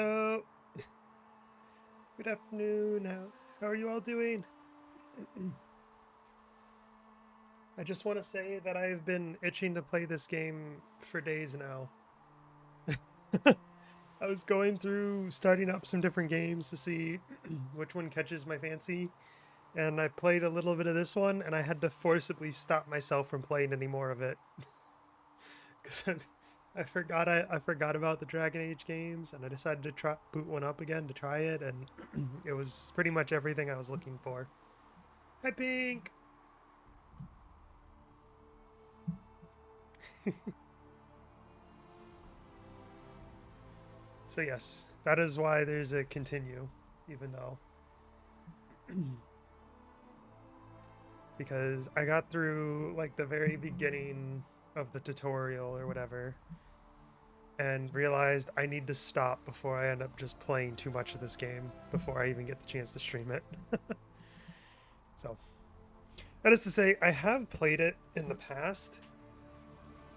Hello. Good afternoon. How are you all doing? I just want to say that I've been itching to play this game for days now. I was going through starting up some different games to see which one catches my fancy, and I played a little bit of this one, and I had to forcibly stop myself from playing any more of it because I forgot about the Dragon Age games, and I decided to boot one up again to try it, and it was pretty much everything I was looking for. Hi, Pink. So yes, that is why there's a continue, even though because I got through like the very beginning of the tutorial or whatever and realized I need to stop before I end up just playing too much of this game before I even get the chance to stream it. So, that is to say, I have played it in the past.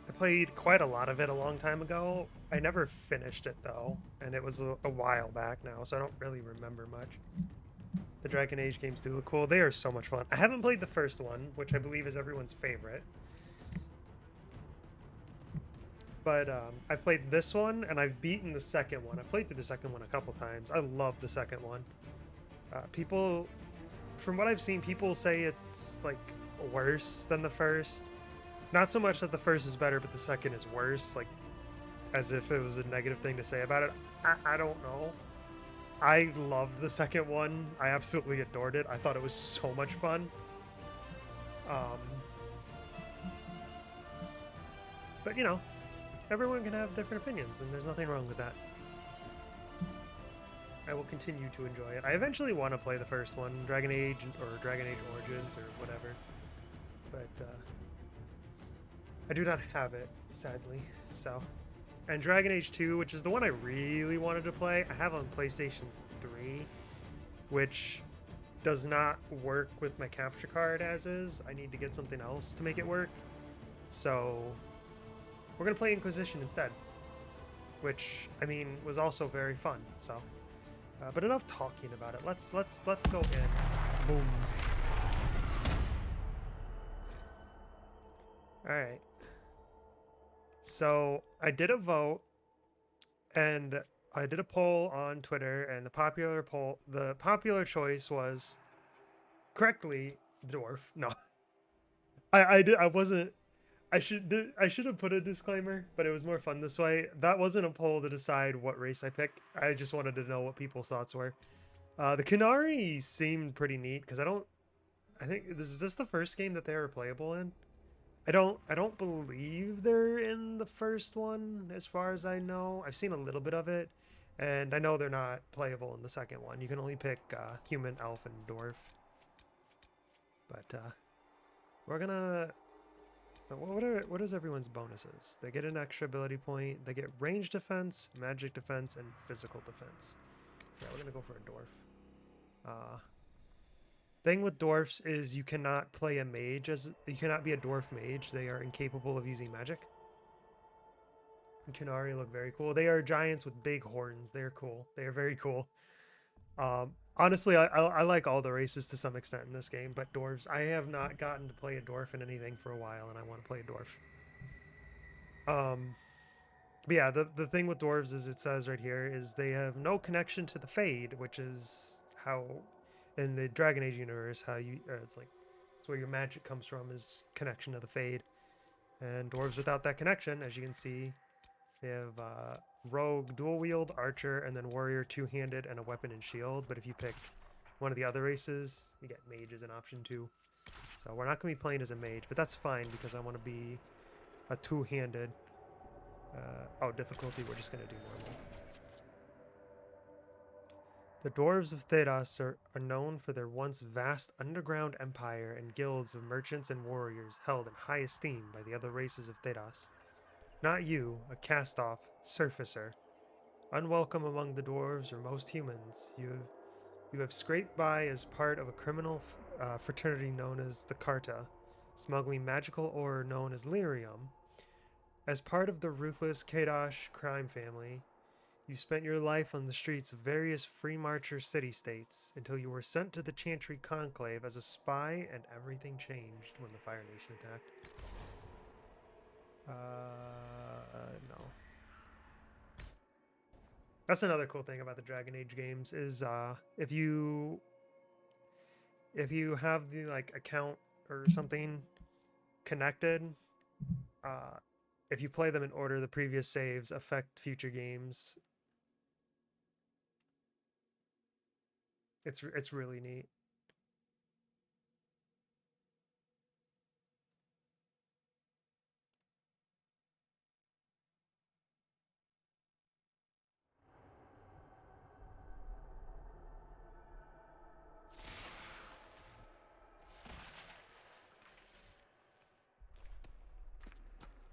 I played quite a lot of it a long time ago. I never finished it though, and it was a while back now, so I don't really remember much. The Dragon Age games do look cool. They are so much fun. I haven't played the first one, which I believe is everyone's favorite. But I've played this one, and I've beaten the second one. I've played through the second one a couple times. I love the second one. People, from what I've seen, people say it's like worse than the first. Not so much that the first is better, but the second is worse. Like, as if it was a negative thing to say about it. I don't know. I loved the second one. I absolutely adored it. I thought it was so much fun. But you know, everyone can have different opinions, and there's nothing wrong with that. I will continue to enjoy it. I eventually want to play the first one, Dragon Age or Dragon Age Origins or whatever. But I do not have it, sadly. So, and Dragon Age 2, which is the one I really wanted to play, I have on PlayStation 3, which does not work with my capture card as is. I need to get something else to make it work. So, we're gonna play Inquisition instead, which I mean was also very fun. So, but enough talking about it. Let's go in. Boom. All right. So I did a vote, and I did a poll on Twitter, and the popular choice was correctly dwarf. No, I wasn't. I should have put a disclaimer, but it was more fun this way. That wasn't a poll to decide what race I picked. I just wanted to know what people's thoughts were. The Qunari seemed pretty neat because I think is this the first game that they were playable in? I don't believe they're in the first one as far as I know. I've seen a little bit of it, and I know they're not playable in the second one. You can only pick human, elf, and dwarf. But we're gonna. What is everyone's bonuses? They get an extra ability point. They get range defense, magic defense, and physical defense. Yeah, we're gonna go for a dwarf. Thing with dwarfs is you cannot play a mage you cannot be a dwarf mage. They are incapable of using magic. And Qunari look very cool. They are giants with big horns. They are cool. They are very cool. Honestly, I like all the races to some extent in this game, but dwarves, I have not gotten to play a dwarf in anything for a while, and I want to play a dwarf. But yeah, the thing with dwarves is it says right here is they have no connection to the Fade, which is how in the Dragon Age universe how it's where your magic comes from is connection to the Fade. And dwarves without that connection, as you can see, they have rogue, dual wield, archer, and then warrior two-handed and a weapon and shield. But if you pick one of the other races, you get mage as an option too. So we're not going to be playing as a mage, but that's fine because I want to be a two-handed. Difficulty, we're just going to do normal. The dwarves of Thedas are known for their once vast underground empire and guilds of merchants and warriors held in high esteem by the other races of Thedas. Not you, a cast-off surfacer. Unwelcome among the dwarves or most humans, you have scraped by as part of a criminal fraternity known as the Carta, smuggling magical ore known as lyrium. As part of the ruthless Kadash crime family, You spent your life on the streets of various free marcher city-states until you were sent to the Chantry Conclave as a spy, and everything changed when the Fire Nation attacked. No. That's another cool thing about the Dragon Age games is if you have the like account or something connected, if you play them in order, the previous saves affect future games. It's really neat.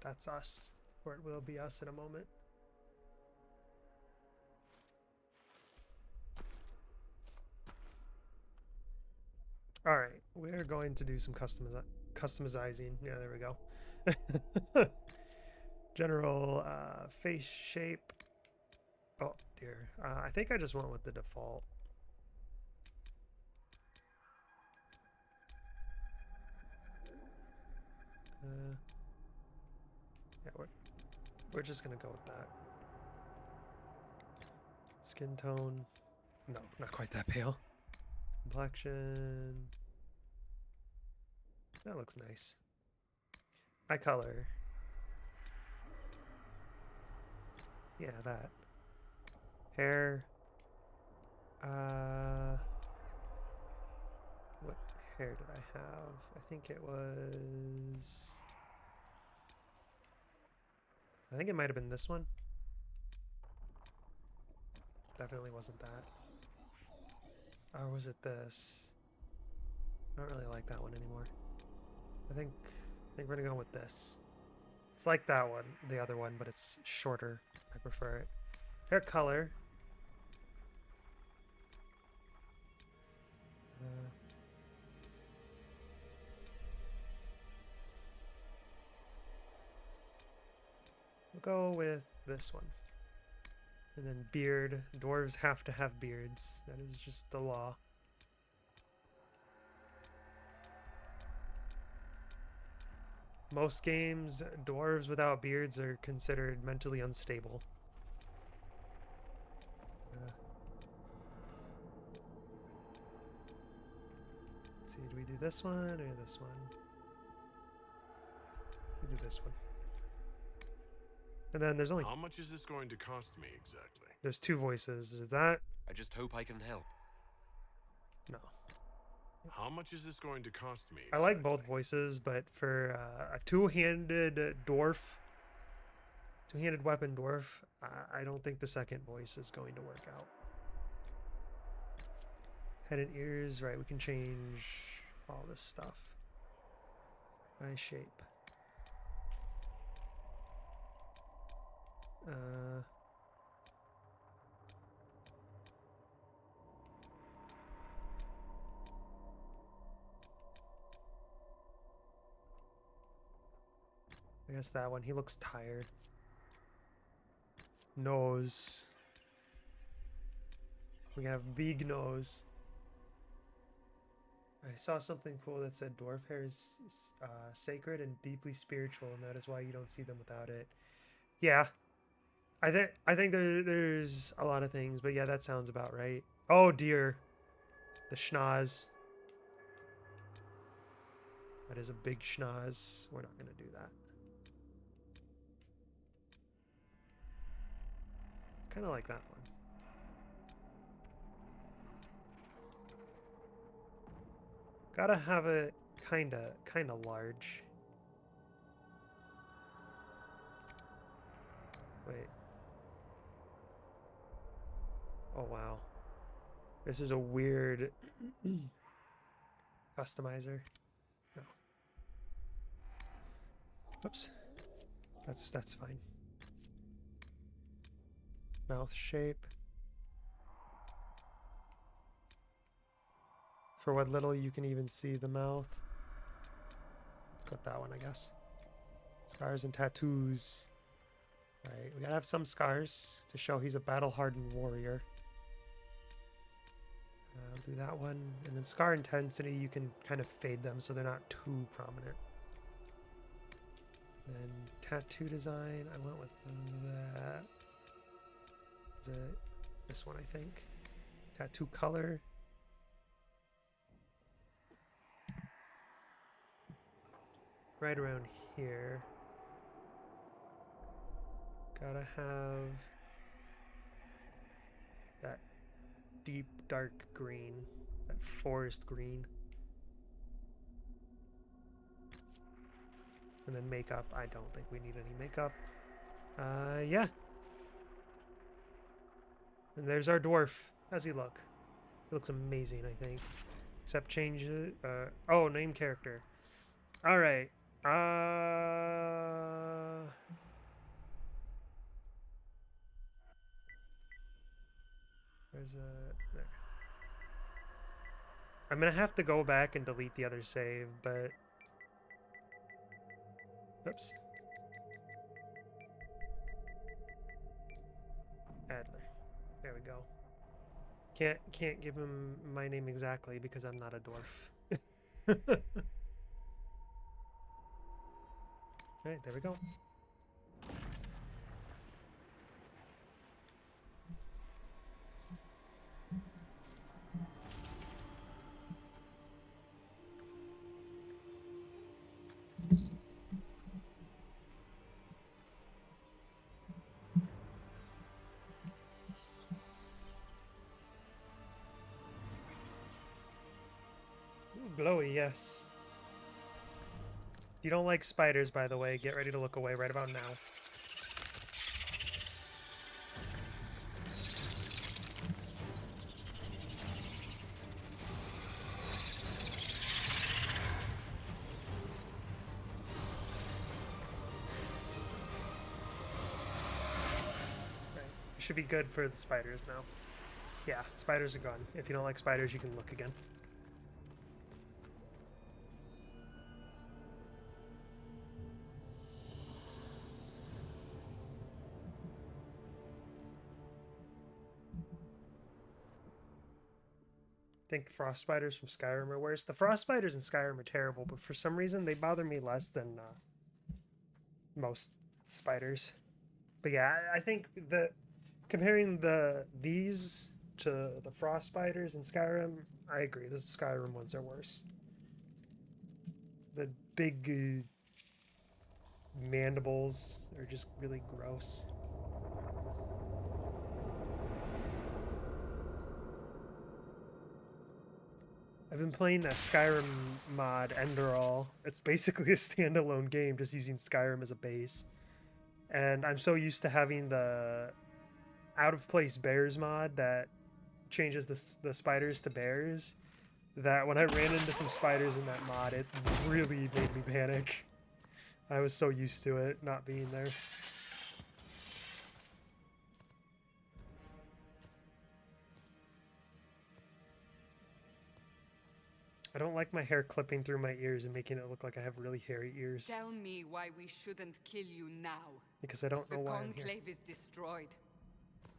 That's us, or it will be us in a moment. All right, we're going to do some customizing. Yeah, there we go. General face shape. Oh dear. I think I just went with the default. Yeah, we're just gonna go with that. Skin tone. No, not quite that pale. Complexion. That looks nice. Eye color. Yeah, that. Hair. What hair did I have? I think it was... I think it might have been this one. Definitely wasn't that. Or was it this? I don't really like that one anymore. I think we're gonna go with this. It's like that one, the other one, but it's shorter. I prefer it. Hair color. We'll go with this one. And then beard. Dwarves have to have beards. That is just the law. Most games, dwarves without beards are considered mentally unstable. Let's see, do we do this one or this one? We do this one. And then there's only... How much is this going to cost me exactly? There's two voices. There's that. I just hope I can help. No. How much is this going to cost me exactly? I like both voices, but for a two-handed dwarf, two-handed weapon dwarf, I don't think the second voice is going to work out. Head and ears, right, we can change all this stuff. Eye shape. I guess that one. He looks tired. Nose. We have big nose. I saw something cool that said dwarf hair is sacred and deeply spiritual, and that is why you don't see them without it. Yeah, I think there's a lot of things, but yeah, that sounds about right. Oh dear, the schnoz. That is a big schnoz. We're not gonna do that. Kind of like that one. Gotta have it kind of large. Wait. Oh wow. This is a weird customizer. No. Oops. That's fine. Mouth shape. For what little you can even see the mouth. Let's go with that one, I guess. Scars and tattoos. Right, we gotta have some scars to show he's a battle-hardened warrior. I'll do that one. And then scar intensity, you can kind of fade them so they're not too prominent. Then tattoo design, I went with that. Is it this one, I think? Tattoo color. Right around here. Gotta have that deep dark green, that forest green. And then makeup, I don't think we need any makeup. Yeah. And there's our dwarf. How's he look? He looks amazing, I think. Except change it. Oh, name character. All right. There's a... There. I'm gonna have to go back and delete the other save, but... Oops. Adler. There we go. Can't give him my name exactly because I'm not a dwarf. Alright, there we go. Glowy, yes. If you don't like spiders, by the way, get ready to look away right about now. Right. Should be good for the spiders now. Yeah, spiders are gone. If you don't like spiders, you can look again. I think frost spiders from Skyrim are worse. The frost spiders in Skyrim are terrible, but for some reason they bother me less than most spiders. But yeah, I think comparing these to the frost spiders in Skyrim, I agree. The Skyrim ones are worse. The big mandibles are just really gross. I've been playing that Skyrim mod, Enderall. It's basically a standalone game, just using Skyrim as a base. And I'm so used to having the out-of-place bears mod that changes the spiders to bears, that when I ran into some spiders in that mod, it really made me panic. I was so used to it not being there. I don't like my hair clipping through my ears and making it look like I have really hairy ears. Tell me why we shouldn't kill you now. Because I don't know why I'm here. The conclave is destroyed.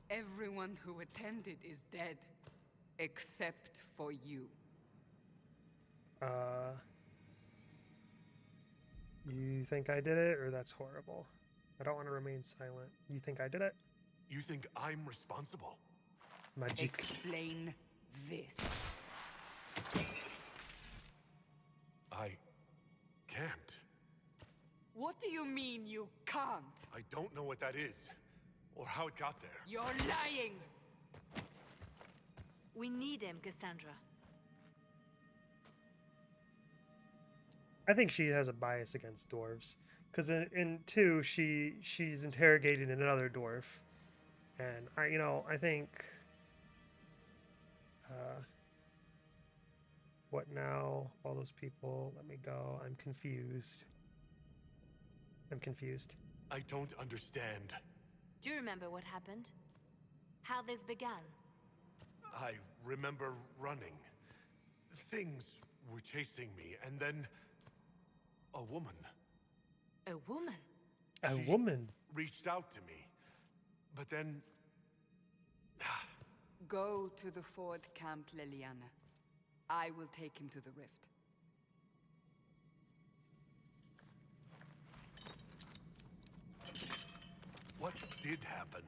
Everyone who attended is dead. Except for you. You think I did it, or that's horrible? I don't want to remain silent. You think I did it? You think I'm responsible? Magic. Explain this. I can't. What do you mean you can't? I don't know what that is, or how it got there. You're lying! We need him, Cassandra. I think she has a bias against dwarves, because in 2 she's interrogating another dwarf, and I think what now? All those people, let me go. I'm confused. I don't understand. Do you remember what happened? How this began? I remember running. Things were chasing me, and then a woman. A woman? A She woman. reached out to me, but then Go to the Ford Camp, Liliana. I will take him to the rift. what did happen?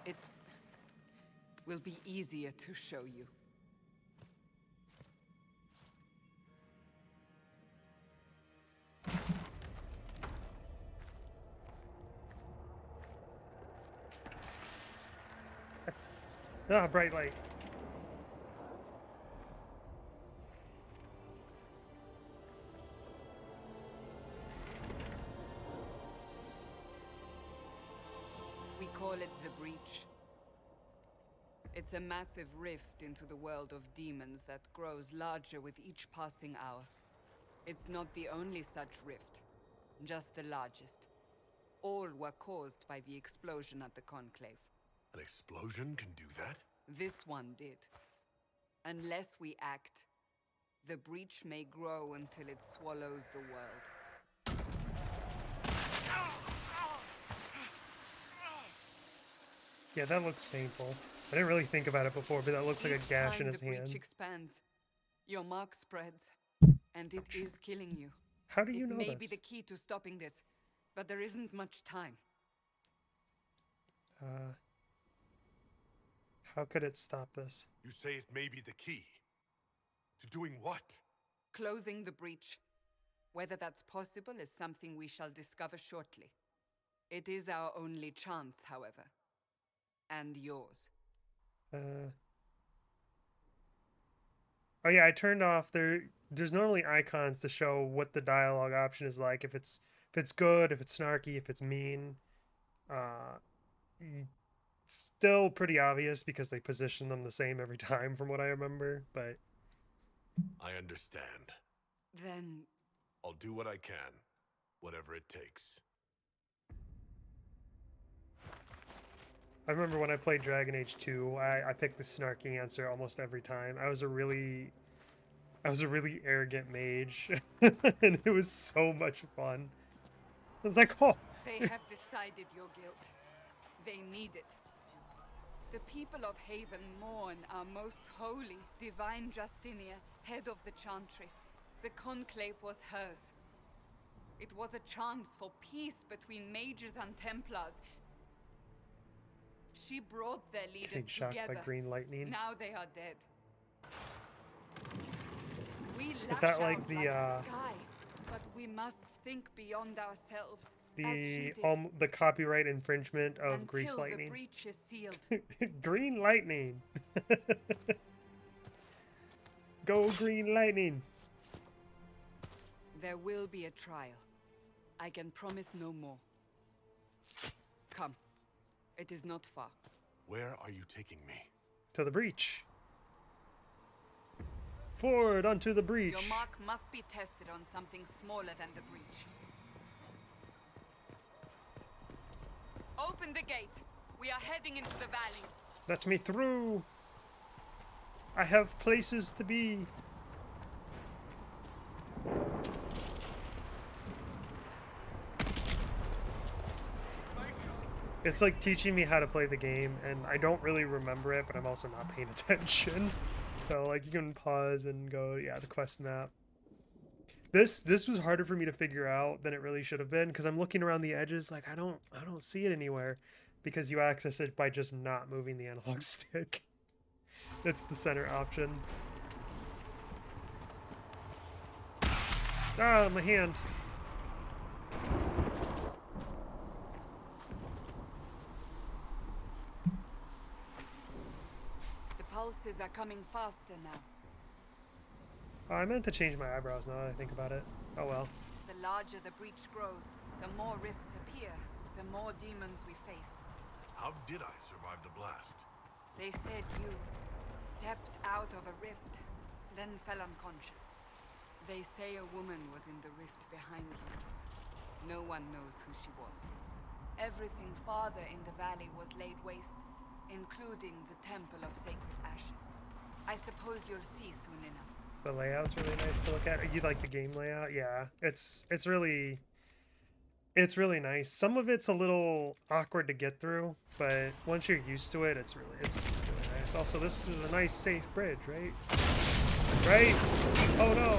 It will be easier to show you. Ah, bright light. We call it the Breach. It's a massive rift into the world of demons that grows larger with each passing hour. It's not the only such rift, just the largest. All were caused by the explosion at the Conclave. An explosion can do that? This one did. Unless we act, the breach may grow until it swallows the world. Yeah, that looks painful. I didn't really think about it before, but that looks like a Each gash in time his the breach hand. expands, your mark spreads, and it is killing you. How do you It know may this? be the key to stopping this, but there isn't much time. How could it stop this? You say it may be the key. To doing what? Closing the breach. Whether that's possible is something we shall discover shortly. It is our only chance, however. And yours. Oh yeah, I turned off there's normally icons to show what the dialogue option is like, if it's good, if it's snarky, if it's mean. Still pretty obvious because they position them the same every time from what I remember, but I understand. Then I'll do what I can, whatever it takes. I remember when I played Dragon Age 2, I picked the snarky answer almost every time. I was a really arrogant mage, and it was so much fun. I was like, oh, they have decided your guilt. They need it. The people of Haven mourn our most holy, divine Justinia, head of the Chantry. The Conclave was hers. It was a chance for peace between mages and Templars. She brought their leaders getting shocked together. by green lightning. Now they are dead. We Is that lash like out the sky, but we must think beyond ourselves. As she did, the copyright infringement of Grease until Lightning? the breach is sealed. Green lightning. Go green lightning. There will be a trial. I can promise no more. Come. It is not far. Where are you taking me? To the breach. Forward onto the breach. Your mark must be tested on something smaller than the breach. Open the gate. We are heading into the valley. Let me through. I have places to be. It's like teaching me how to play the game, and I don't really remember it, but I'm also not paying attention. So like you can pause and go, yeah, the quest map. This was harder for me to figure out than it really should have been, because I'm looking around the edges like I don't see it anywhere, because you access it by just not moving the analog stick. It's the center option. Ah, my hand. The pulses are coming faster now. Oh, I meant to change my eyebrows now that I think about it. Oh well. The larger the breach grows, the more rifts appear, the more demons we face. How did I survive the blast? They said you stepped out of a rift, then fell unconscious. They say a woman was in the rift behind you. No one knows who she was. Everything farther in the valley was laid waste, including the Temple of Sacred Ashes. I suppose you'll see soon enough. The layout's really nice to look at. You like the game layout? Yeah, it's really nice. Some of it's a little awkward to get through, but once you're used to it, it's really nice. Also, this is a nice safe bridge, right? Right? Oh no!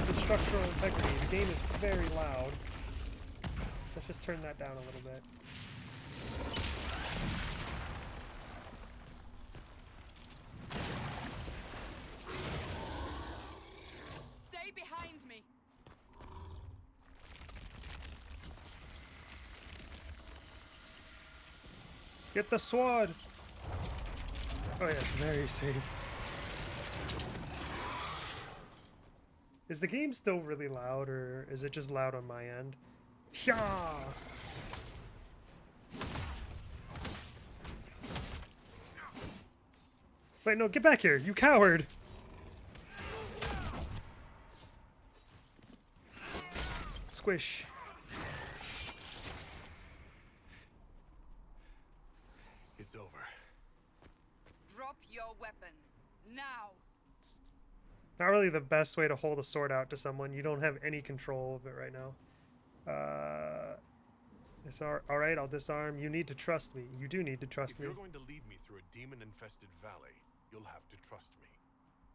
The structural integrity. The game is very loud. Let's just turn that down a little bit. Stay behind me. Get the sword! Oh yes, very safe. Is the game still really loud, or is it just loud on my end? Hyah! Wait, no, get back here, you coward! Squish. It's over. Drop your weapon. Now. Not really the best way to hold a sword out to someone. You don't have any control of it right now. It's alright, I'll disarm. You need to trust me. You do need to trust If me. you're going to lead me through a demon-infested valley, you'll have to trust me.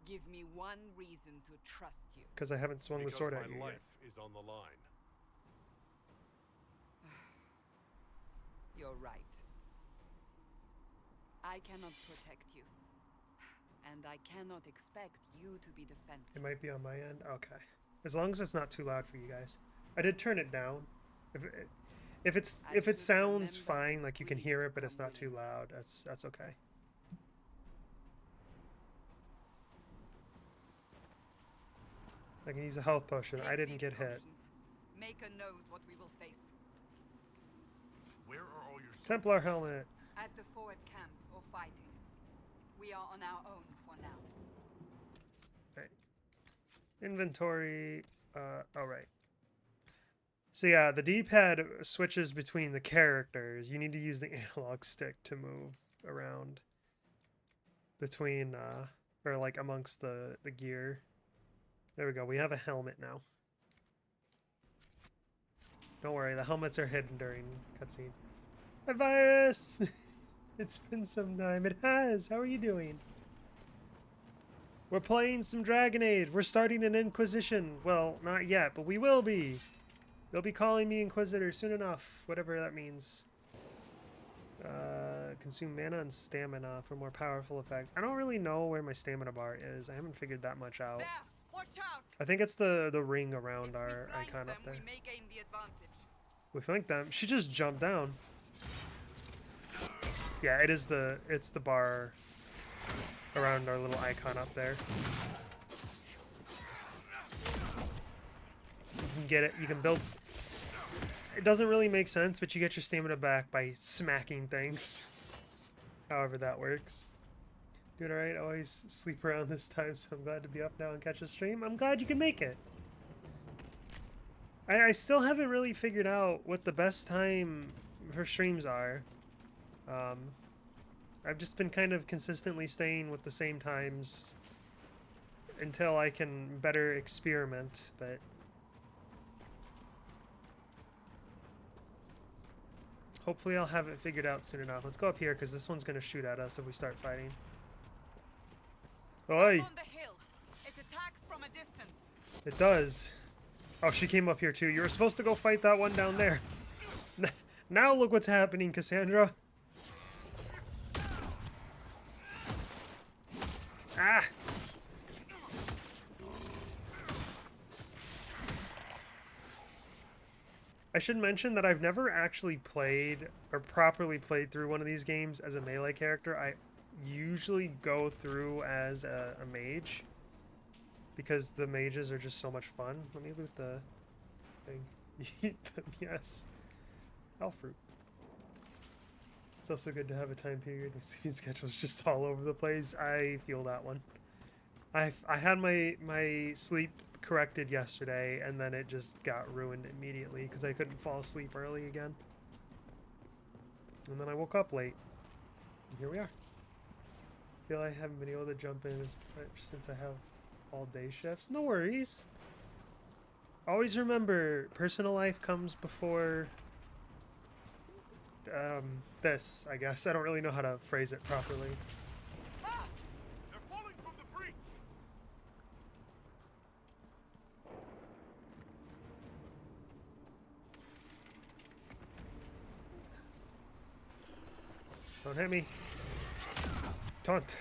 Give me one reason to trust you. Because I haven't swung the sword at you my yet. life is on the line. You're right. I cannot protect you. And I cannot expect you to be defensive. It might be on my end. Okay. As long as it's not too loud for you guys. I did turn it down. If it sounds fine, like you can hear it, but it's not too loud, that's okay. I can use a health potion. I didn't get hit. Maker knows what we will face. Where are all your Templar helmet. At the forward camp or fighting. We are on our own for now. Right. Inventory. Oh, right. So yeah, the D-pad switches between the characters. You need to use the analog stick to move around between, or like amongst the gear. There we go. We have a helmet now. Don't worry, the helmets are hidden during cutscene. A virus! It's been some time. It has. How are you doing? We're playing some Dragon Age. We're starting an Inquisition. Well, not yet, but we will be. They'll be calling me Inquisitor soon enough. Whatever that means. Consume mana and stamina for more powerful effects. I don't really know where my stamina bar is. I haven't figured that much out. There! Watch out! I think it's the ring around If our we flank icon them, up there. we may gain the advantage. We flanked them. She just jumped down. Yeah, it's the bar around our little icon up there. You can get it. You can build. It doesn't really make sense, but you get your stamina back by smacking things. However that works. Doing alright. Always sleep around this time, so I'm glad to be up now and catch a stream. I'm glad you can make it. I still haven't really figured out what the best time for streams are. I've just been kind of consistently staying with the same times until I can better experiment, but hopefully I'll have it figured out soon enough. Let's go up here because this one's going to shoot at us if we start fighting. Oi! Up on the hill. It attacks from a distance. It does. Oh, she came up here too. You were supposed to go fight that one down there. Now look what's happening, Cassandra. Ah! I should mention that I've never actually played or properly played through one of these games as a melee character. I usually go through as a mage because the mages are just so much fun. Let me loot the thing. Eat them, yes. Elf fruit. It's also good to have a time period with sleeping schedules just all over the place. I feel that one. I had my sleep corrected yesterday, and then it just got ruined immediately because I couldn't fall asleep early again. And then I woke up late. And here we are. I feel I haven't been able to jump in as much since I have all day shifts. No worries. Always remember, personal life comes before this, I guess. I don't really know how to phrase it properly. Ah! They're falling from the breach! Don't hit me. Taunt.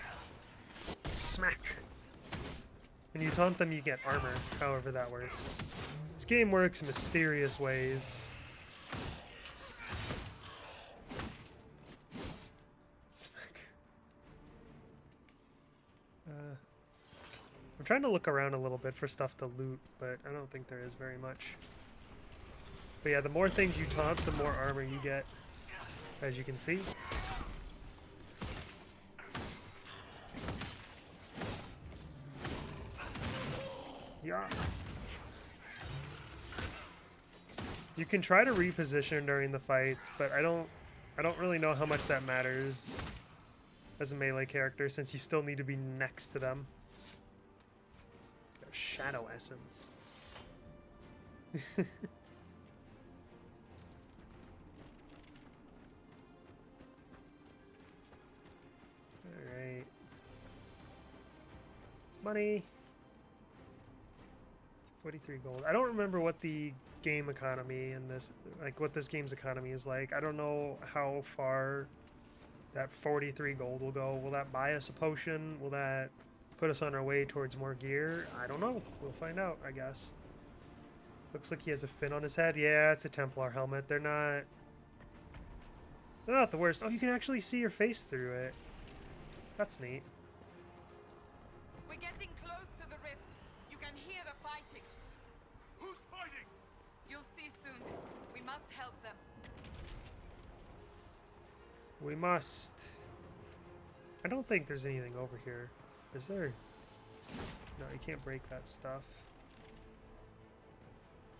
Smack. When you taunt them, you get armor, however that works. This game works in mysterious ways. Smack. I'm trying to look around a little bit for stuff to loot, but I don't think there is very much. But yeah, the more things you taunt, the more armor you get, as you can see. Yeah. You can try to reposition during the fights, but I don't really know how much that matters as a melee character, since you still need to be next to them. Got Shadow Essence. Alright. Money. 43 gold. I don't remember what the game economy in this, like what this game's economy is like. I don't know how far that 43 gold will go. Will that buy us a potion? Will that put us on our way towards more gear? I don't know. We'll find out, I guess. Looks like he has a fin on his head. Yeah, it's a Templar helmet. They're not the worst. Oh, you can actually see your face through it. That's neat. We're getting close to the rift. You can hear the fighting. Who's fighting? You'll see soon. We must help them. We must. I don't think there's anything over here. Is there? No, you can't break that stuff.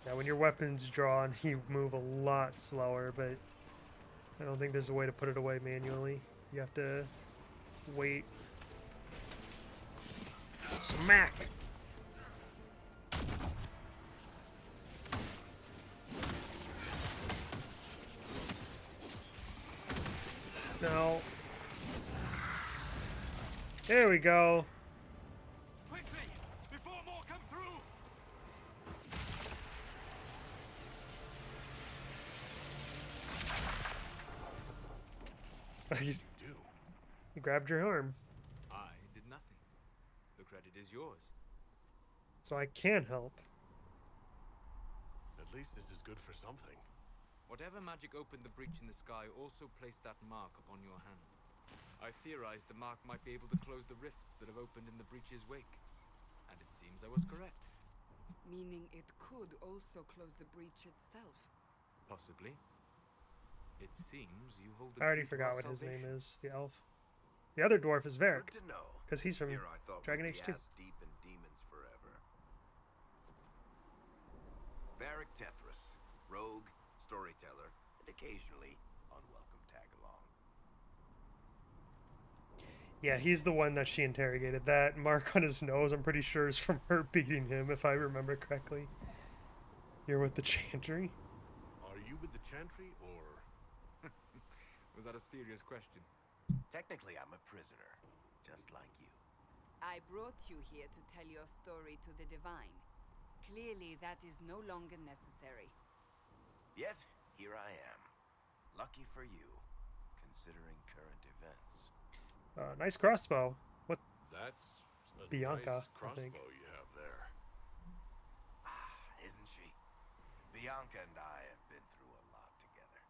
Yeah, when your weapon's drawn, you move a lot slower, but I don't think there's a way to put it away manually. You have to wait. Smack! No. There we go. Quickly! Before more come through! He's- Do. He grabbed your arm, I did nothing. The credit is yours. so I can help. At least this is good for something. Whatever magic opened the breach in the sky also placed that mark upon your hand. I theorized the mark might be able to close the rifts that have opened in the breach's wake. And it seems I was correct. Meaning it could also close the breach itself. Possibly. It seems you hold the I already key to forgot our what his name salvation. is, the elf. The other dwarf is Varric, Good to know. because he's from Here I thought Dragon we'd Age be 2. ass deep in demons forever. Varric Tethras, rogue, storyteller, and occasionally unwelcome tag-along. Yeah, he's the one that she interrogated. That mark on his nose, I'm pretty sure, is from her beating him, if I remember correctly. You're with the Chantry? Are you with the Chantry, or... Was that a serious question? Technically, I'm a prisoner, just like you. I brought you here to tell your story to the Divine. Clearly, that is no longer necessary. Yet, here I am. Lucky for you, considering current events. Nice crossbow. What? That's a Bianca, nice I crossbow think. you have there. Isn't she? Bianca and I have been through a lot together.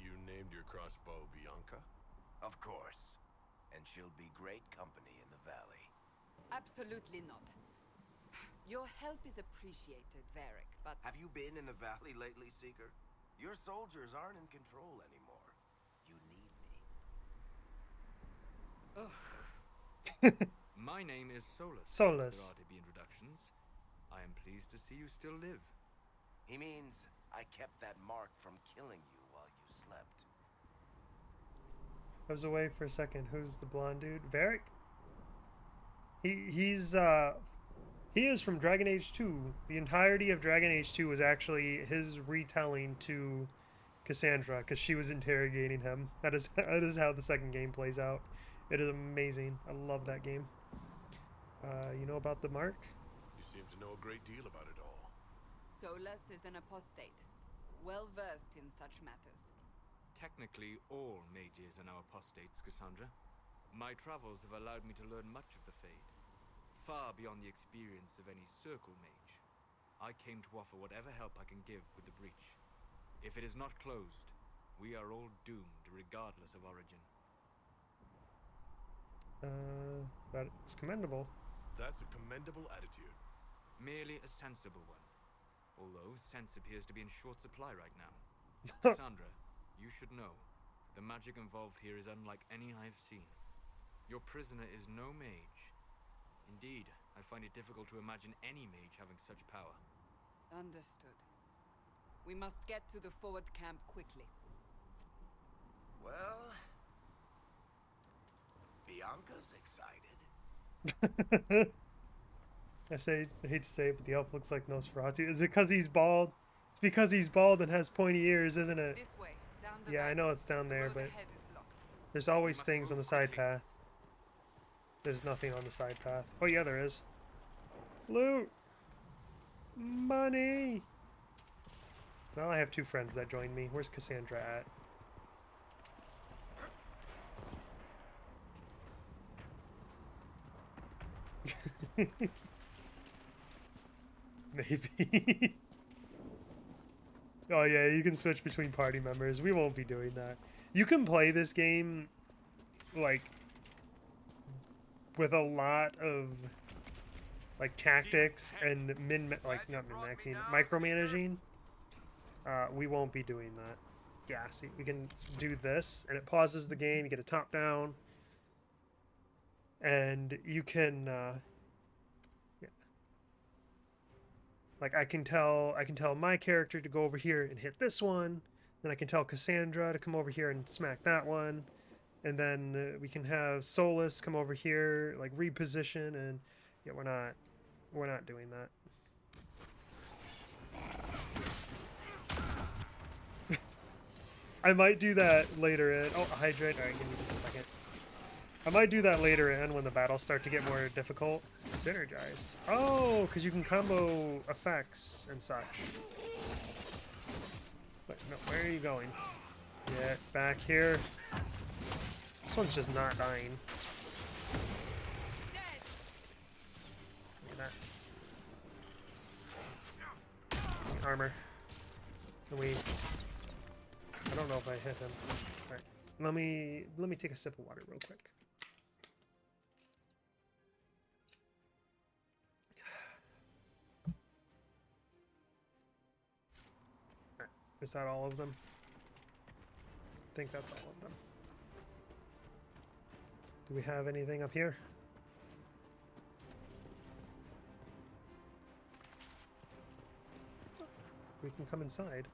You named your crossbow Bianca? Of course. And she'll be great company in the valley. Absolutely not. Your help is appreciated, Varric, but... Have you been in the valley lately, Seeker? Your soldiers aren't in control anymore. You need me. My name is Solus. Solus. There are to be introductions. I am pleased to see you still live. He means I kept that mark from killing you while you slept. I was away for a second. Who's the blonde dude? Varric? He's He is from Dragon Age 2. The entirety of Dragon Age 2 was actually his retelling to Cassandra because she was interrogating him. That is how the second game plays out. It is amazing. I love that game. You know about the mark? You seem to know a great deal about it all. Solus is an apostate, well versed in such matters. Technically, all mages are now apostates, Cassandra. My travels have allowed me to learn much of the Fade, far beyond the experience of any circle mage. I came to offer whatever help I can give with the breach. If it is not closed, we are all doomed regardless of origin. But it's commendable. That's a commendable attitude. Merely a sensible one. Although sense appears to be in short supply right now. Cassandra, you should know, the magic involved here is unlike any I've seen. Your prisoner is no mage. Indeed, I find it difficult to imagine any mage having such power. Understood. We must get to the forward camp quickly. Well, Bianca's excited. I hate to say it, but the elf looks like Nosferatu. Is it because he's bald? It's because he's bald and has pointy ears, isn't it? This way, down the Yeah, I valley. know it's down The there, road but ahead is blocked. there's always must things on move the side quickly. path. There's nothing on the side path. Oh yeah, there is. Loot! Money! Well, I have two friends that joined me. Where's Cassandra at? Maybe. Oh yeah, you can switch between party members. We won't be doing that. You can play this game like with a lot of like tactics and not min-maxing, micromanaging. We won't be doing that. Yeah, see, we can do this and it pauses the game. You get a top down, and you can yeah. Like I can tell my character to go over here and hit this one. Then I can tell Cassandra to come over here and smack that one. And then we can have Solus come over here, like reposition, and yeah, we're not doing that. I might do that later in. Oh, hydrate. All right, give me just a second. I might do that later in when the battles start to get more difficult. Synergized. Oh, because you can combo effects and such. But no, where are you going? Get back here. This one's just not dying. Look at that. Armor. Can we? I don't know if I hit him. Alright. Let me take a sip of water real quick. Alright. Is that all of them? I think that's all of them. Do we have anything up here? We can come inside.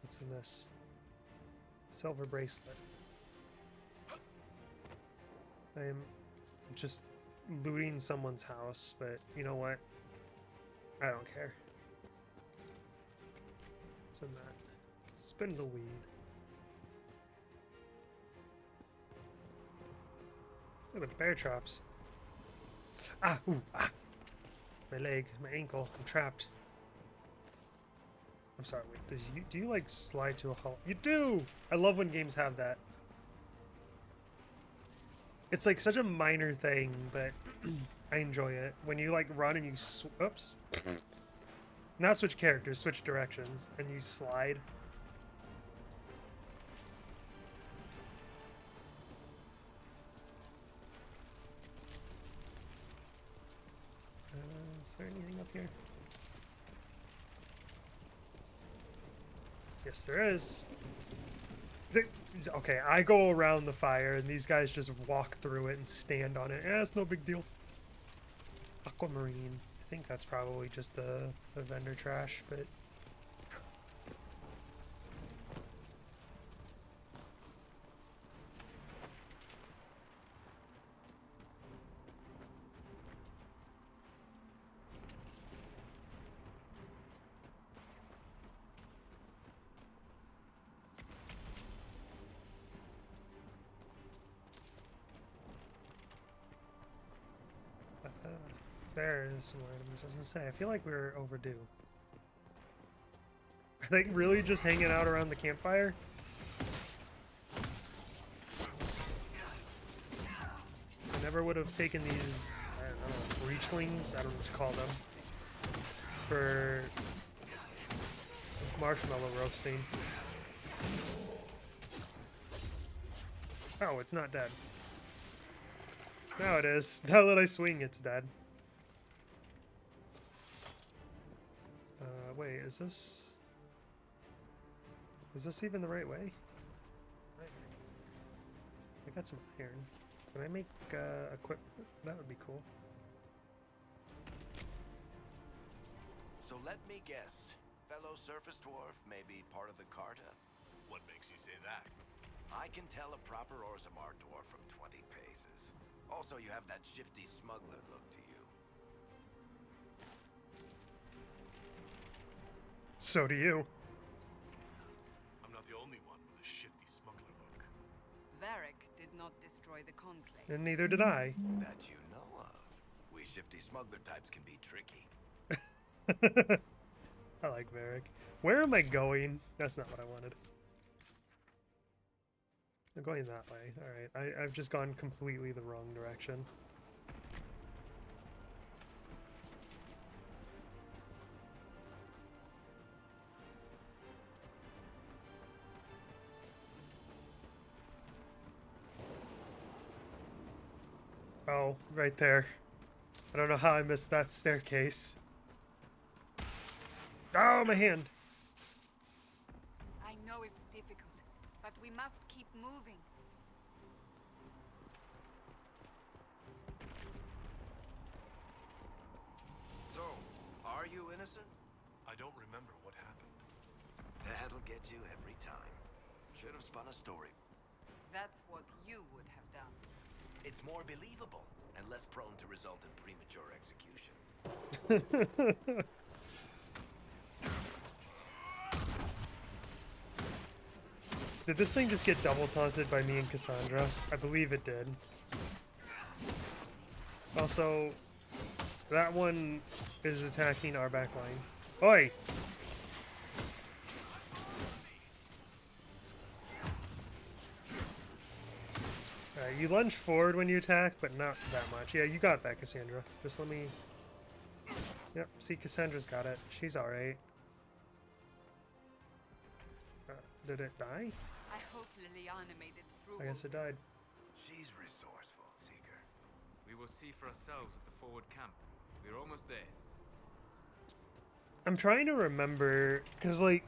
What's in this? Silver bracelet. I am just looting someone's house, but you know what? I don't care. What's in that? Spin the weed. Look at the bear traps. Ah! Ooh! Ah! My leg, my ankle. I'm trapped. I'm sorry, wait, do you like slide to a halt? You do! I love when games have that. It's like such a minor thing, but I enjoy it. When you like run and you oops. Not switch characters, switch directions, and you slide. Is there anything up here? Yes, there is. Okay, I go around the fire, and these guys just walk through it and stand on it. It's no big deal. Aquamarine. I think that's probably just a vendor trash, but... There's some more items. I was gonna say, I feel like we're overdue. Are they really just hanging out around the campfire? I never would have taken these, I don't know, reachlings, I don't know what to call them, for marshmallow roasting. Oh, it's not dead. Now it is. Now that I swing, it's dead. Wait, is this even the right way? I got some iron. Can I make equipment? That would be cool. So let me guess. Fellow surface dwarf may be part of the Carta? What makes you say that? I can tell a proper Orzammar dwarf from 20 paces. Also, you have that shifty smuggler look to you. So do you. I'm not the only one with a shifty smuggler look. Varric did not destroy the conclave. And neither did I. That you know of. We shifty smuggler types can be tricky. I like Varric. Where am I going? That's not what I wanted. I'm going that way. Alright, I've just gone completely the wrong direction. Oh, right there. I don't know how I missed that staircase. Oh, my hand! I know it's difficult, but we must keep moving. So, are you innocent? I don't remember what happened. That'll get you every time. Should have spun a story. That's what you would have done. It's more believable and less prone to result in premature execution. Did this thing just get double taunted by me and Cassandra? I believe it did. Also, that one is attacking our back line. Oi! Alright, you lunge forward when you attack, but not that much. Yeah, you got that, Cassandra. Just let me... Yep, see, Cassandra's got it. She's alright. Did it die? I hope Liliana made it through. I guess it died. She's resourceful, Seeker. We will see for ourselves at the forward camp. We're almost there. I'm trying to remember, because, like,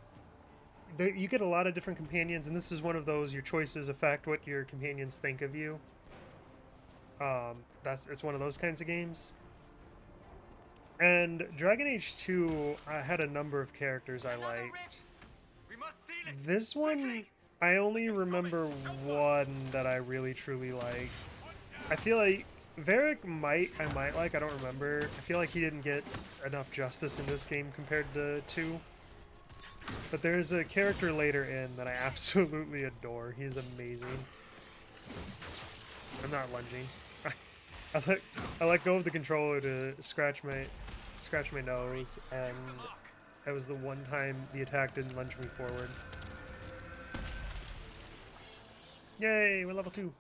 you get a lot of different companions, and this is one of those, your choices affect what your companions think of you. It's one of those kinds of games. And Dragon Age 2 had a number of characters I liked. We must seal it. This one, I only remember one that I really truly liked. I feel like Varric I might like, I don't remember. I feel like he didn't get enough justice in this game compared to 2. But there's a character later in that I absolutely adore. He's amazing. I'm not lunging. I let go of the controller to scratch my nose, and that was the one time the attack didn't lunge me forward. Yay, we're level 2.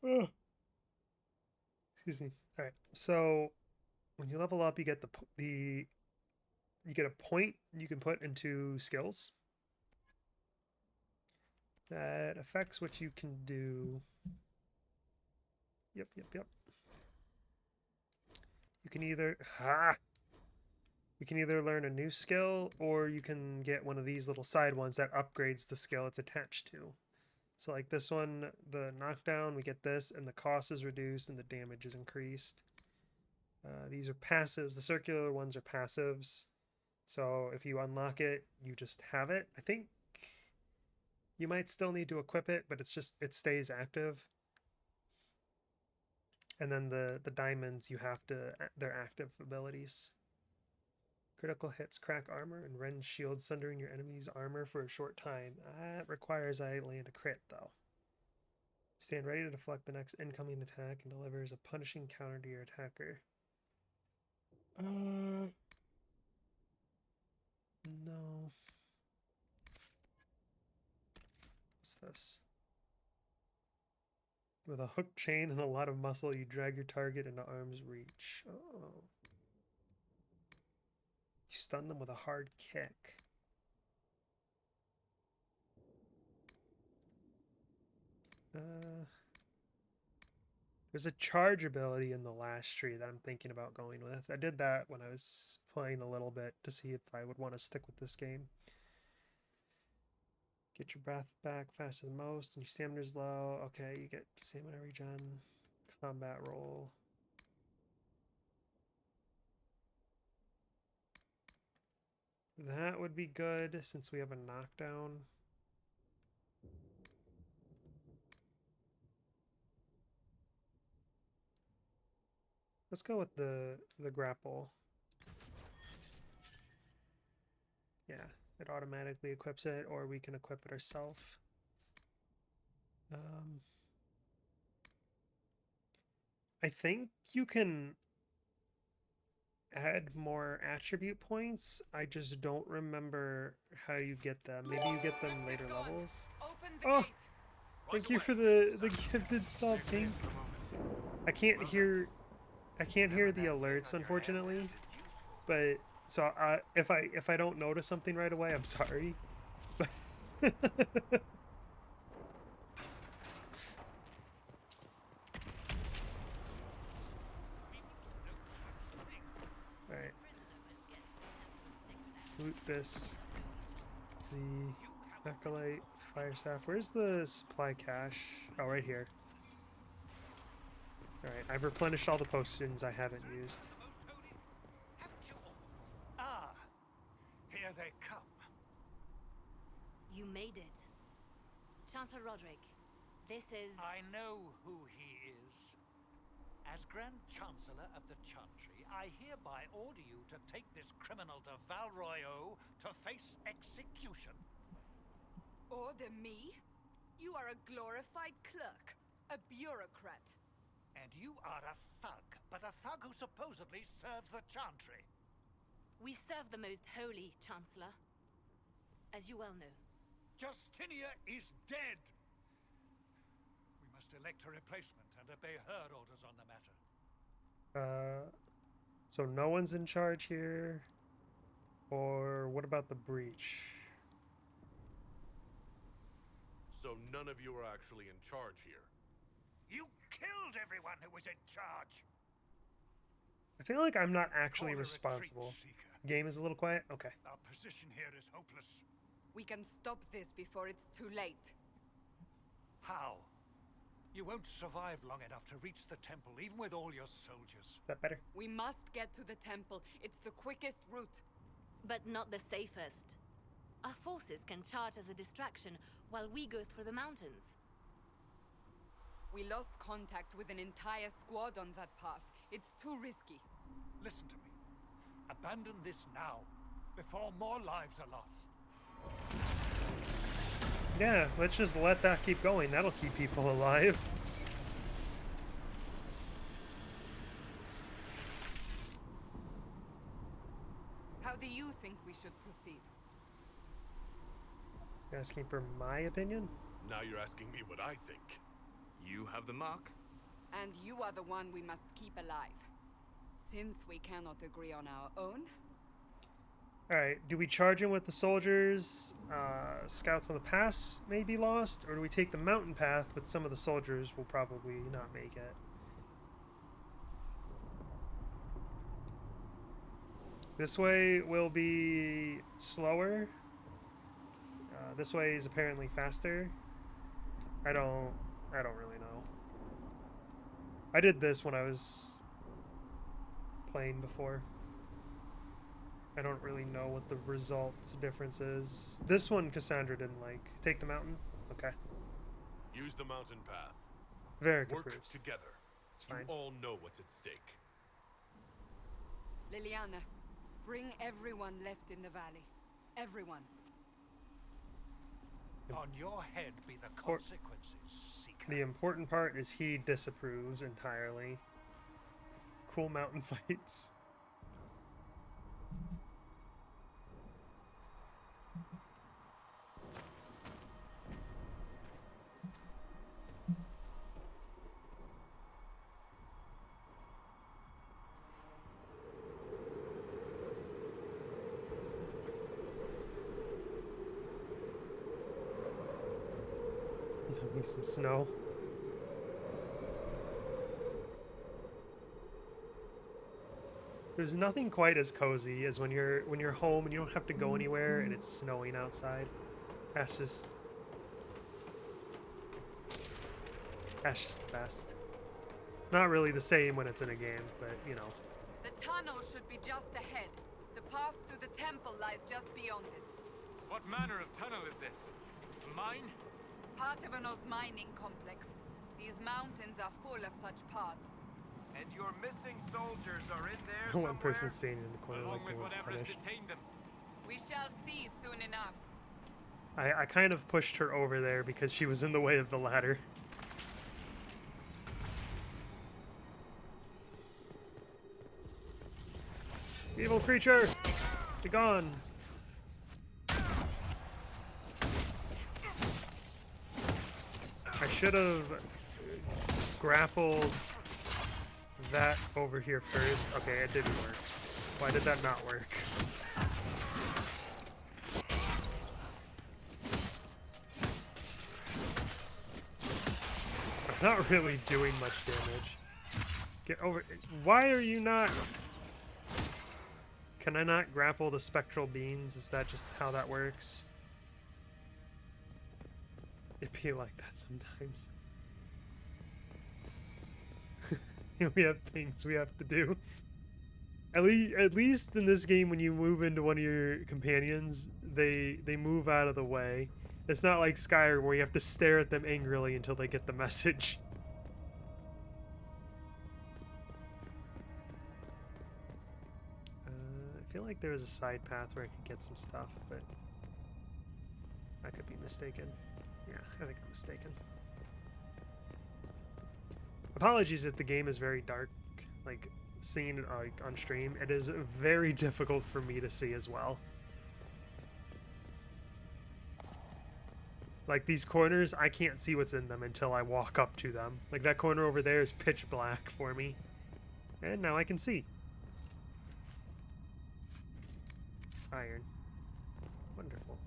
Oh. Excuse me. All right. So when you level up, you get you get a point you can put into skills that affects what you can do. Yep. You can either learn a new skill, or you can get one of these little side ones that upgrades the skill it's attached to. So like this one, the knockdown, we get this, and the cost is reduced and the damage is increased. These are passives. The circular ones are passives. So if you unlock it, you just have it. I think you might still need to equip it, but it stays active. And then the diamonds, they're active abilities. Critical hits crack armor and rend shields, sundering your enemy's armor for a short time. That requires I land a crit, though. Stand ready to deflect the next incoming attack and delivers a punishing counter to your attacker. No. What's this? With a hook chain and a lot of muscle, you drag your target into arm's reach. Oh. You stun them with a hard kick. There's a charge ability in the last tree that I'm thinking about going with. I did that when I was playing a little bit to see if I would want to stick with this game. Get your breath back faster than most, and your stamina's low. Okay, you get stamina regen. Combat roll. That would be good since we have a knockdown. Let's go with the grapple. Yeah, it automatically equips it, or we can equip it ourselves. I think you can add more attribute points. I just don't remember how you get them. Maybe you get them later levels. Open the Oh, gate. thank you for the gifted sub, Pink. I can't hear the alerts, unfortunately. But so if I don't notice something right away, I'm sorry. Alright. Loot this. The Acolyte Fire Staff. Where's the supply cache? Oh, right here. Alright, I've replenished all the potions I haven't used. Ah, here they come. You made it. Chancellor Roderick, this is... I know who he is. As Grand Chancellor of the Chantry, I hereby order you to take this criminal to Valroyo to face execution. Order me? You are a glorified clerk, a bureaucrat. And you are a thug, but a thug who supposedly serves the Chantry. We serve the most holy, Chancellor. As you well know. Justinia is dead! We must elect a replacement and obey her orders on the matter. So no one's in charge here? Or what about the breach? So none of you are actually in charge here. You killed everyone who was in charge! I feel like I'm not actually Call a responsible. retreat, Seeker. Game is a little quiet? Okay. Our position here is hopeless. We can stop this before it's too late. How? You won't survive long enough to reach the temple, even with all your soldiers. Is that better? We must get to the temple. It's the quickest route. But not the safest. Our forces can charge as a distraction while we go through the mountains. We lost contact with an entire squad on that path. It's too risky. Listen to me. Abandon this now, before more lives are lost. Yeah, let's just let that keep going. That'll keep people alive. How do you think we should proceed? You're asking for my opinion? Now you're asking me what I think. You have the mark? And you are the one we must keep alive. Since we cannot agree on our own, Alright, do we charge in with the soldiers? Scouts on the pass may be lost? Or do we take the mountain path, but some of the soldiers will probably not make it? This way will be slower. This way is apparently faster. I don't really know. I did this when I was playing before. I don't really know what the results difference is. This one Cassandra didn't like. Take the mountain? Okay. Use the mountain path. Varric Work approves. together. It's You fine. all know what's at stake. Liliana, Bring everyone left in the valley. Everyone. On your head be the Or- consequences, Seeker. The important part is he disapproves entirely. Cool mountain fights. Give me some snow. There's nothing quite as cozy as when you're home and you don't have to go anywhere and it's snowing outside. That's just the best. Not really the same when it's in a game, but you know. The tunnel should be just ahead. The path to the temple lies just beyond it. What manner of tunnel is this? A mine? Part of an old mining complex. These mountains are full of such paths. And your missing soldiers are in there One person somewhere? standing in the corner Along like they with were whatever has punished. detained them. We shall see soon enough. I kind of pushed her over there because she was in the way of the ladder. Evil creature! Be gone! I should have grappled that over here first. Okay, it didn't work. Why did that not work? I'm not really doing much damage. Get over. Why are you not? Can I not grapple the spectral beings? Is that just how that works? It be like that sometimes. We have things we have to do. At least in this game, when you move into one of your companions, they move out of the way. It's not like Skyrim where you have to stare at them angrily until they get the message. I feel like there was a side path where I could get some stuff, but I could be mistaken. Yeah, I think I'm mistaken. Apologies if the game is very dark, like seeing it on stream. It is very difficult for me to see as well. Like these corners, I can't see what's in them until I walk up to them. Like that corner over there is pitch black for me. And now I can see. Iron. Wonderful.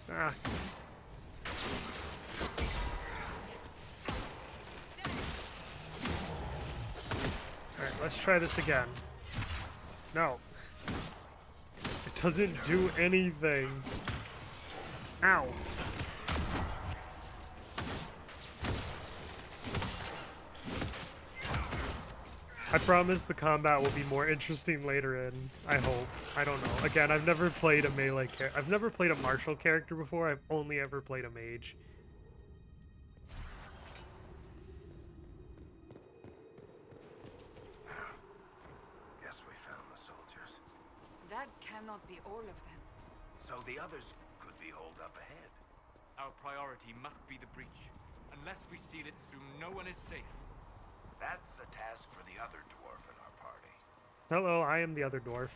Ah. Alright, let's try this again. No. It doesn't do anything. Ow. I promise the combat will be more interesting later in, I hope. I don't know. Again, I've never played a melee character. I've never played a martial character before. I've only ever played a mage. Guess we found the soldiers. That cannot be all of them. So the others could be holed up ahead. Our priority must be the breach. Unless we seal it soon, no one is safe. That's a task for the other dwarf in our party. Hello, I am the other dwarf.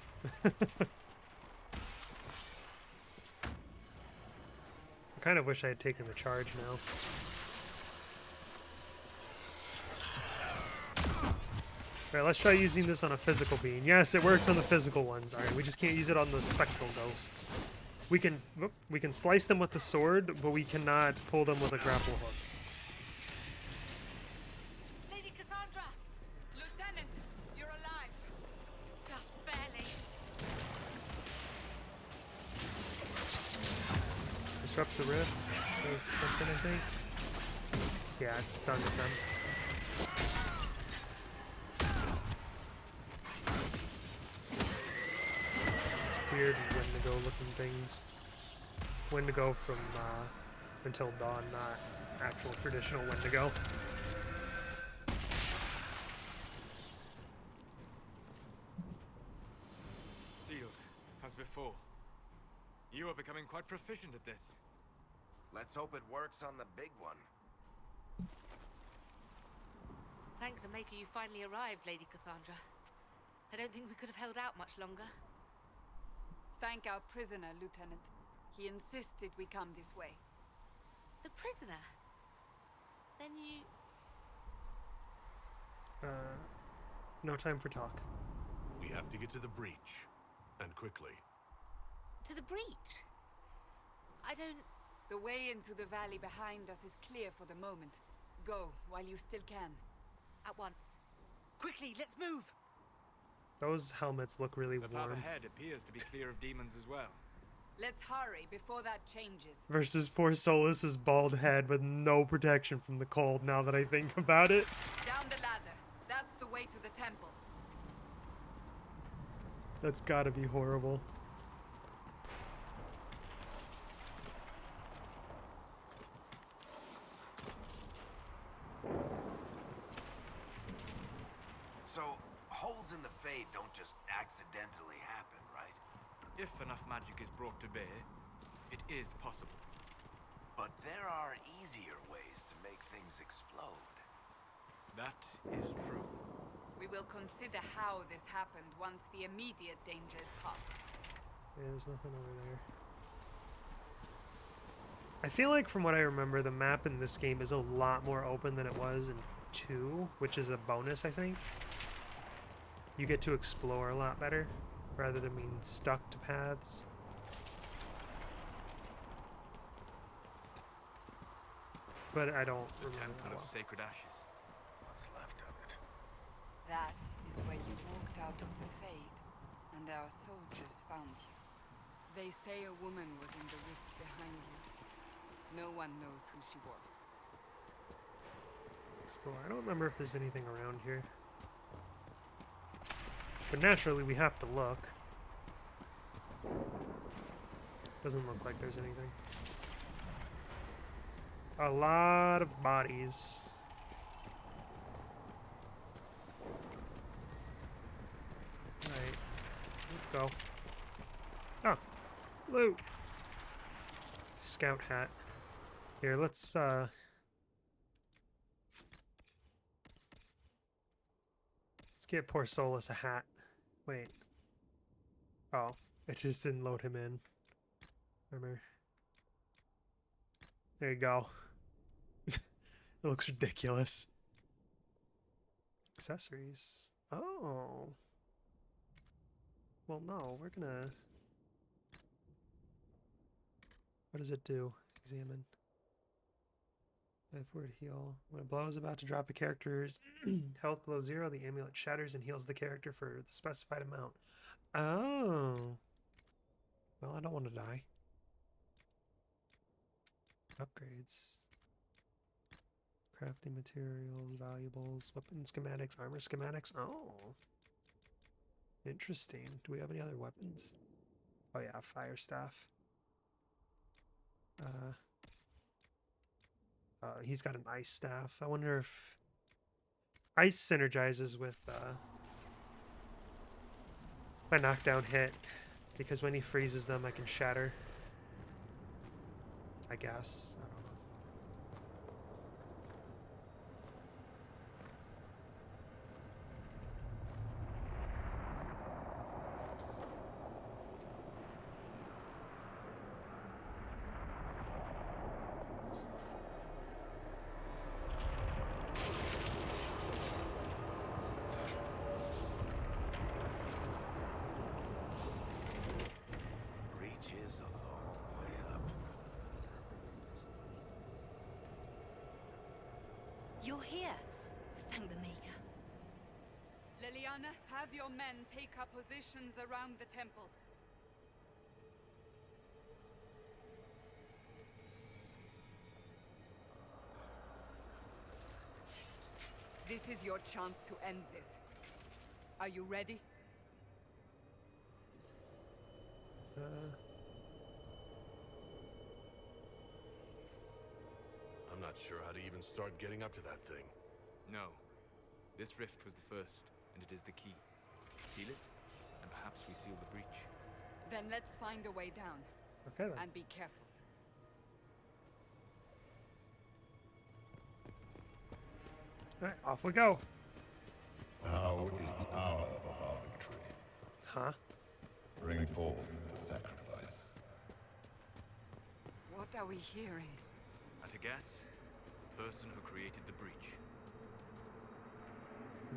I kind of wish I had taken the charge now. Alright, let's try using this on a physical being. Yes, it works on the physical ones. Alright, we just can't use it on the spectral ghosts. We can slice them with the sword, but we cannot pull them with a grapple hook. Lady Cassandra! Lieutenant, you're alive. Just barely. Disrupt the rift. Does something, I think. Yeah, it stunned them. Weird Wendigo looking things. Wendigo from until dawn, not actual traditional Wendigo. Sealed, as before. You are becoming quite proficient at this. Let's hope it works on the big one. Thank the Maker you finally arrived, Lady Cassandra. I don't think we could have held out much longer. Thank our prisoner, Lieutenant. He insisted we come this way. The prisoner? Then you... No time for talk. We have to get to the breach. And quickly. To the breach? I don't... The way into the valley behind us is clear for the moment. Go, while you still can. At once. Quickly, let's move! Those helmets look really The path warm. ahead appears to be clear of demons as well. Let's hurry before that changes. Versus poor Solus's bald head with no protection from the cold, now that I think about it. Down the ladder. That's the way to the temple. That's gotta be horrible. So, holes in the Fade don't just accidentally happen, right? If enough magic is brought to bear, it is possible. But there are easier ways to make things explode. That is true. We will consider how this happened once the immediate danger is past. Yeah, there's nothing over there. I feel like from what I remember, the map in this game is a lot more open than it was in 2, which is a bonus, I think. You get to explore a lot better, rather than being stuck to paths. But I don't The remember Temple that of well. Sacred Ashes. What's left of it. That is where you walked out of the Fade, and our soldiers found you. They say a woman was in the rift behind you. No one knows who she was. Explore. I don't remember if there's anything around here. But naturally, we have to look. Doesn't look like there's anything. A lot of bodies. Alright. Let's go. Oh. Loot. Scout hat. Here, let's let's get poor Solus a hat. Wait. Oh, it just didn't load him in. Remember. There you go. It looks ridiculous. Accessories. Oh. Well, no, we're gonna... What does it do? Examine. F-word heal. When a blow is about to drop a character's health below 0, the amulet shatters and heals the character for the specified amount. Oh. Well, I don't want to die. Upgrades. Crafting materials, valuables, weapon schematics, armor schematics. Oh. Interesting. Do we have any other weapons? Oh yeah, fire staff. He's got an ice staff. I wonder if ice synergizes with my knockdown hit, because when he freezes them, I can shatter. I guess. I don't know. Breach is a long way up. You're here. Thank the Maker. Leliana, have your men take up positions around the temple. This is your chance to end this. Are you ready? not sure how to even start getting up to that thing. No. This rift was the first, and it is the key. Seal it, and perhaps we seal the breach. Then let's find a way down. Okay then. And be careful. Alright, off we go. Now is the hour of our victory. Huh? Bring forth the sacrifice. What are we hearing? At a guess, the person who created the breach.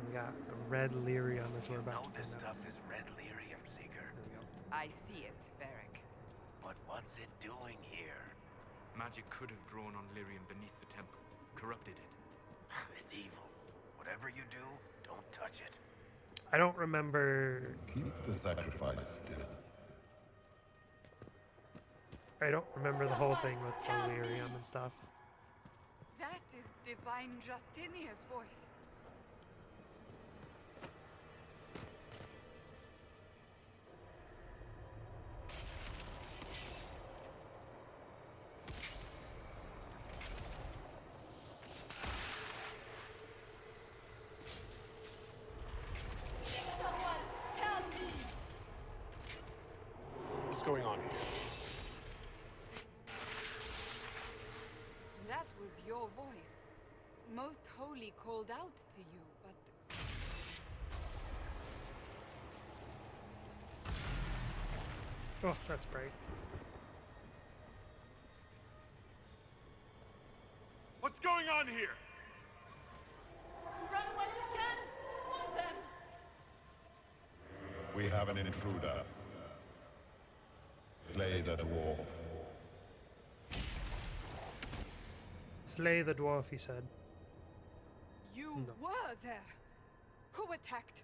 We got a red lyrium as we're You about know to this find out. stuff is red lyrium, Seeker. There we go. I see it, Varric. But what's it doing here? Magic could have drawn on lyrium beneath the temple, corrupted it. It's evil. Whatever you do, don't touch it. I don't remember. Keep the sacrifice still. I don't remember the whole thing with the lyrium and stuff. That is Divine Justinia's voice. What's going on here? That was your voice. Most Holy called out to you, but... Oh, that's bright. What's going on here? Run while you can! Want them! We have an intruder. Slay the dwarf. Slay the dwarf, he said. You were there. Who attacked?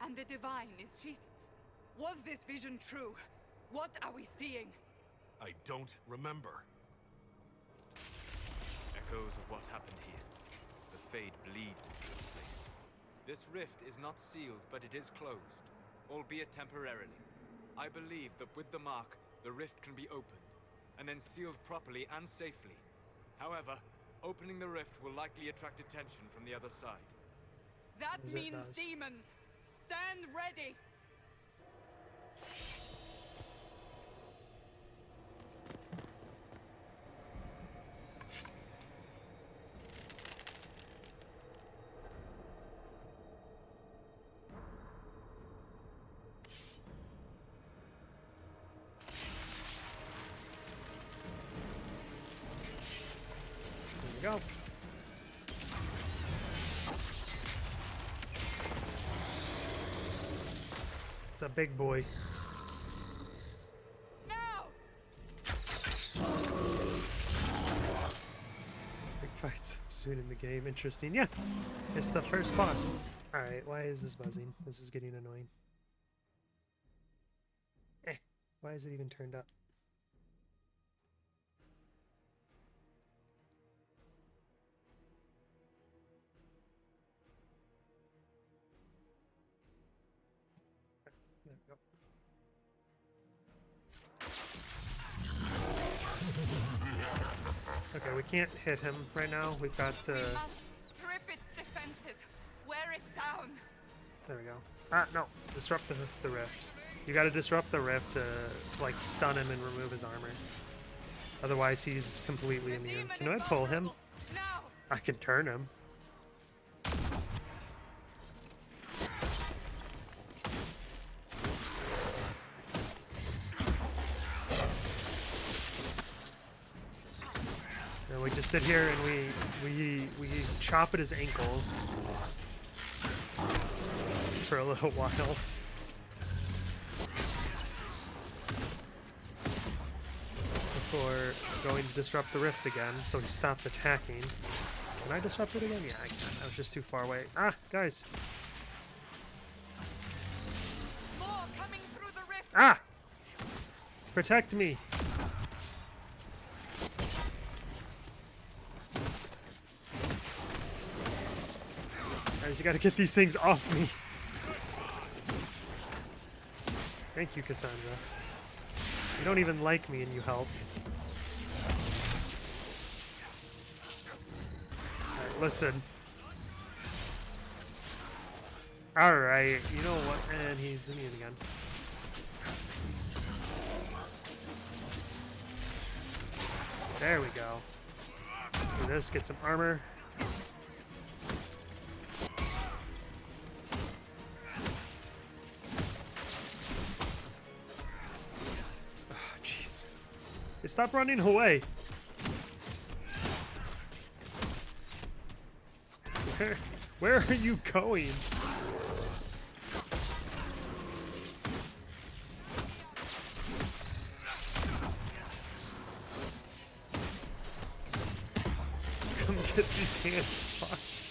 And the Divine, is she... Was this vision true? What are we seeing? I don't remember. Echoes of what happened here. The Fade bleeds into this place. This rift is not sealed, but it is closed, albeit temporarily. I believe that with the mark, the rift can be opened, and then sealed properly and safely. However, opening the rift will likely attract attention from the other side. That As it means does. demons. Stand ready. There we go. It's a big boy. Now! Big fight so soon in the game. Interesting. Yeah, it's the first boss. Alright, why is this buzzing? This is getting annoying. Why is it even turned up? There we go. Okay, we can't hit him right now. We've got to... We must strip its defenses. Wear it down. There we go. Ah, no. Disrupt the rift. You gotta disrupt the rift to like stun him and remove his armor. Otherwise, he's completely The immune. demon Can I is pull him? vulnerable. Now! I can turn him. And we just sit here and we chop at his ankles for a little while. Before going to disrupt the rift again, so he stops attacking. Can I disrupt it again? Yeah, I can. I was just too far away. Ah, guys. More coming through the rift. Ah! Protect me. Guys, you gotta get these things off me. Thank you, Cassandra. You don't even like me and you help. listen. Alright, you know what? And he's immune again. There we go. Do this, get some armor. Jeez. Stop running away. Where are you going? Come get these hands washed.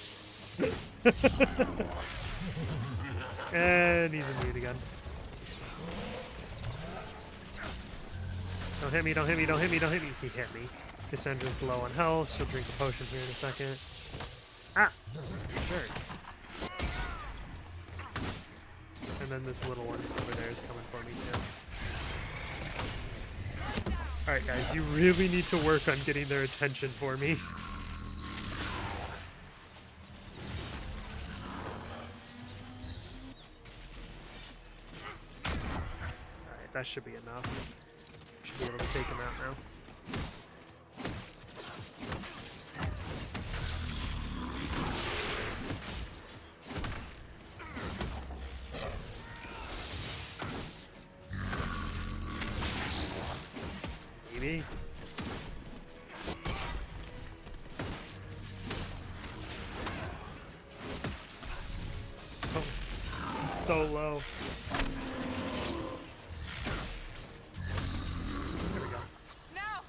And he's immune again. Don't hit me, don't hit me, don't hit me, don't hit me. He hit me. Cassandra's low on health. She'll drink a potion here in a second. Ah! Sure. And then this little one over there is coming for me too. Alright guys, you really need to work on getting their attention for me. Alright, that should be enough. Should be able to take him out now. Maybe. So low. There we go. Now,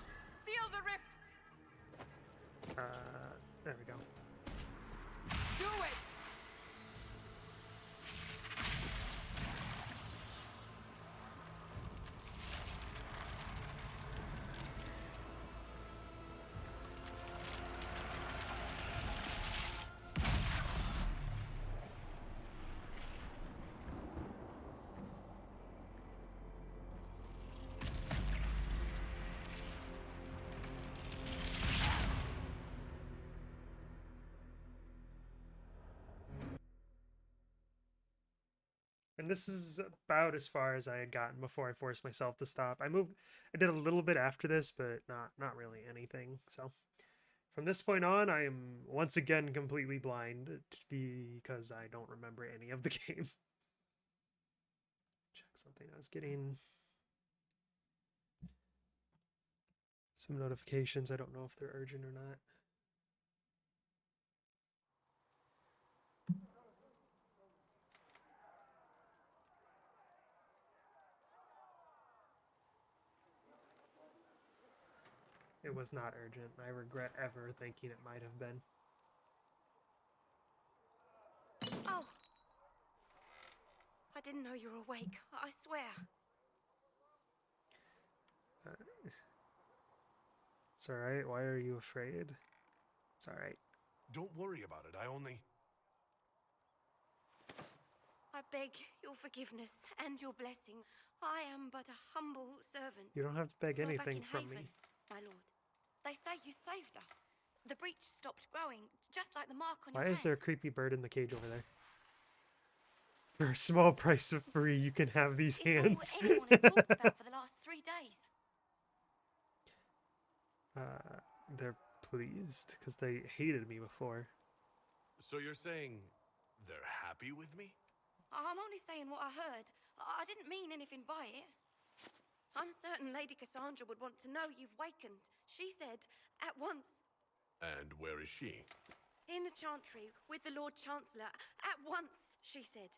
seal the rift. There we go. Do it. And this is about as far as I had gotten before I forced myself to stop. I did a little bit after this, but not really anything. So from this point on, I am once again completely blind because I don't remember any of the game. Check something. I was getting some notifications. I don't know if they're urgent or not. It was not urgent. I regret ever thinking it might have been. Oh! I didn't know you were awake, I swear. It's alright. Why are you afraid? It's alright. Don't worry about it. I beg your forgiveness and your blessing. I am but a humble servant. You don't have to beg Not back anything in from Haven, me. my lord. They say you saved us. The breach stopped growing, just like the mark on Why your is there a hand. creepy bird in the cage over there? For a small price of free, you can have these It's hands. all anyone has talked about for the last 3 days. They're pleased because they hated me before. So you're saying they're happy with me? I'm only saying what I heard. I didn't mean anything by it. I'm certain Lady Cassandra would want to know you've wakened. She said, at once. And where is she? In the Chantry, with the Lord Chancellor. At once, she said.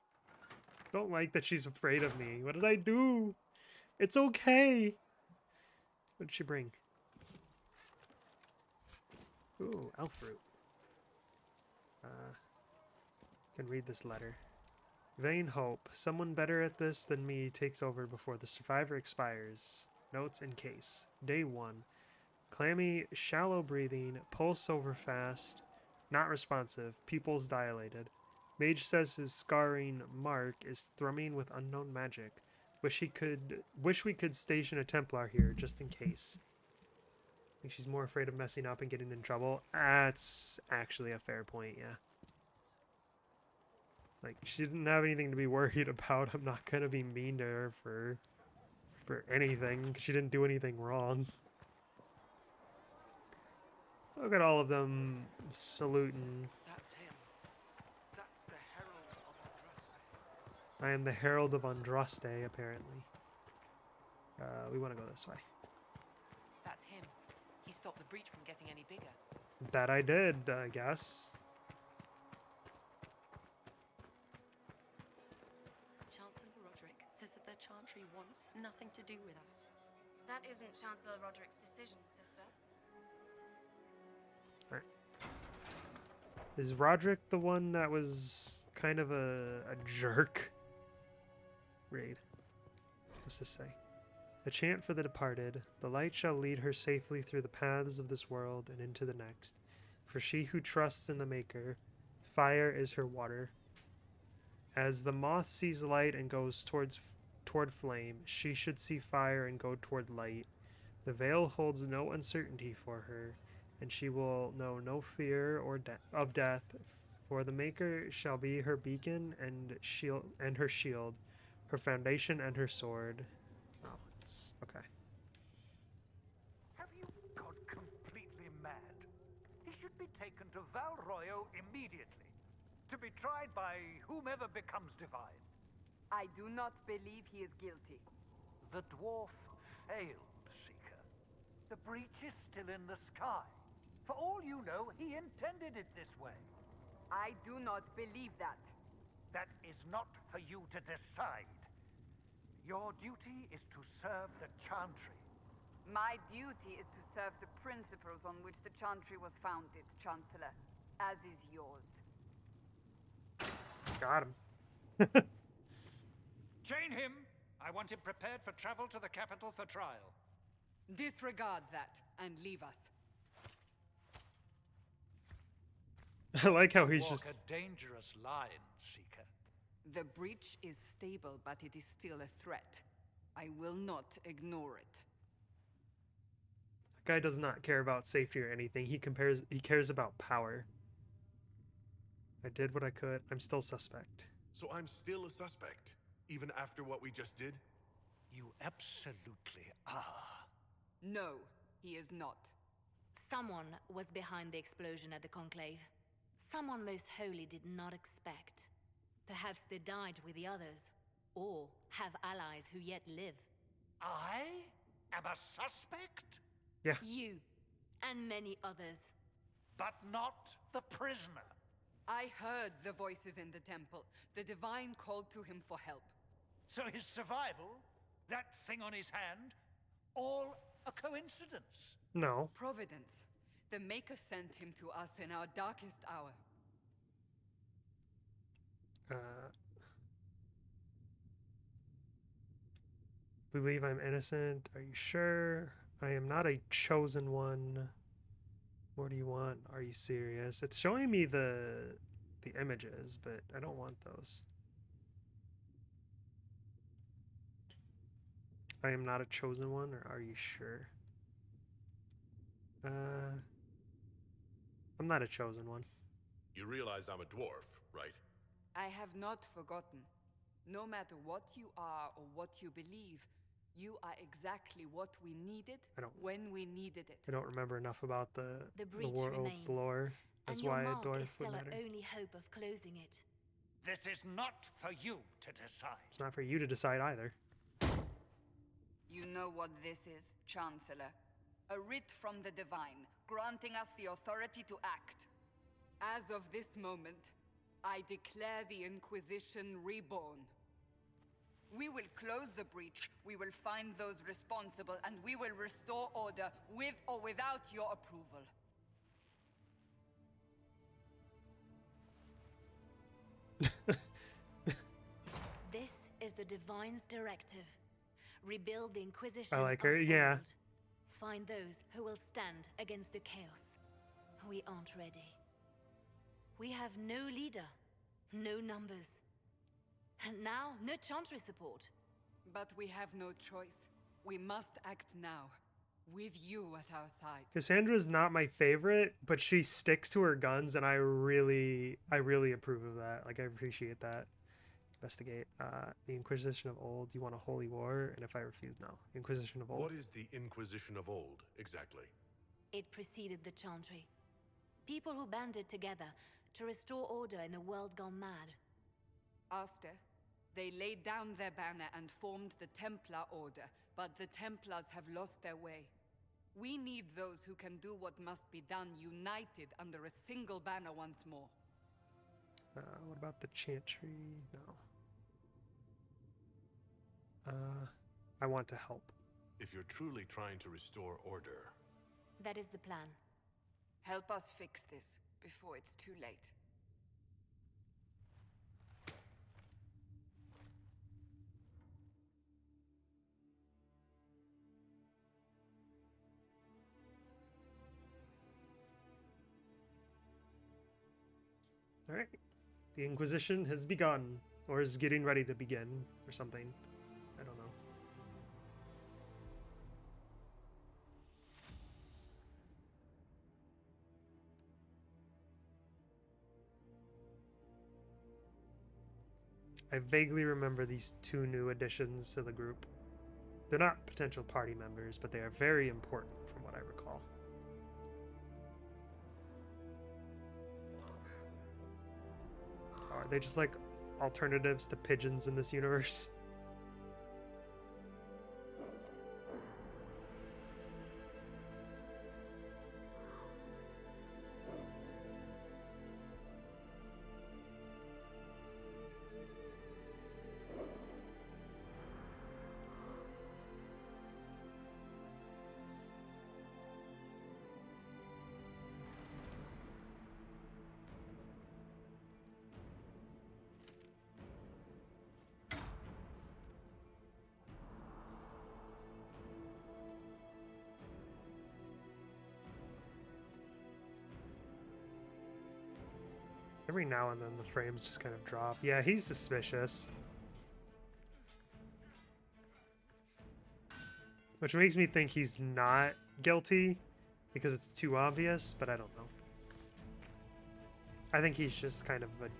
Don't like that she's afraid of me. What did I do? It's okay. What did she bring? Ooh, elf fruit. Can read this letter. Vain hope. Someone better at this than me takes over before the survivor expires. Notes in case. Day 1. Clammy, shallow breathing, pulse over fast, not responsive, pupils dilated. Mage says his scarring mark is thrumming with unknown magic. Wish we could station a Templar here, just in case. think she's more afraid of messing up and getting in trouble. That's actually a fair point, yeah. Like, she didn't have anything to be worried about. I'm not gonna be mean to her for anything. She didn't do anything wrong. Look at all of them saluting. That's him. That's the Herald of Andraste. I am the Herald of Andraste, apparently. We want to go this way. That's him. He stopped the breach from getting any bigger. That I did, I guess. Chancellor Roderick says that the Chantry wants nothing to do with us. That isn't Chancellor Roderick's decision, sister. Alright. Is Roderick the one that was kind of a jerk? Raid. What's this say? A chant for the departed. The light shall lead her safely through the paths of this world and into the next. For she who trusts in the Maker, fire is her water. As the moth sees light and goes toward flame, she should see fire and go toward light. The veil holds no uncertainty for her, and she will know no fear of death. For the Maker shall be her beacon and shield, and her shield, her foundation and her sword. Oh, it's okay. Have you gone completely mad? He should be taken to Val Royo immediately, to be tried by whomever becomes divine. I do not believe he is guilty. The dwarf failed, Seeker. The breach is still in the sky. For all you know, he intended it this way. I do not believe that. That is not for you to decide. Your duty is to serve the Chantry. My duty is to serve the principles on which the Chantry was founded, Chancellor, as is yours. Got him. Chain him! I want him prepared for travel to the capital for trial. Disregard that and leave us. I like how he's Walk just... a dangerous line, Seeker. The breach is stable, but it is still a threat. I will not ignore it. That guy does not care about safety or anything. He cares about power. I did what I could. I'm still suspect. So I'm still a suspect, even after what we just did? You absolutely are. No, he is not. Someone was behind the explosion at the Conclave. Someone most holy did not expect. Perhaps they died with the others, or have allies who yet live. I am a suspect? Yeah. You, and many others. But not the prisoner. I heard the voices in the temple. The Divine called to him for help. So his survival, that thing on his hand, all a coincidence? No. Providence. The Maker sent him to us in our darkest hour. Believe I'm innocent. Are you sure? I am not a chosen one. What do you want? Are you serious? It's showing me the images, but I don't want those. I am not a chosen one, or are you sure? I'm not a chosen one. You realize I'm a dwarf, right? I have not forgotten. No matter what you are or what you believe, you are exactly what we needed when we needed it. I don't remember enough about the breach world's remains, lore. That's and your why a mark dwarf is still would our matter. only hope of closing it. This is not for you to decide. It's not for you to decide either. You know what this is, Chancellor. A writ from the Divine, granting us the authority to act. As of this moment, I declare the Inquisition reborn. We will close the breach, we will find those responsible, and we will restore order with or without your approval. This is the Divine's directive. Rebuild the Inquisition I like her, of yeah. Old. Find those who will stand against the chaos. We aren't ready. We have no leader, no numbers. And now, no Chantry support. But we have no choice. We must act now. with you at our side. Cassandra's not my favorite, but she sticks to her guns, and I really approve of that. Like, I appreciate that. Investigate. The Inquisition of Old. You want a holy war? And if I refuse, no. Inquisition of Old. What is the Inquisition of Old, exactly? It preceded the Chantry. People who banded together to restore order in a world gone mad. After, they laid down their banner and formed the Templar Order, but the Templars have lost their way. We need those who can do what must be done, united under a single banner once more. What about the Chantry? No. I want to help. If you're truly trying to restore order... That is the plan. Help us fix this before it's too late. All right. The Inquisition has begun, or is getting ready to begin, or something. I don't know. I vaguely remember these two new additions to the group. They're not potential party members, but they are very important from what I recall. Are they just like alternatives to pigeons in this universe? Every now and then the frames just kind of drop. Yeah, he's suspicious. Which makes me think he's not guilty because it's too obvious, but I don't know. I think he's just kind of a,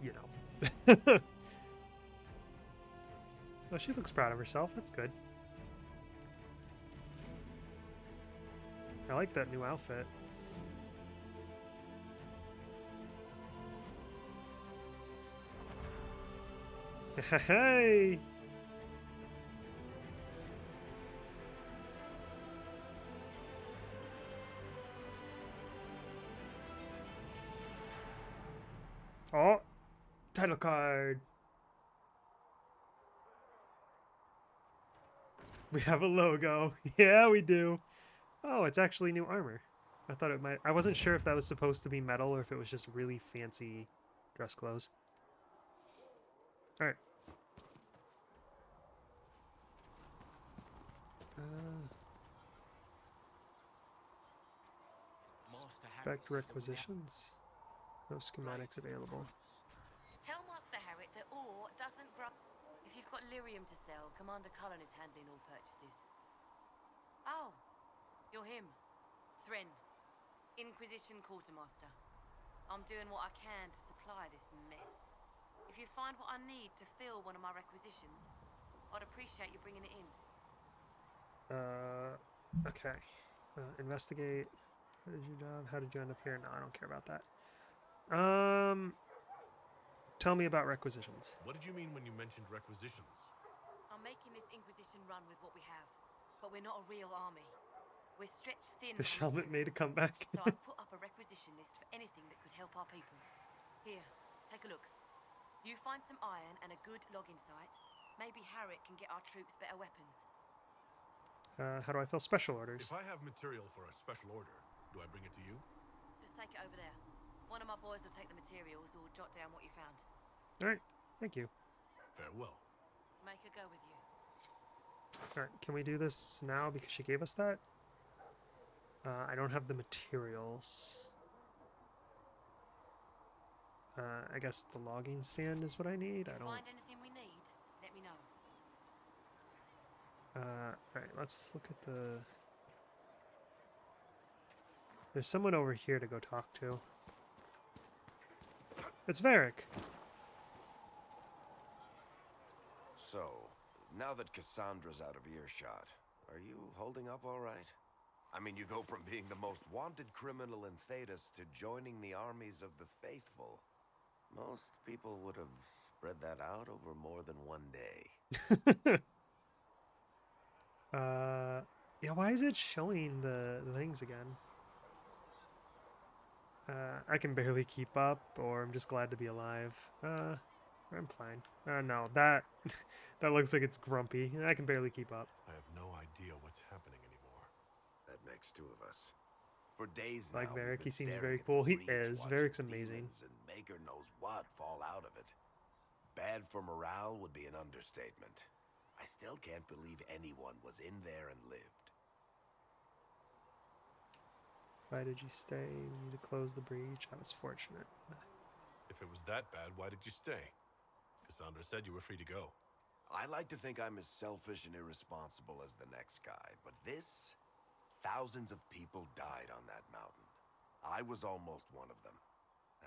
you know. Oh, she looks proud of herself. That's good. I like that new outfit. Hey! Oh! Title card! We have a logo. Yeah, we do. Oh, it's actually new armor. I thought it might... I wasn't sure if that was supposed to be metal or if it was just really fancy dress clothes. Alright. Spec requisitions. No schematics available. Tell Master Harriet that ore doesn't grow. If you've got lyrium to sell, Commander Cullen is handling all purchases. Oh, you're him. Thren, Inquisition Quartermaster. I'm doing what I can to supply this mess. If you find what I need to fill one of my requisitions, I'd appreciate you bringing it in. Okay. Investigate. What is your job? How did you end up here? No, I don't care about that. Tell me about requisitions. What did you mean when you mentioned requisitions? I'm making this Inquisition run with what we have, but we're not a real army. We're stretched thin. The Shelmet made a comeback. So I've put up a requisition list for anything that could help our people. Here, take a look. You find some iron and a good logging site. Maybe Harriet can get our troops better weapons. How do I fill special orders? If I have material for a special order, do I bring it to you? Just take it over there. One of my boys will take the materials or jot down what you found. Alright, thank you. Farewell. Make her go with you. Alright, can we do this now because she gave us that? I don't have the materials. I guess the logging stand is what I need. I don't... Find anything we need, let me know. Alright, let's look at the... There's someone over here to go talk to. It's Varric. So, now that Cassandra's out of earshot, are you holding up all right? I mean, you go from being the most wanted criminal in Thedas to joining the armies of the faithful. Most people would have spread that out over more than one day. Yeah, why is it showing the things again? I can barely keep up, or I'm just glad to be alive. I'm fine. No, that that looks like it's grumpy. I can barely keep up. I have no idea what's happening anymore. That makes two of us. For days Like now, we've Varric, been he seems staring very at the cool. He breach, is. watching Varric's amazing. demons And Maker knows what fall out of it. Bad for morale would be an understatement. I still can't believe anyone was in there and lived. Why did you stay? We need to close the breach. I was fortunate. If it was that bad, why did you stay? Cassandra said you were free to go. I like to think I'm as selfish and irresponsible as the next guy, but this... Thousands of people died on that mountain. I was almost one of them.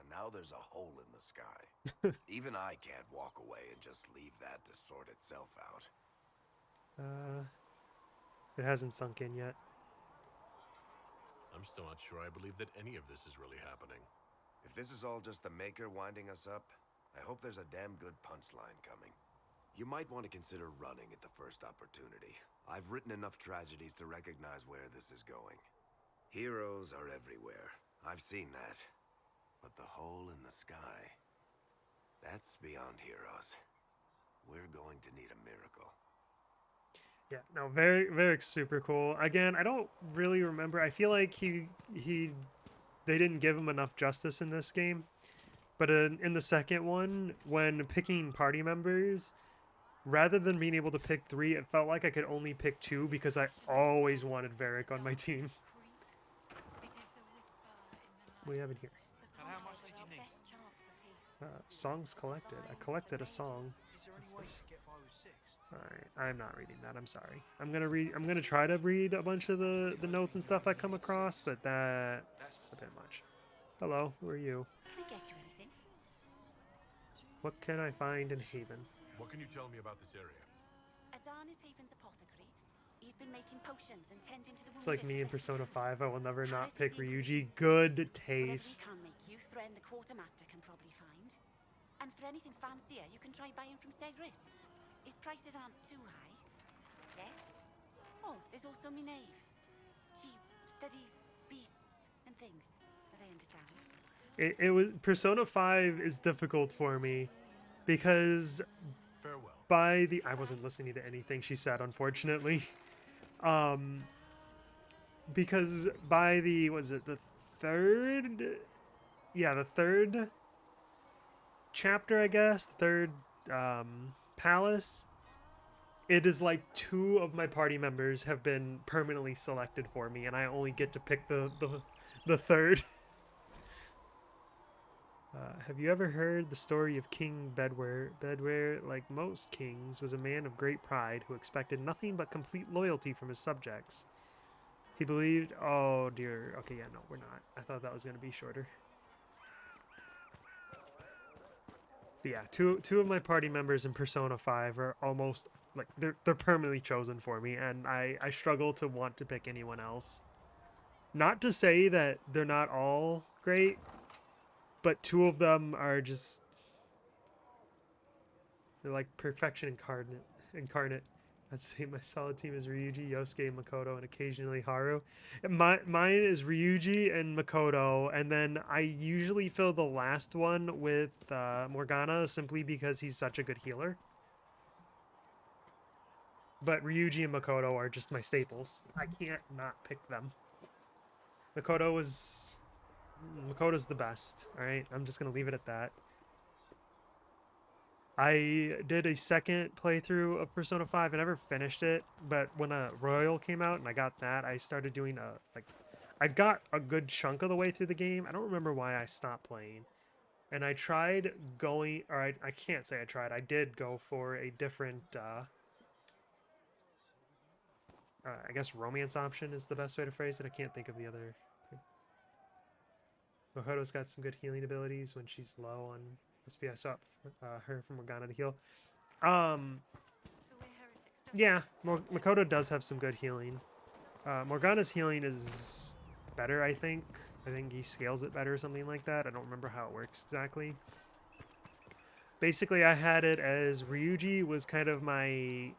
And now there's a hole in the sky. Even I can't walk away and just leave that to sort itself out. It hasn't sunk in yet. I'm still not sure I believe that any of this is really happening. If this is all just the Maker winding us up, I hope there's a damn good punchline coming. You might want to consider running at the first opportunity. I've written enough tragedies to recognize where this is going. Heroes are everywhere. I've seen that. But the hole in the sky, that's beyond heroes. We're going to need a miracle. Yeah, no, Varric's super cool. Again, I don't really remember. I feel like they didn't give him enough justice in this game. But in the second one, when picking party members, rather than being able to pick 3, it felt like I could only pick 2 because I always wanted Varric on my team. What do you have in here? And how much did you need? Songs collected. I collected a song. Is there any way to get by with 6? Alright, I'm not reading that, I'm sorry. I'm gonna try to read a bunch of the notes and stuff I come across, but that's a bit much. Hello, who are you? Can I get you anything? What can I find in Haven? What can you tell me about this area? Adan is Haven's apothecary. He's been making potions and tending to the It's like me in wounded. Persona 5, I will never not pick Ryuji. Good taste. Whatever he can make you, Thren the quartermaster can probably find. And for anything fancier, you can try buying from Segret. His prices aren't too high. Yet. Oh, there's also Minerves. She studies beasts and things, as I understand. It was Persona 5 is difficult for me because Farewell. I wasn't listening to anything she said, unfortunately. Because by the third? Yeah, the third chapter, I guess, the third palace, it is like 2 of my party members have been permanently selected for me, and I only get to pick the third. Have you ever heard the story of King Bedware? Bedware, like most kings, was a man of great pride who expected nothing but complete loyalty from his subjects. He believed... Oh, dear. Okay, yeah, no, we're not. I thought that was going to be shorter. But yeah, two of my party members in Persona 5 are almost... Like, they're permanently chosen for me, and I struggle to want to pick anyone else. Not to say that they're not all great, but 2 of them are just... They're like perfection incarnate. I'd say my solid team is Ryuji, Yosuke, Makoto, and occasionally Haru. Mine is Ryuji and Makoto, and then I usually fill the last one with Morgana, simply because he's such a good healer. But Ryuji and Makoto are just my staples. I can't not pick them. Makoto's the best, alright? I'm just going to leave it at that. I did a second playthrough of Persona 5. I never finished it, but when Royal came out and I got that, I started doing I got a good chunk of the way through the game. I don't remember why I stopped playing. And I tried going, or I can't say I tried. I did go for a different I guess romance option is the best way to phrase it. I can't think of the other. Mohoto's got some good healing abilities when she's low on SP. I swap her from Morgana to heal. Yeah, Makoto does have some good healing. Morgana's healing is better, I think. I think he scales it better or something like that. I don't remember how it works exactly. Basically, I had it as Ryuji was kind of my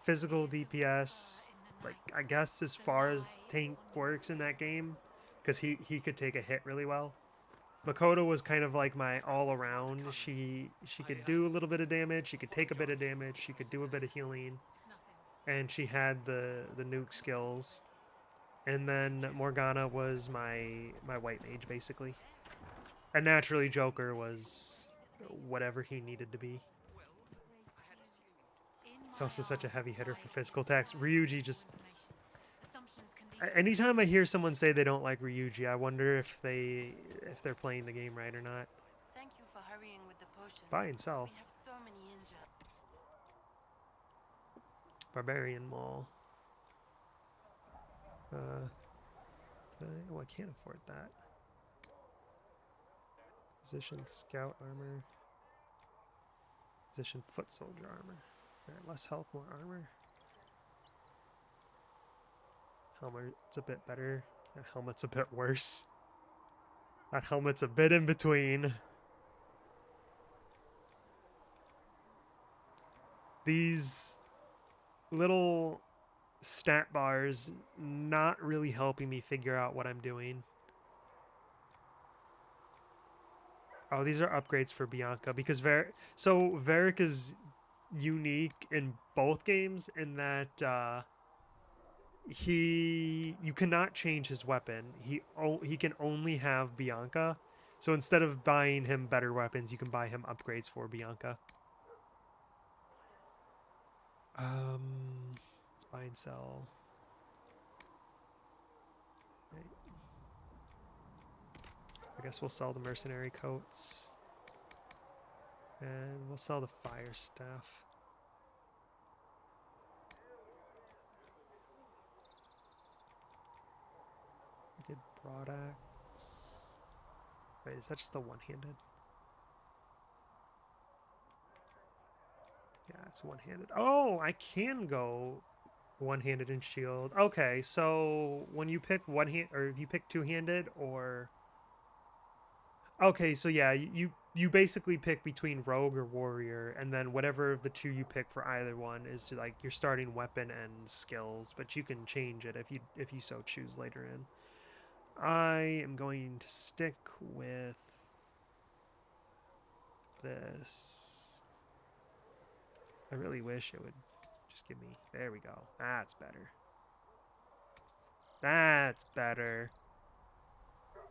physical DPS, like, I guess as far as tank works in that game, because he could take a hit really well. Makoto was kind of like my all-around. She could do a little bit of damage, she could take a bit of damage, she could do a bit of healing, and she had the nuke skills. And then Morgana was my white mage, basically. And naturally, Joker was whatever he needed to be. He's also such a heavy hitter for physical attacks. Ryuji just... Anytime I hear someone say they don't like Ryuji, I wonder if they're playing the game right or not. Thank you for hurrying with the potions. Buy and sell. We have so many injured. Barbarian Mall. I can't afford that. Position Scout Armor. Position Foot Soldier Armor. Alright, less health, more armor. Helmet's a bit better. That helmet's a bit worse. That helmet's a bit in between. These little stat bars not really helping me figure out what I'm doing. Oh, these are upgrades for Bianca because Varric is unique in both games in that you cannot change his weapon. He can only have Bianca. So instead of buying him better weapons, you can buy him upgrades for Bianca. Let's buy and sell. Right. I guess we'll sell the mercenary coats. And we'll sell the fire staff. Good broad axe. Wait, is that just a one-handed? Yeah, it's one-handed. Oh, I can go one-handed and shield. Okay, so when you pick one-hand, or you pick two-handed, or... Okay, so yeah, you basically pick between rogue or warrior, and then whatever of the two you pick for either one is like your starting weapon and skills, but you can change it if you so choose later in. I am going to stick with this. I really wish it would just give me... There we go. That's better. That's better.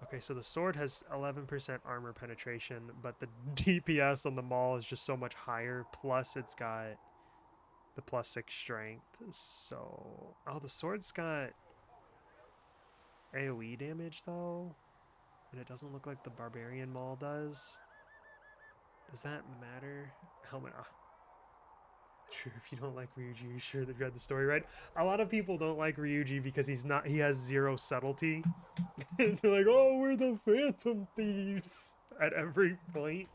Okay, so the sword has 11% armor penetration, but the DPS on the maul is just so much higher, plus it's got the +6 strength. So... Oh, the sword's got AoE damage, though? And it doesn't look like the Barbarian Maul does. Does that matter? Helmet... True, if you don't like Ryuji, you sure they've read the story right. A lot of people don't like Ryuji because he has zero subtlety. And they're like, oh, we're the Phantom Thieves at every point.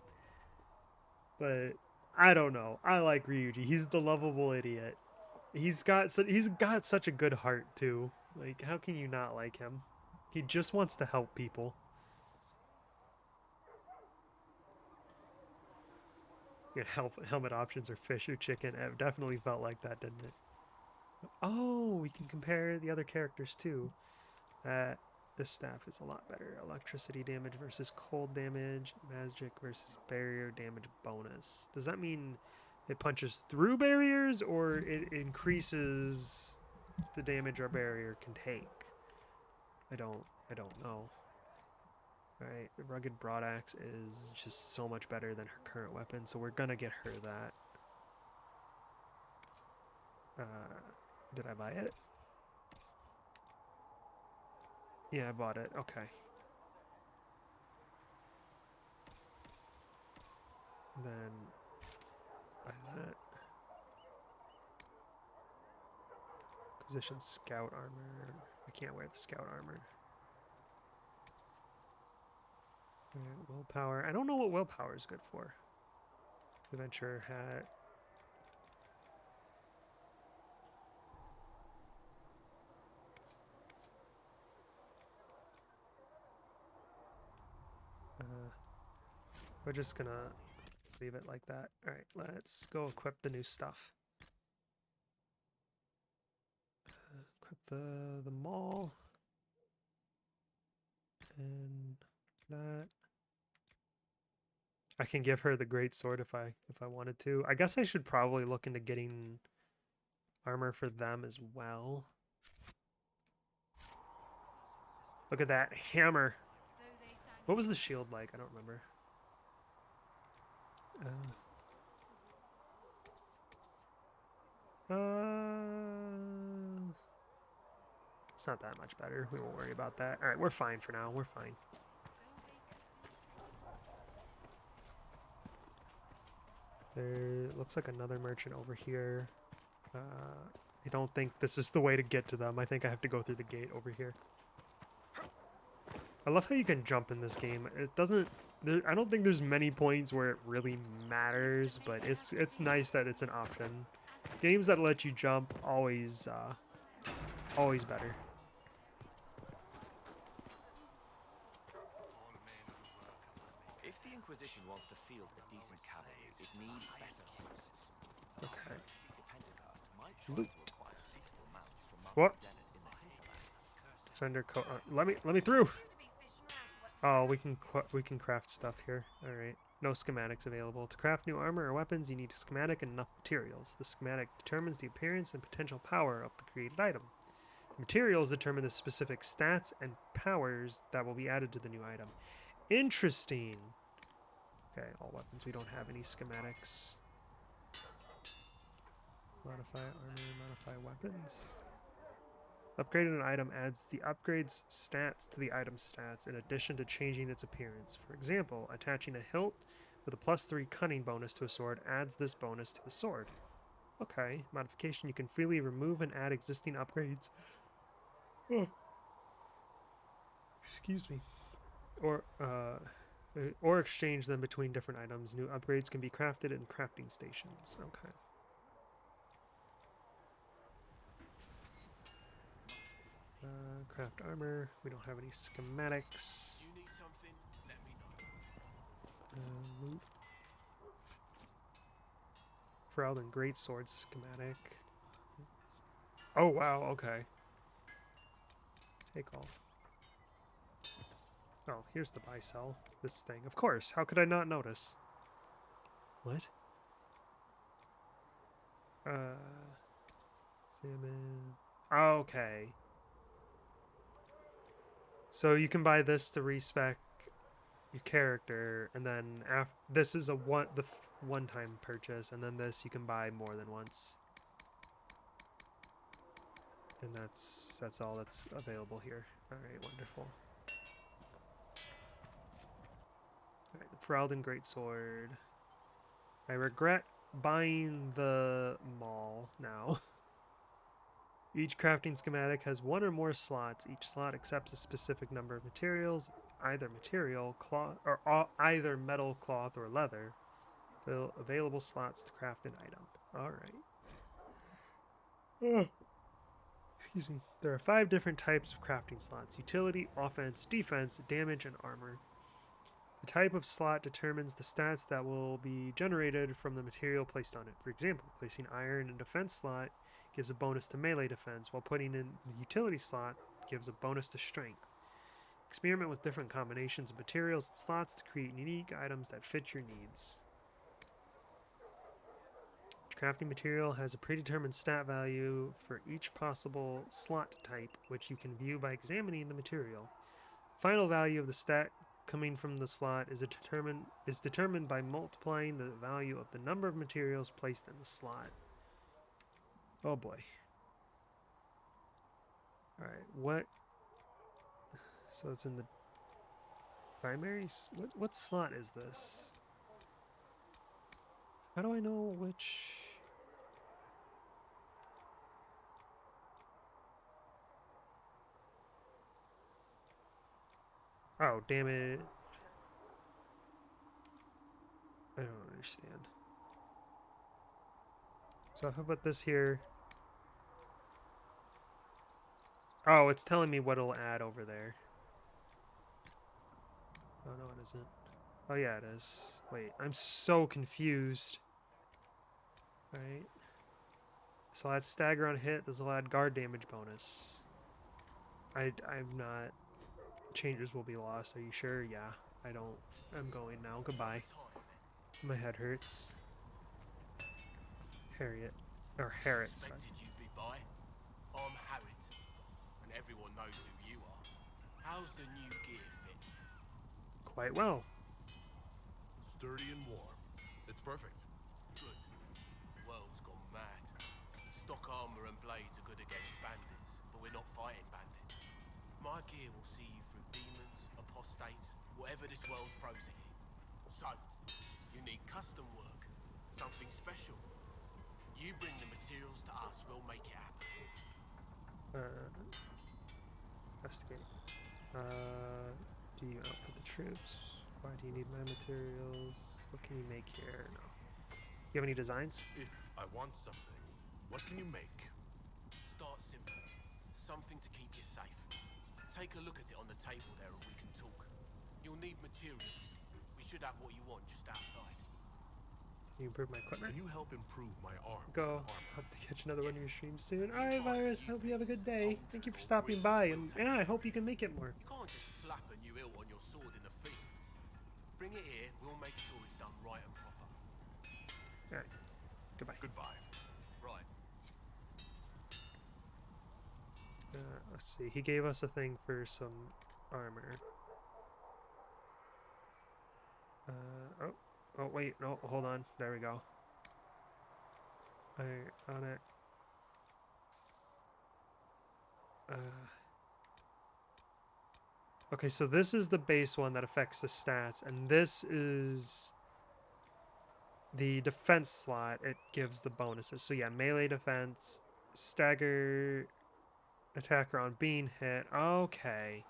But I don't know. I like Ryuji. He's the lovable idiot. He's got such a good heart too. Like, how can you not like him? He just wants to help people. Yeah, helmet options are fish or chicken. It definitely felt like that, didn't it? Oh, we can compare the other characters too. This staff is a lot better. Electricity damage versus cold damage. Magic versus barrier damage bonus. Does that mean it punches through barriers or it increases the damage our barrier can take? I don't know. Alright, the rugged broadaxe is just so much better than her current weapon, so we're gonna get her that. Did I buy it? Yeah, I bought it. Okay. And then buy that. Requisition scout armor. I can't wear the scout armor. Alright, willpower. I don't know what willpower is good for. Adventure hat. We're just gonna leave it like that. Alright, let's go equip the new stuff. Equip the maul. And that. I can give her the greatsword if I wanted to. I guess I should probably look into getting armor for them as well. Look at that hammer. What was the shield like? I don't remember. It's not that much better. We won't worry about that. All right, we're fine for now. We're fine. There looks like another merchant over here. I don't think this is the way to get to them. I think I have to go through the gate over here. I love how you can jump in this game. It doesn't... I don't think there's many points where it really matters, but it's nice that it's an option. Games that let you jump, always better. If the Inquisition wants to field a decent cavalry, it needs better horses. Okay. Loot. What? Defender coat. Let me through. Oh, we can craft stuff here. All right. No schematics available. To craft new armor or weapons, you need a schematic and enough materials. The schematic determines the appearance and potential power of the created item. The materials determine the specific stats and powers that will be added to the new item. Interesting. Okay, all weapons. We don't have any schematics. Modify armor, modify weapons. Upgrading an item adds the upgrade's stats to the item's stats in addition to changing its appearance. For example, attaching a hilt with a +3 cunning bonus to a sword adds this bonus to the sword. Okay, modification. You can freely remove and add existing upgrades. Oh. Excuse me. Or exchange them between different items. New upgrades can be crafted in crafting stations. Okay. Craft armor. We don't have any schematics. You need something? Let me know. Loot. Feraldon Greatsword schematic. Oh wow, okay. Take all. Oh, here's the buy sell. This thing. Of course. How could I not notice? What? Salmon. Okay. So you can buy this to respec your character, and then this is a one-time purchase, and then this you can buy more than once. And that's all that's available here. All right, wonderful. All right, the Feraldon Greatsword. I regret buying the maul now. Each crafting schematic has one or more slots. Each slot accepts a specific number of materials, either metal, cloth, or leather. Fill available slots to craft an item. All right. Excuse me. There are 5 different types of crafting slots: utility, offense, defense, damage, and armor. The type of slot determines the stats that will be generated from the material placed on it. For example, placing iron in a defense slot gives a bonus to melee defense, while putting in the utility slot gives a bonus to strength. Experiment with different combinations of materials and slots to create unique items that fit your needs. Each crafting material has a predetermined stat value for each possible slot type, which you can view by examining the material. The final value of the stat coming from the slot is determined by multiplying the value of the number of materials placed in the slot. Oh boy. Alright, what? So it's in the primary? What slot is this? How do I know which? Oh, damn it. I don't understand. So if I put this here... Oh, it's telling me what it'll add over there. Oh, no, it isn't. Oh, yeah, it is. Wait, I'm so confused. Alright. So I'll add stagger on hit. This will add guard damage bonus. I'm not... Changes will be lost. Are you sure? Yeah. I don't... I'm going now. Goodbye. My head hurts. Harriet. Or Harriet, sorry. You'd be by. I'm Harriet, and everyone knows who you are. How's the new gear fit? Quite well. Sturdy and warm. It's perfect. Good. The world's gone mad. Stock armor and blades are good against bandits, but we're not fighting bandits. My gear will see you through demons, apostates, whatever this world throws at you. So, you need custom work, something special. You bring the materials to us, we'll make it happen. Investigate. Do you output the troops? Why do you need my materials? What can you make here? No. You have any designs? If I want something, what can you make? Start simple. Something to keep you safe. Take a look at it on the table there and we can talk. You'll need materials. We should have what you want just outside. Can you improve my equipment? Can you help improve my arm? Go. Hope to catch another one of your streams soon. Alright, Virus. Hope you have a good day. Thank you for stopping by, and yeah, I hope you can make it more. You can't just slap a new hilt on your sword in the field. Bring it here, we'll make sure it's done right and proper. Alright. Goodbye. Goodbye. Right. Let's see. He gave us a thing for some armor. Oh, wait. No, hold on. There we go. Onyx. Okay, so this is the base one that affects the stats, and this is the defense slot. It gives the bonuses. So yeah, melee defense, stagger, attacker on being hit. Okay.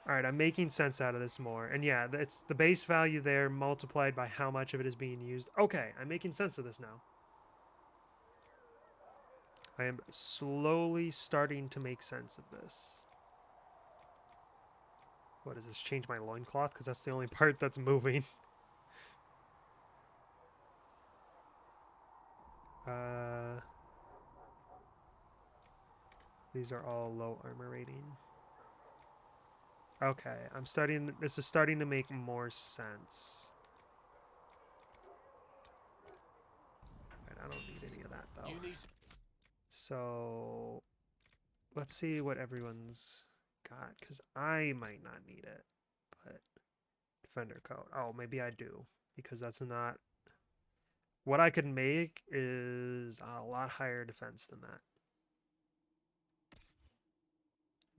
Alright, I'm making sense out of this more. And yeah, it's the base value there multiplied by how much of it is being used. Okay, I'm making sense of this now. I am slowly starting to make sense of this. What, does this change my loincloth? Because that's the only part that's moving. These are all low armor rating. Okay, this is starting to make more sense. Right, I don't need any of that though. So, let's see what everyone's got, because I might not need it, but defender coat. Oh, maybe I do, because that's not... What I could make is a lot higher defense than that.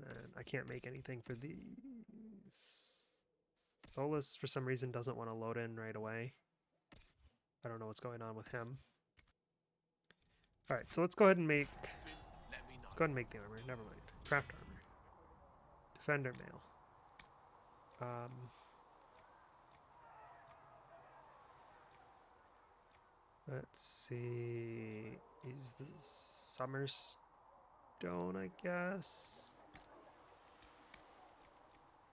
And I can't make anything for these. Solus, for some reason, doesn't want to load in right away. I don't know what's going on with him. Alright, so let's go ahead and make... Let's go ahead and make the armor. Never mind. Craft armor. Defender mail. Let's see... Use the summer stone, I guess.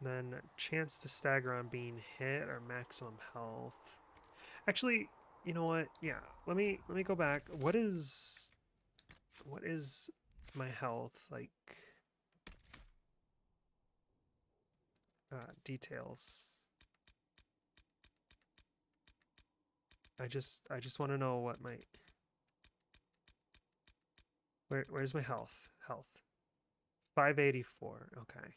Then chance to stagger on being hit or maximum health. Actually, you know what? Yeah, let me go back. What is my health like? Details. I just want to know what my where's my health? 584. Okay.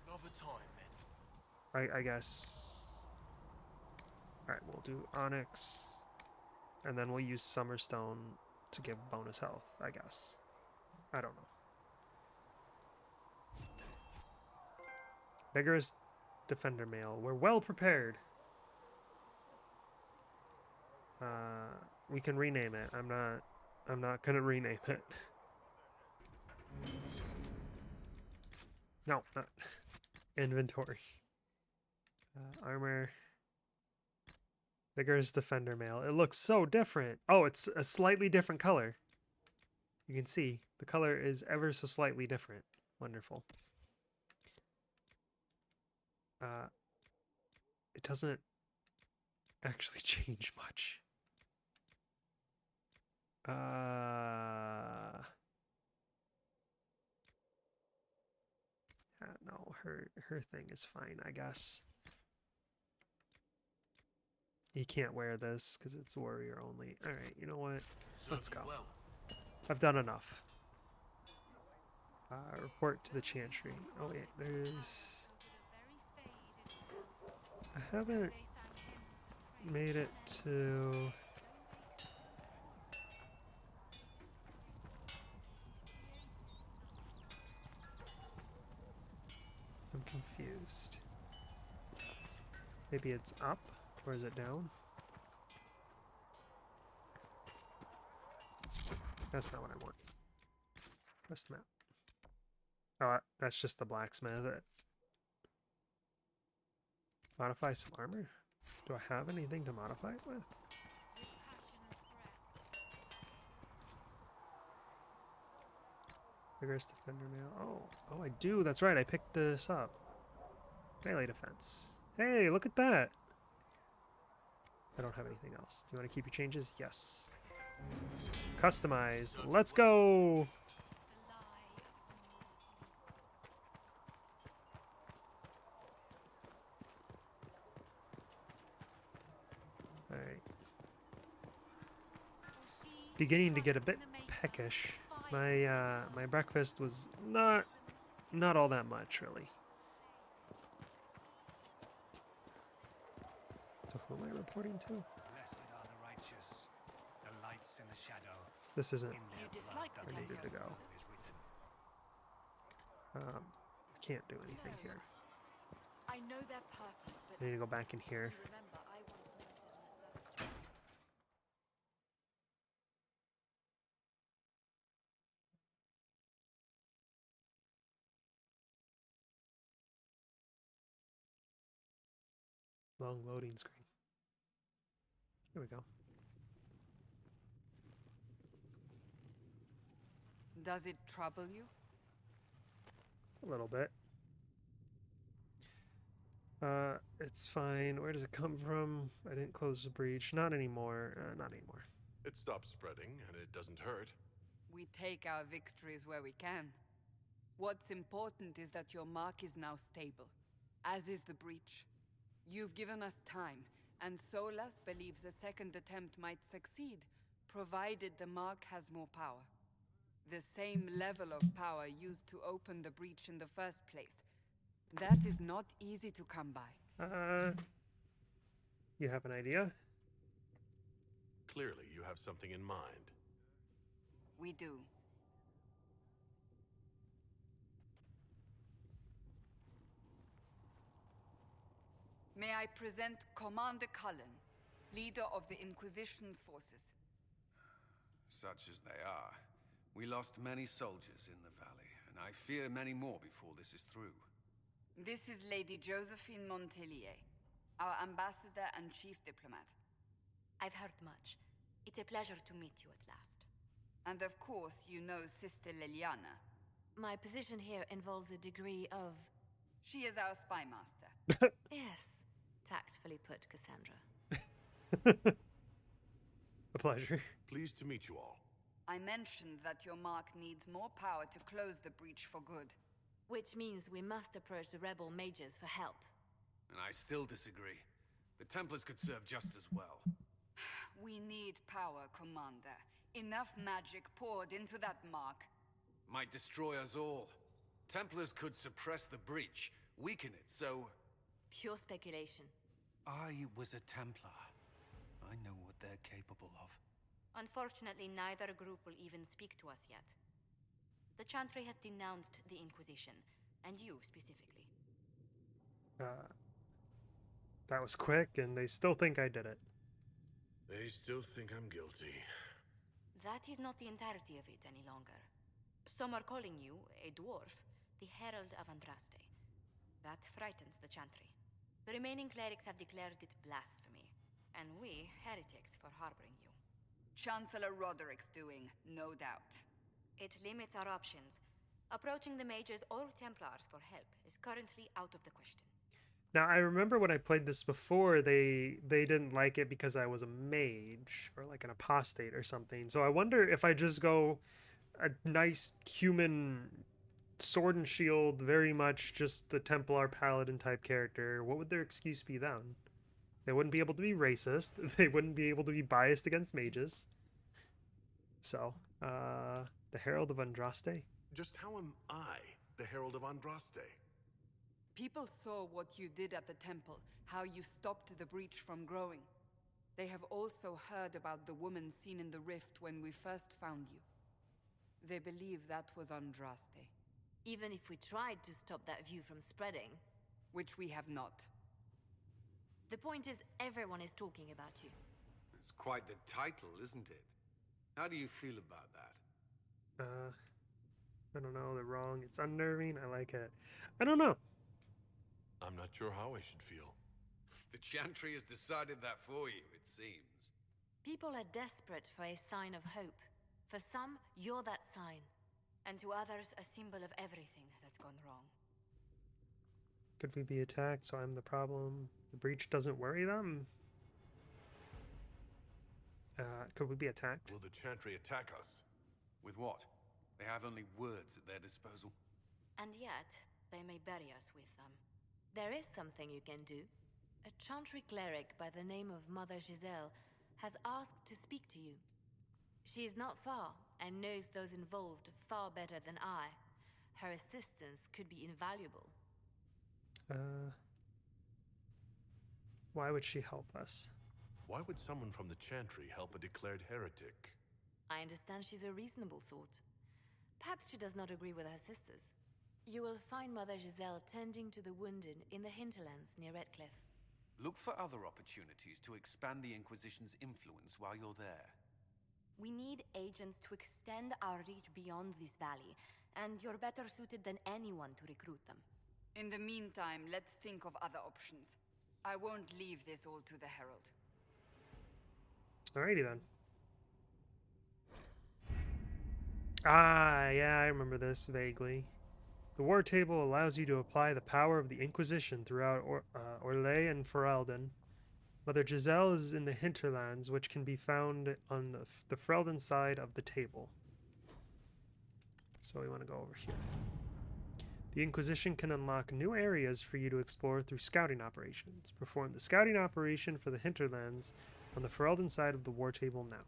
Another time then. I guess. Alright, we'll do Onyx. And then we'll use Summerstone to give bonus health, I guess. I don't know. Vigorous Defender Mail. We're well prepared. We can rename it. I'm not gonna rename it. No, not inventory. Armor. Vigorous Defender Mail. It looks so different. Oh, it's a slightly different color. You can see the color is ever so slightly different. Wonderful. It doesn't actually change much. No, her thing is fine, I guess. You can't wear this because it's warrior only. All right, you know what? Let's go. I've done enough. Report to the Chantry. Oh wait, there's... I haven't made it to... I'm confused. Maybe it's up, or is it down? That's not what I want. Press the map. Oh, that's just the blacksmith. Modify some armor? Do I have anything to modify it with? Vigorous Defender Mail. Oh, I do. That's right. I picked this up. Melee defense. Hey, look at that. I don't have anything else. Do you want to keep your changes? Yes. Customized. Let's go. All right. Beginning to get a bit peckish. My breakfast was not all that much, really. So who am I reporting to? Blessed are the righteous, the lights in the shadow. This isn't You dislike the where I needed to go. I can't do anything here. I know their purpose, but I need to go back in here. you remember I once ministered in a circle. Long loading screen. Here we go. Does it trouble you? A little bit. It's fine. Where does it come from? I didn't close the breach. Not anymore. Not anymore. It stops spreading, and it doesn't hurt. We take our victories where we can. What's important is that your mark is now stable, as is the breach. You've given us time, and Solas believes a second attempt might succeed, provided the mark has more power. The same level of power used to open the breach in the first place. That is not easy to come by. You have an idea? Clearly, you have something in mind. We do. May I present Commander Cullen, leader of the Inquisition's forces. Such as they are. We lost many soldiers in the valley, and I fear many more before this is through. This is Lady Josephine Montelier, our ambassador and chief diplomat. I've heard much. It's a pleasure to meet you at last. And of course, you know Sister Liliana. My position here involves a degree of... She is our spy master. Yes, tactfully put, Cassandra. A pleasure. Pleased to meet you all. I mentioned that your mark needs more power to close the breach for good. Which means we must approach the rebel mages for help. And I still disagree. The Templars could serve just as well. We need power, Commander. Enough magic poured into that mark. Might destroy us all. Templars could suppress the breach, weaken it, so... Pure speculation. I was a Templar. I know what they're capable of. Unfortunately, neither group will even speak to us yet. The Chantry has denounced the Inquisition, and you specifically. That was quick, and they still think I did it. They still think I'm guilty. That is not the entirety of it any longer. Some are calling you, a dwarf, the Herald of Andraste. That frightens the Chantry. The remaining clerics have declared it blasphemy, and we, heretics, for harboring you. Chancellor Roderick's doing, no doubt. It limits our options. Approaching the mages or Templars for help is currently out of the question. Now, I remember when I played this before, they didn't like it because I was a mage or like an apostate or something. So I wonder if I just go a nice human sword and shield, very much just the Templar paladin type character, what would their excuse be then? They wouldn't be able to be racist. They wouldn't be able to be biased against mages. So, the Herald of Andraste? Just how am I the Herald of Andraste? People saw what you did at the temple, how you stopped the breach from growing. They have also heard about the woman seen in the rift when we first found you. They believe that was Andraste. Even if we tried to stop that view from spreading. Which we have not. The point is, everyone is talking about you. It's quite the title, isn't it? How do you feel about that? I don't know, they're wrong. It's unnerving. I like it. I don't know. I'm not sure how I should feel. The Chantry has decided that for you, it seems. People are desperate for a sign of hope. For some, you're that sign. And to others, a symbol of everything that's gone wrong. Could we be attacked, so I'm the problem? The breach doesn't worry them? Could we be attacked? Will the Chantry attack us? With what? They have only words at their disposal. And yet, they may bury us with them. There is something you can do. A Chantry cleric by the name of Mother Giselle has asked to speak to you. She is not far, and knows those involved far better than I. Her assistance could be invaluable. Why would she help us? Why would someone from the Chantry help a declared heretic? I understand she's a reasonable sort. Perhaps she does not agree with her sisters. You will find Mother Giselle tending to the wounded in the hinterlands near Redcliffe. Look for other opportunities to expand the Inquisition's influence while you're there. We need agents to extend our reach beyond this valley, and you're better suited than anyone to recruit them. In the meantime, let's think of other options. I won't leave this all to the Herald. Alrighty then. Ah, yeah, I remember this vaguely. The war table allows you to apply the power of the Inquisition throughout Orlais and Feraldon. Mother Giselle is in the hinterlands, which can be found on the Feraldon side of the table. So we want to go over here. The Inquisition can unlock new areas for you to explore through scouting operations. Perform the scouting operation for the hinterlands on the Feraldon side of the war table now.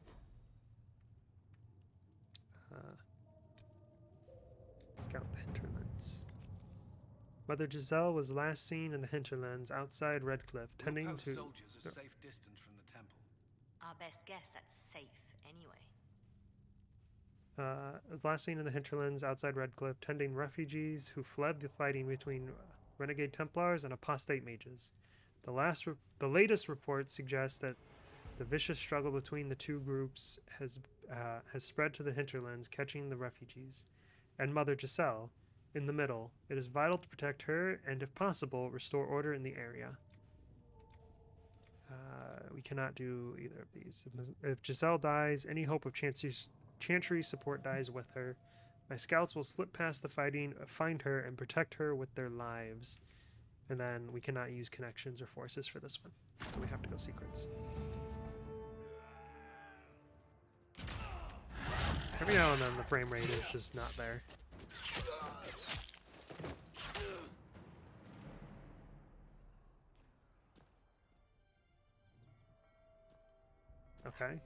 Scout the hinterlands. Mother Giselle was last seen in the hinterlands outside Redcliffe, tending to... soldiers a safe distance from the temple. Our best guess that's safe, anyway. Last seen in the hinterlands outside Redcliffe, tending refugees who fled the fighting between renegade Templars and apostate mages. The latest report suggests that the vicious struggle between the two groups has spread to the hinterlands, catching the refugees. And Mother Giselle, in the middle. It is vital to protect her and, if possible, restore order in the area. We cannot do either of these. If Giselle dies, any hope of Chantry support dies with her. My scouts will slip past the fighting, find her, and protect her with their lives. And then we cannot use connections or forces for this one. So we have to go secrets. Every now and then the frame rate is just not there. Okay.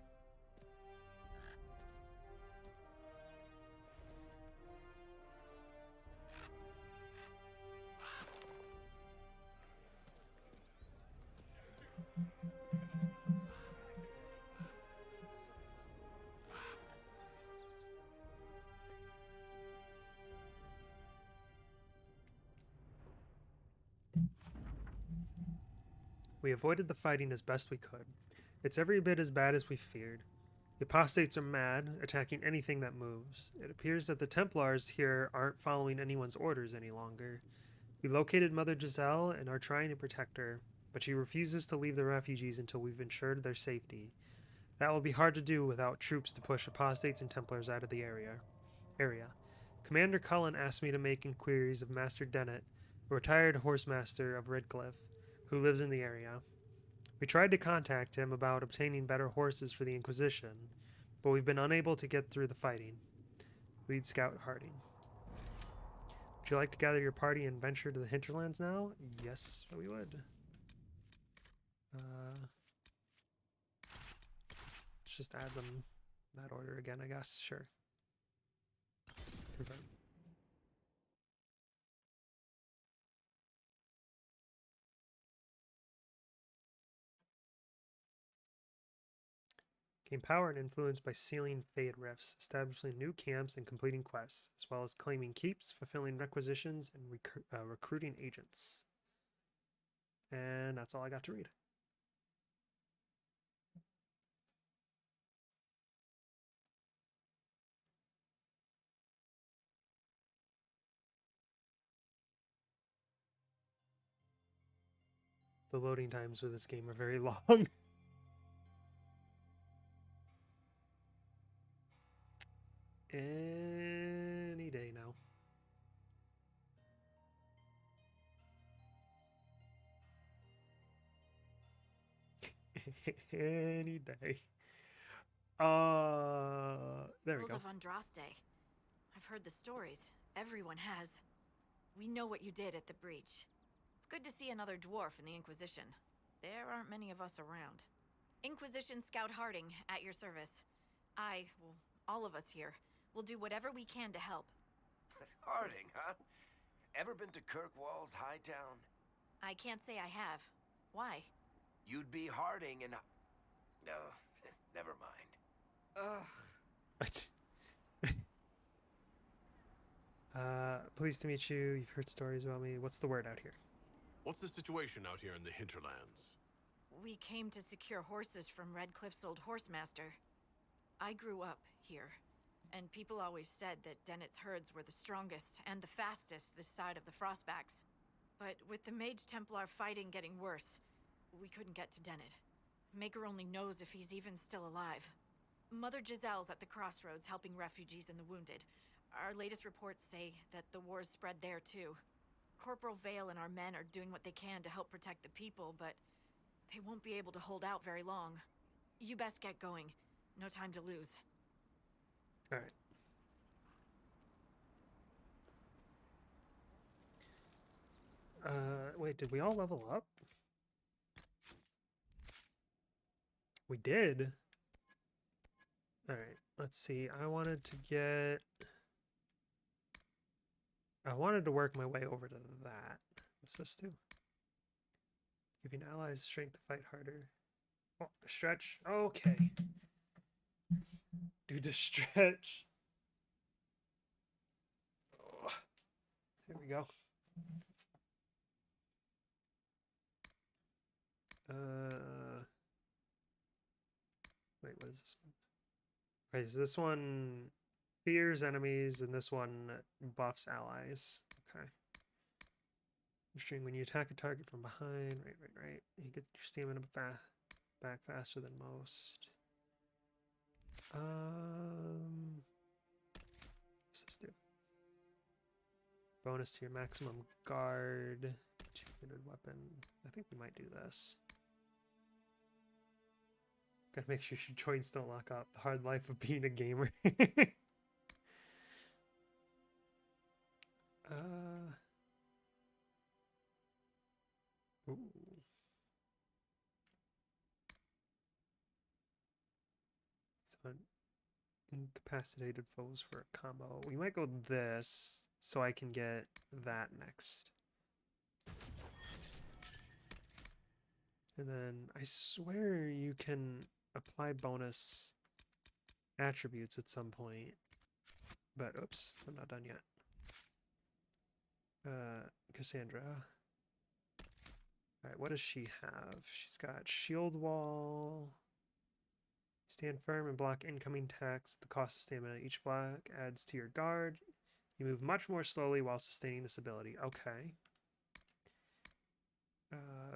We avoided the fighting as best we could. It's every bit as bad as we feared. The apostates are mad, attacking anything that moves. It appears that the Templars here aren't following anyone's orders any longer. We located Mother Giselle and are trying to protect her, but she refuses to leave the refugees until we've ensured their safety. That will be hard to do without troops to push apostates and Templars out of the area. Commander Cullen asked me to make inquiries of Master Dennett, a retired horsemaster of Redcliffe, who lives in the area. We tried to contact him about obtaining better horses for the Inquisition, but we've been unable to get through the fighting. Lead Scout Harding. Would you like to gather your party and venture to the hinterlands now? Yes, we would. Let's just add them in that order again, I guess. Sure. Confirm. Gain power and influence by sealing Fade Rifts, establishing new camps and completing quests, as well as claiming keeps, fulfilling requisitions, and recruiting agents. And that's all I got to read. The loading times for this game are very long. Any day now. Any day. There we go. World of Andraste. I've heard the stories. Everyone has. We know what you did at the breach. It's good to see another dwarf in the Inquisition. There aren't many of us around. Inquisition Scout Harding, at your service. Well, all of us here, will do whatever we can to help. Harding, huh? Ever been to Kirkwall's Hightown? I can't say I have. Why? You'd be Harding and... No, never mind. Pleased to meet you. You've heard stories about me. What's the word out here? What's the situation out here in the hinterlands? We came to secure horses from Redcliffe's old horsemaster. I grew up here, and people always said that Dennett's herds were the strongest and the fastest this side of the Frostbacks. But with the Mage Templar fighting getting worse, we couldn't get to Dennett. Maker only knows if he's even still alive. Mother Giselle's at the Crossroads helping refugees and the wounded. Our latest reports say that the war's spread there too. Corporal Vale and our men are doing what they can to help protect the people, but they won't be able to hold out very long. You best get going. No time to lose. Alright. Wait, did we all level up? We did? Alright, let's see. I wanted to work my way over to that. What's this do? Giving allies strength to fight harder. Oh, stretch. Okay. Do the stretch. Oh, there we go. Wait, what is this one? Okay, so this one fears enemies, and this one buffs allies. Okay. String when you attack a target from behind. Right. You get your stamina back faster than most. What's this do? Bonus to your maximum guard. Two-handed weapon. I think we might do this. Gotta make sure your joints don't lock up. The hard life of being a gamer. Ooh. So incapacitated foes for a combo. We might go this so I can get that next. And then I swear you can apply bonus attributes at some point. But oops, I'm not done yet. Cassandra. Alright, what does she have? She's got shield wall, Stand firm and block incoming attacks. The cost of stamina. Each block adds to your guard. You move much more slowly while sustaining this ability. Okay.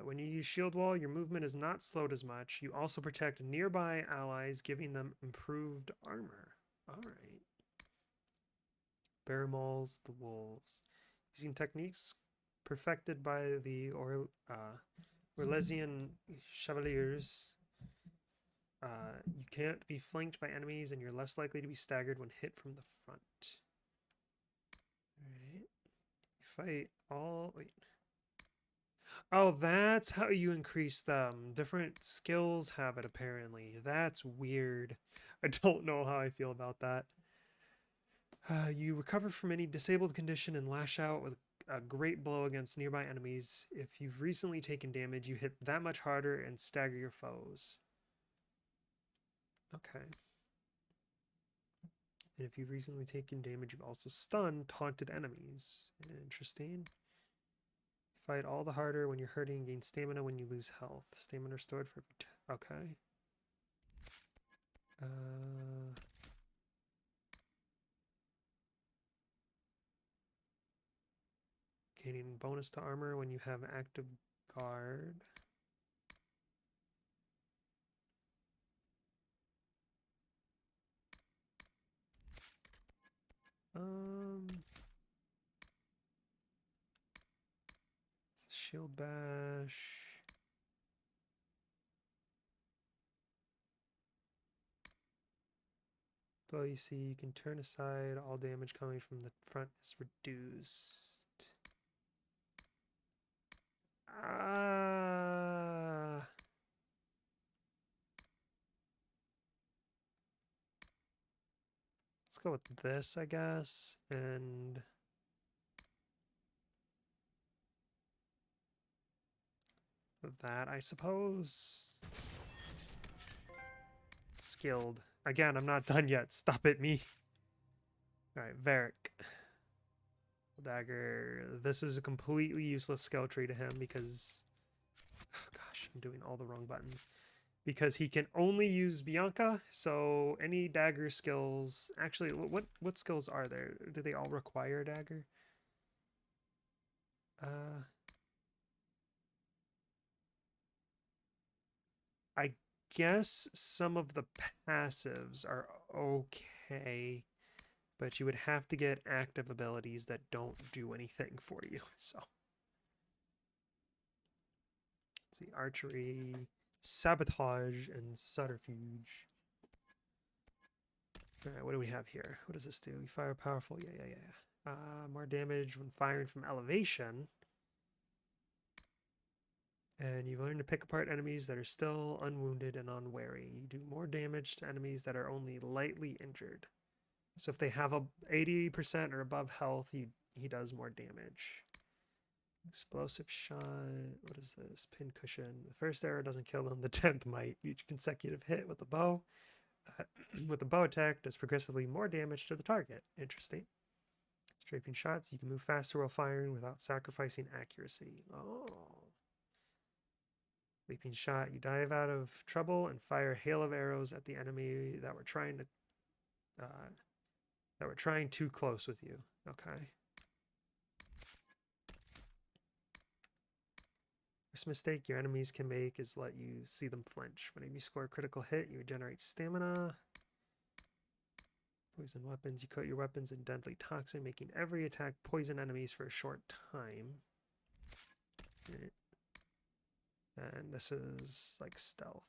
When you use Shield Wall, your movement is not slowed as much. You also protect nearby allies, giving them improved armor. Alright. Bear Mauls the Wolves. Using techniques perfected by the Orlesian Chevaliers, you can't be flanked by enemies and you're less likely to be staggered when hit from the front. Alright. You fight all... Wait. Oh, that's how you increase them. Different skills have it, apparently. That's weird. I don't know how I feel about that. You recover from any disabled condition and lash out with a great blow against nearby enemies. If you've recently taken damage, you hit that much harder and stagger your foes. Okay. And if you've recently taken damage, you've also stunned taunted enemies. Interesting. Fight all the harder when you're hurting. Gain stamina when you lose health. Stamina restored for every... Okay. Gaining bonus to armor when you have active guard. Shield bash. Though you see, you can turn aside. All damage coming from the front is reduced. Let's go with this, I guess, and that, I suppose. Skilled. Again, I'm not done yet. Stop it, me. Alright, Varric. Dagger. This is a completely useless skill tree to him because... Oh gosh, I'm doing all the wrong buttons. Because he can only use Bianca, so any dagger skills... Actually, what skills are there? Do they all require a dagger? I guess some of the passives are okay, but you would have to get active abilities that don't do anything for you. So, let's see, archery, sabotage, and subterfuge. All right, what do we have here? What does this do? You fire powerful. Yeah. More damage when firing from elevation. And you've learned to pick apart enemies that are still unwounded and unwary. You do more damage to enemies that are only lightly injured. So if they have a 80% or above health, he does more damage. Explosive shot. What is this? Pin cushion. The first arrow doesn't kill them. The 10th might. Each consecutive hit with the bow, with the bow attack, does progressively more damage to the target. Interesting. Strafing shots. You can move faster while firing without sacrificing accuracy. Oh. Leaping shot, you dive out of trouble and fire a hail of arrows at the enemy that were trying too close with you. Okay. First mistake your enemies can make is let you see them flinch. Whenever you score a critical hit, you regenerate stamina. Poison weapons, you coat your weapons in deadly toxin, making every attack poison enemies for a short time. And this is like stealth.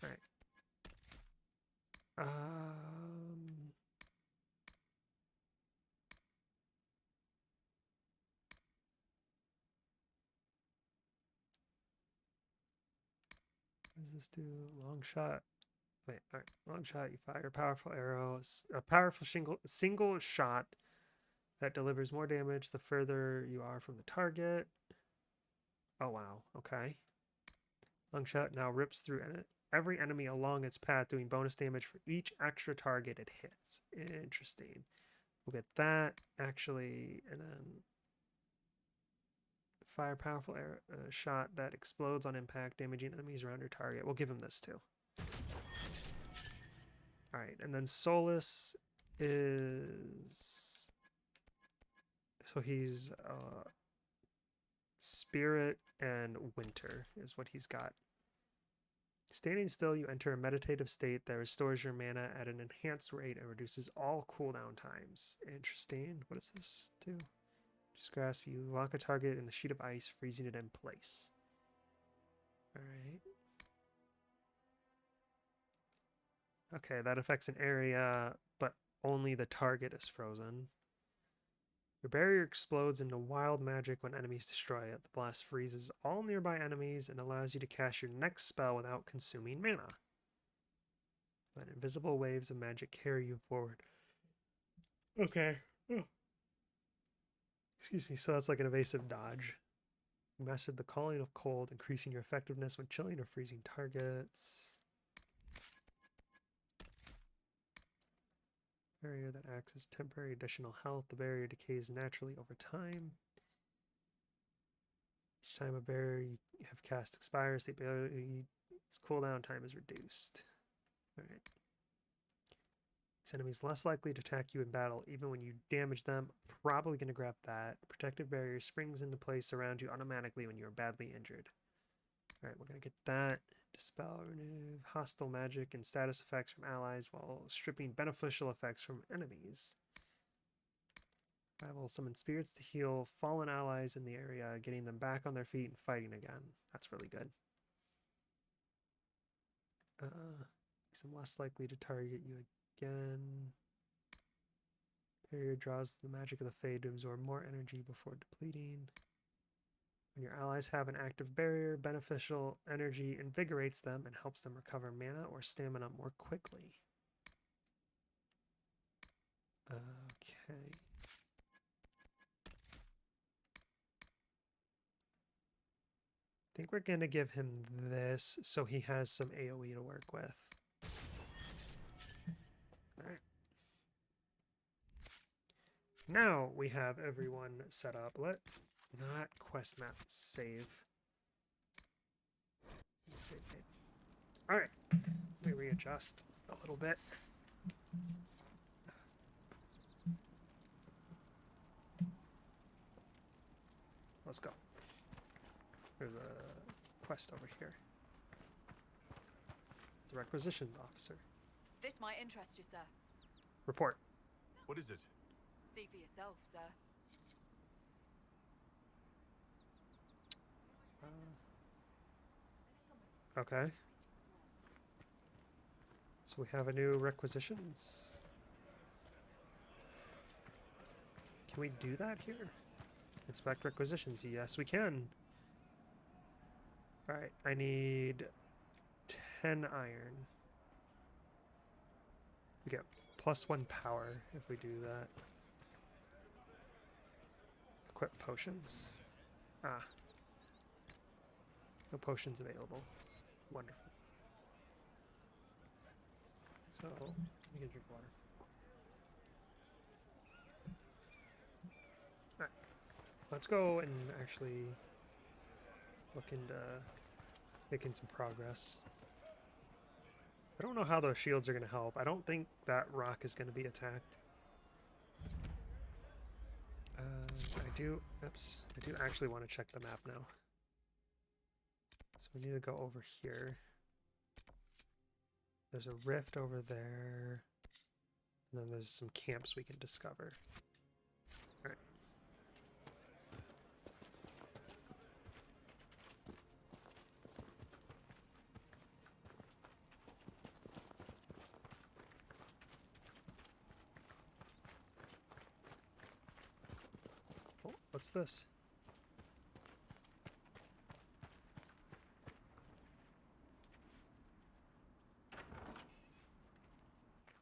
All right. What does this do? Long shot. Wait, all right. Long shot, you fire a powerful arrow. A powerful single shot that delivers more damage the further you are from the target. Oh, wow. Okay. Long shot now rips through every enemy along its path, doing bonus damage for each extra target it hits. Interesting. We'll get that, actually, and then fire powerful shot that explodes on impact, damaging enemies around your target. We'll give him this, too. All right, and then Solus is... So he's Spirit and Winter is what he's got. Standing still, you enter a meditative state that restores your mana at an enhanced rate and reduces all cooldown times. Interesting. What does this do? Just grasp, you lock a target in a sheet of ice, freezing it in place. Alright. Okay, that affects an area, but only the target is frozen. Your barrier explodes into wild magic when enemies destroy it. The blast freezes all nearby enemies and allows you to cast your next spell without consuming mana. Let invisible waves of magic carry you forward. Okay. Oh. Excuse me, so that's like an evasive dodge. You mastered the Calling of Cold, increasing your effectiveness when chilling or freezing targets. Barrier that acts as temporary additional health. The barrier decays naturally over time. Each time a barrier you have cast expires, the ability's cooldown time is reduced. Alright. These enemies less likely to attack you in battle, even when you damage them. Probably going to grab that. Protective barrier springs into place around you automatically when you are badly injured. Alright, we're going to get that. Dispel, remove hostile magic and status effects from allies while stripping beneficial effects from enemies. I will summon spirits to heal fallen allies in the area, getting them back on their feet and fighting again. That's really good. Makes them less likely to target you again. Barrier draws the magic of the Fade to absorb more energy before depleting. When your allies have an active barrier, beneficial energy invigorates them and helps them recover mana or stamina more quickly. Okay. I think we're going to give him this so he has some AoE to work with. Alright. Now we have everyone set up. Not quest map, save. Save game. Alright, let me readjust a little bit. Let's go. There's a quest over here. It's a Requisition Officer. This might interest you, sir. Report. What is it? See for yourself, sir. Okay. So we have a new requisitions. Can we do that here? Inspect requisitions. Yes, we can. Alright, I need 10 iron. We get +1 power if we do that. Equip potions. Ah. No potions available. Wonderful. So, we can drink water. Alright. Let's go and actually look into making some progress. I don't know how those shields are going to help. I don't think that rock is going to be attacked. I do actually want to check the map now. So we need to go over here. There's a rift over there. And then there's some camps we can discover. Alright. Oh, what's this?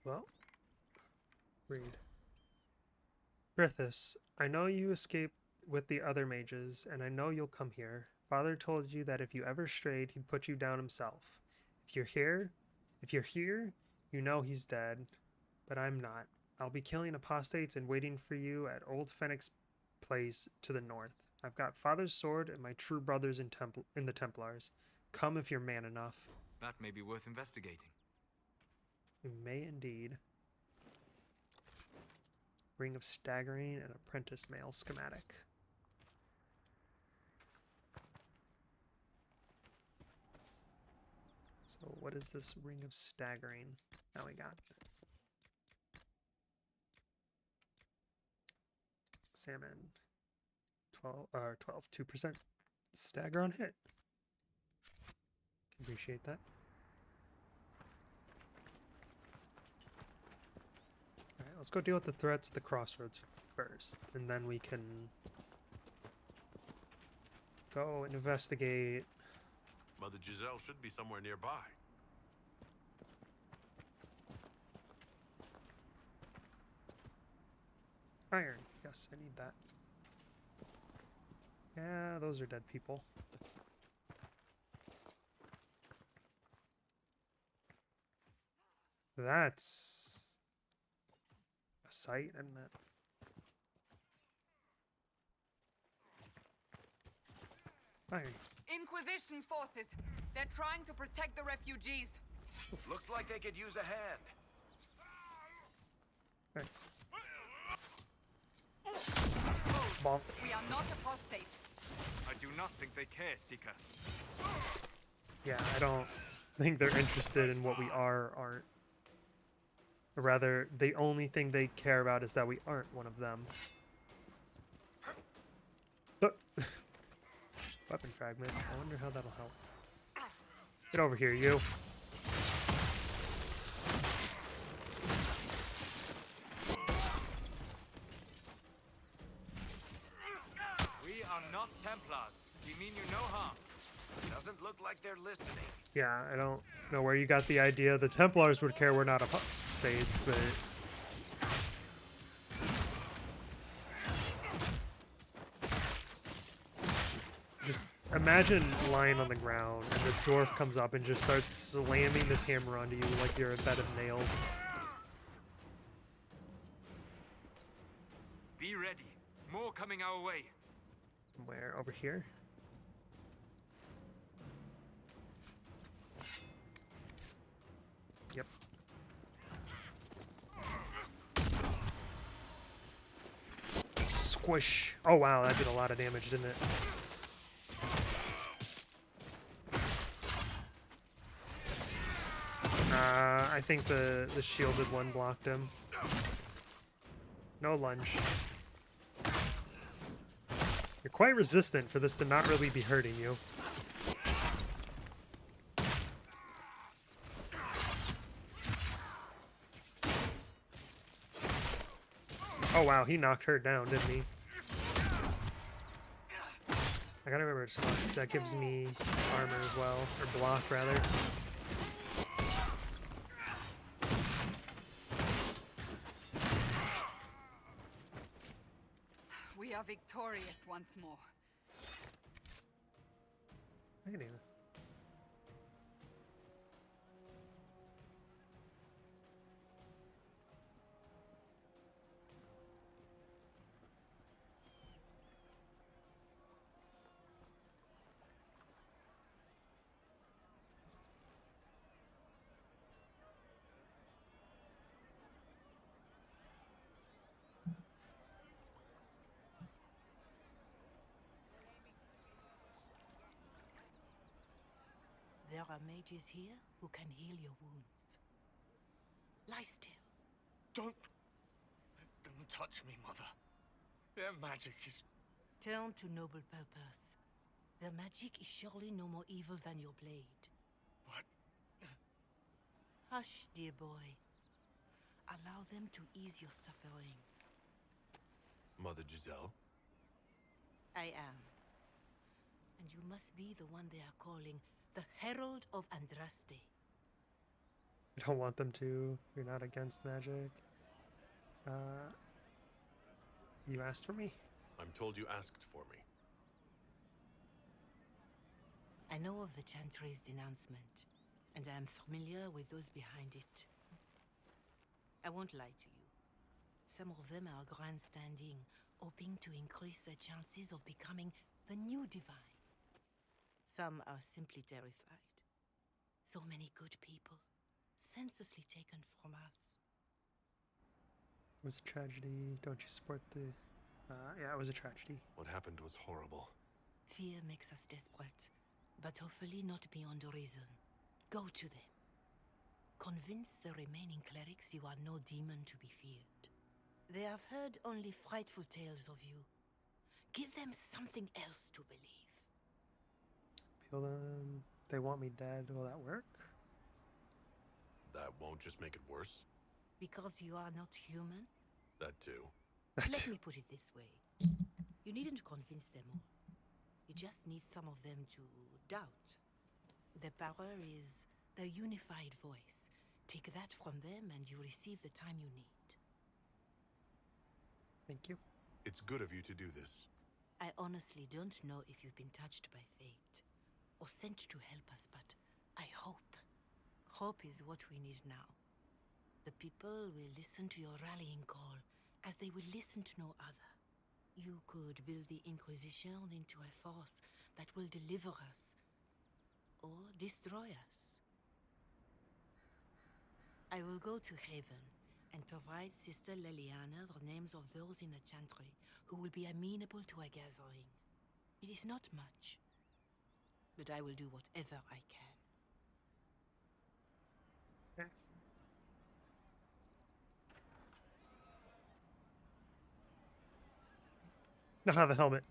Well, read. Grithis, I know you escaped with the other mages, and I know you'll come here. Father told you that if you ever strayed, he'd put you down himself. If you're here, you know he's dead. But I'm not. I'll be killing apostates and waiting for you at Old Phoenix Place to the north. I've got Father's sword and my true brothers in the Templars. Come if you're man enough. That may be worth investigating. We may indeed. Ring of Staggering and Apprentice Mail schematic. So what is this Ring of Staggering? Now we got Examine 12, 2% stagger on hit. Appreciate that. Alright, let's go deal with the threats at the Crossroads first, and then we can go and investigate. Mother Giselle should be somewhere nearby. Iron. Yes, I need that. Yeah, those are dead people. That's a sight, isn't it? Iron. Inquisition forces. They're trying to protect the refugees. Looks like they could use a hand. Right. Bonk. We are not apostates. I do not think they care, Seeker. Yeah, I don't think they're interested in what we are or aren't. Or rather, the only thing they care about is that we aren't one of them. But weapon fragments. I wonder how that'll help. Get over here, you. We are not Templars. We mean you no harm. Doesn't look like they're listening. Yeah, I don't know where you got the idea the Templars would care we're not apostates, but... Just imagine lying on the ground and this dwarf comes up and just starts slamming this hammer onto you like you're a bed of nails. Be ready. More coming our way. Where? Over here? Yep. Squish. Oh wow, that did a lot of damage, didn't it? I think the shielded one blocked him. No lunge. You're quite resistant for this to not really be hurting you. Oh wow, he knocked her down, didn't he? I gotta remember that gives me armor as well, or block rather. We are victorious once more. I can even. There are mages here who can heal your wounds. Lie still. Don't touch me, Mother. Their magic is... Turn to noble purpose. Their magic is surely no more evil than your blade. What? Hush, dear boy. Allow them to ease your suffering. Mother Giselle? I am. And you must be the one they are calling the Herald of Andraste. I don't want them to. You're not against magic. You asked for me? I'm told you asked for me. I know of the Chantry's denouncement, and I am familiar with those behind it. I won't lie to you. Some of them are grandstanding, hoping to increase their chances of becoming the new divine. Some are simply terrified. So many good people, senselessly taken from us. It was a tragedy. Don't you support the... yeah, it was a tragedy. What happened was horrible. Fear makes us desperate, but hopefully not beyond reason. Go to them. Convince the remaining clerics you are no demon to be feared. They have heard only frightful tales of you. Give them something else to believe. Feel them. They want me dead. Will that work? That won't just make it worse? Because you are not human? That too. Let me put it this way. You needn't convince them all. You just need some of them to doubt. The power is the unified voice. Take that from them and you receive the time you need. Thank you. It's good of you to do this. I honestly don't know if you've been touched by fate or sent to help us, but I hope. Hope is what we need now. The people will listen to your rallying call as they will listen to no other. You could build the Inquisition into a force that will deliver us or destroy us. I will go to Haven and provide Sister Leliana the names of those in the Chantry who will be amenable to a gathering. It is not much, but I will do whatever I can. Nah, the helmet.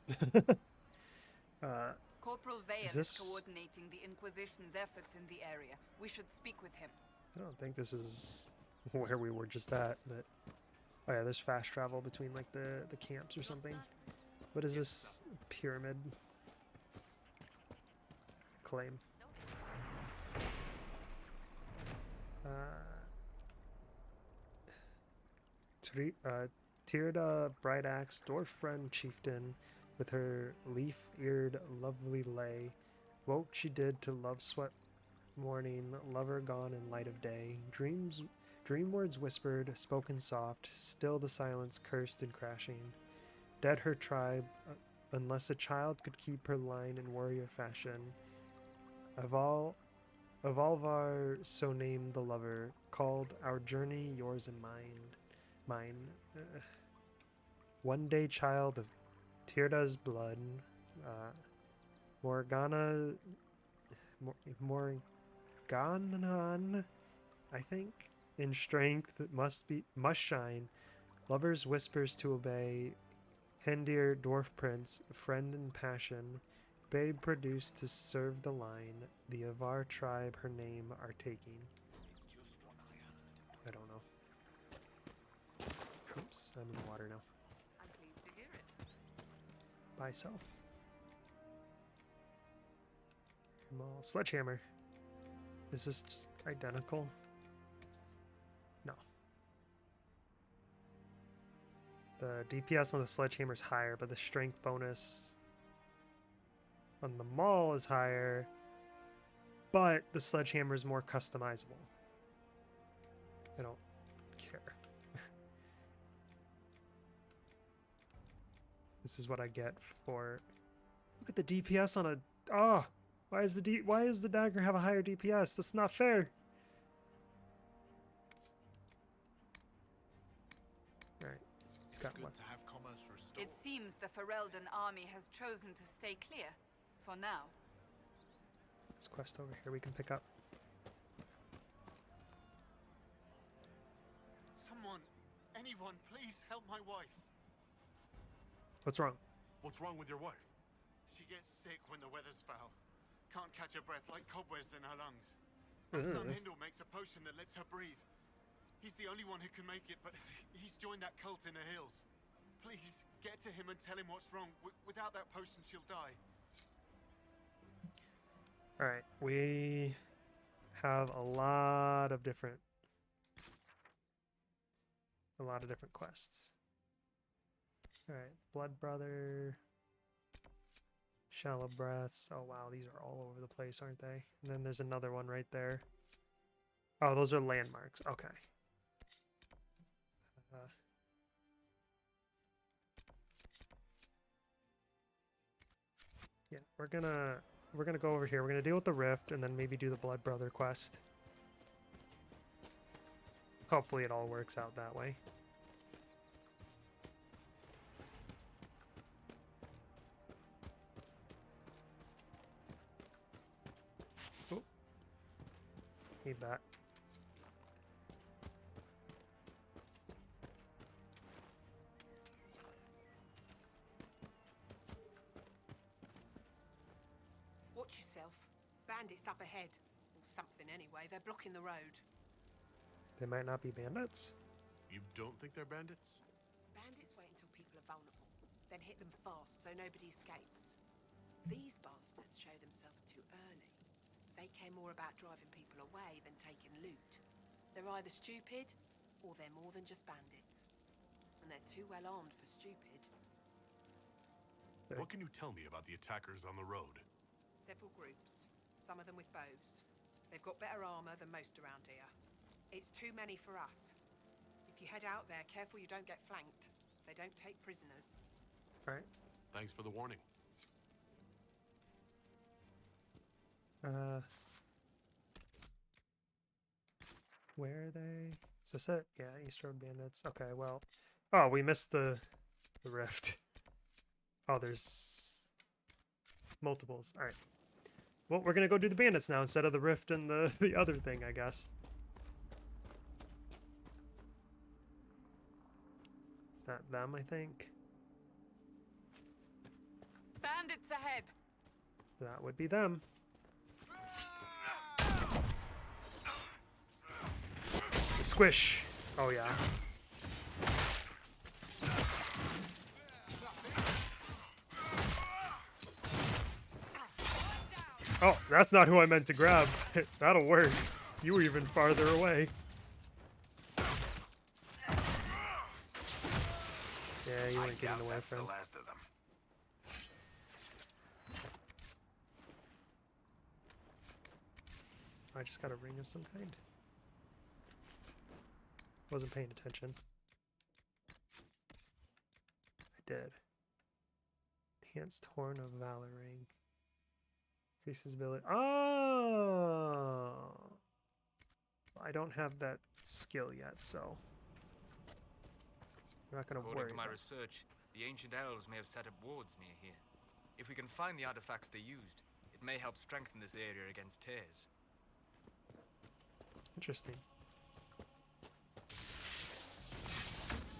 Corporal Vayan this... is coordinating the Inquisition's efforts in the area. We should speak with him. I don't think this is where we were just at, but... Oh yeah, there's fast travel between like the camps or something. What is this pyramid claim? Tirda Brightaxe, dwarf friend chieftain, with her leaf-eared lovely lay. Woke she did to love sweat morning, lover gone in light of day. Dream words whispered, spoken soft, still the silence cursed and crashing. Dead her tribe, unless a child could keep her line in warrior fashion. Evolvar, so named the lover, called our journey yours and mine. One day child of Tirda's blood, Morganan, I think, in strength must shine. Lovers whispers to obey. Hendir, dwarf prince, friend in passion, babe produced to serve the line. The Avar tribe her name are taking. I don't know. Oops, I'm in the water now. I'm pleased to hear it. By self. Sledgehammer. Is this just identical? No. The DPS on the sledgehammer is higher, but the strength bonus on the maul is higher, but the sledgehammer is more customizable. I don't care. This is what I get for... Look at the DPS on a... Oh! Why does the dagger have a higher DPS? That's not fair. Alright. He's got one. It seems the Feraldon army has chosen to stay clear. For now. This quest over here we can pick up. Anyone, please help my wife. What's wrong? What's wrong with your wife? She gets sick when the weather's foul. Can't catch her breath, like cobwebs in her lungs. Her son Hindle makes a potion that lets her breathe. He's the only one who can make it, but he's joined that cult in the hills. Please, get to him and tell him what's wrong. Without that potion, she'll die. Alright, we have a lot of different quests. Alright, Blood Brother, Shallow Breaths. Oh wow, these are all over the place, aren't they? And then there's another one right there. Oh, those are landmarks. Okay. Yeah, we're gonna go over here. We're gonna deal with the rift and then maybe do the Blood Brother quest. Hopefully it all works out that way. Oh. Need that. Watch yourself. Bandits up ahead. Or something anyway. They're blocking the road. They might not be bandits. You don't think they're bandits? Bandits wait until people are vulnerable, then hit them fast so nobody escapes. These bastards show themselves too early. They care more about driving people away than taking loot. They're either stupid, or they're more than just bandits. And they're too well armed for stupid. What can you tell me about the attackers on the road? Several groups, some of them with bows. They've got better armor than most around here. It's too many for us. If you head out there, careful you don't get flanked. They don't take prisoners. Alright. Thanks for the warning. Where are they? Is this it? Yeah, East Road Bandits. Okay, well. Oh, we missed the rift. Oh, there's multiples. Alright. Well, we're gonna go do the bandits now instead of the rift and the other thing, I guess. Is that them, I think? Bandits ahead! That would be them. Squish! Oh, yeah. Oh, that's not who I meant to grab. That'll work. You were even farther away. Yeah, you weren't getting away from. The last of them. I just got a ring of some kind. Wasn't paying attention. I did. Enhanced Horn of Valor ring. Increases ability. Oh! I don't have that skill yet, so I'm not gonna According worry. to my research, the ancient elves may have set up wards near here. If we can find the artifacts they used, it may help strengthen this area against tears. Interesting.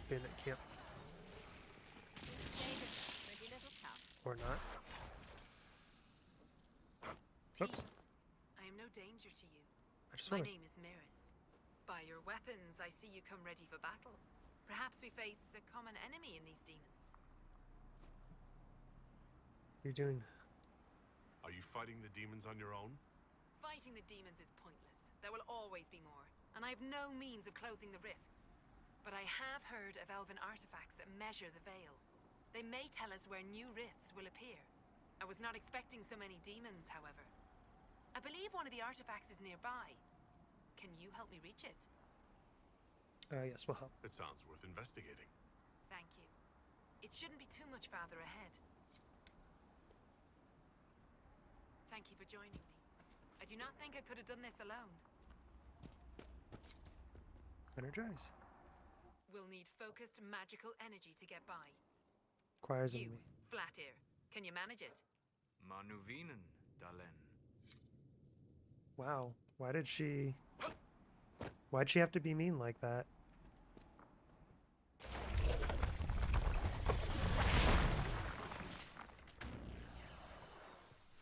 Bandit camp. Or not. Oops. I am no danger to you. I just My wanna... name is Maris. By your weapons, I see you come ready for battle. Perhaps we face a common enemy in these demons. You're doing... Are you fighting the demons on your own? Fighting the demons is pointless. There will always be more, and I have no means of closing the rifts. But I have heard of elven artifacts that measure the veil. They may tell us where new rifts will appear. I was not expecting so many demons, however. I believe one of the artifacts is nearby. Can you help me reach it? yes, we'll help. It sounds worth investigating. Thank you. It shouldn't be too much farther ahead. Thank you for joining me. I do not think I could have done this alone. Energize. We'll need focused magical energy to get by. Requires You, enemy. Flatear, can you manage it? Manuvinen, Dalen. Wow. Why'd she have to be mean like that?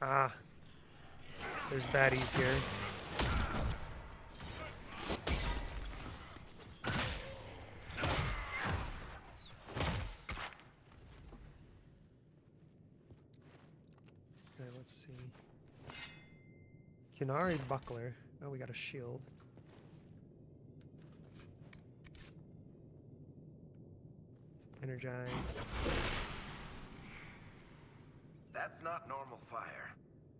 Ah. There's baddies here. Okay, let's see. Kunari buckler. Oh, we got a shield. Let's energize. That's not normal fire.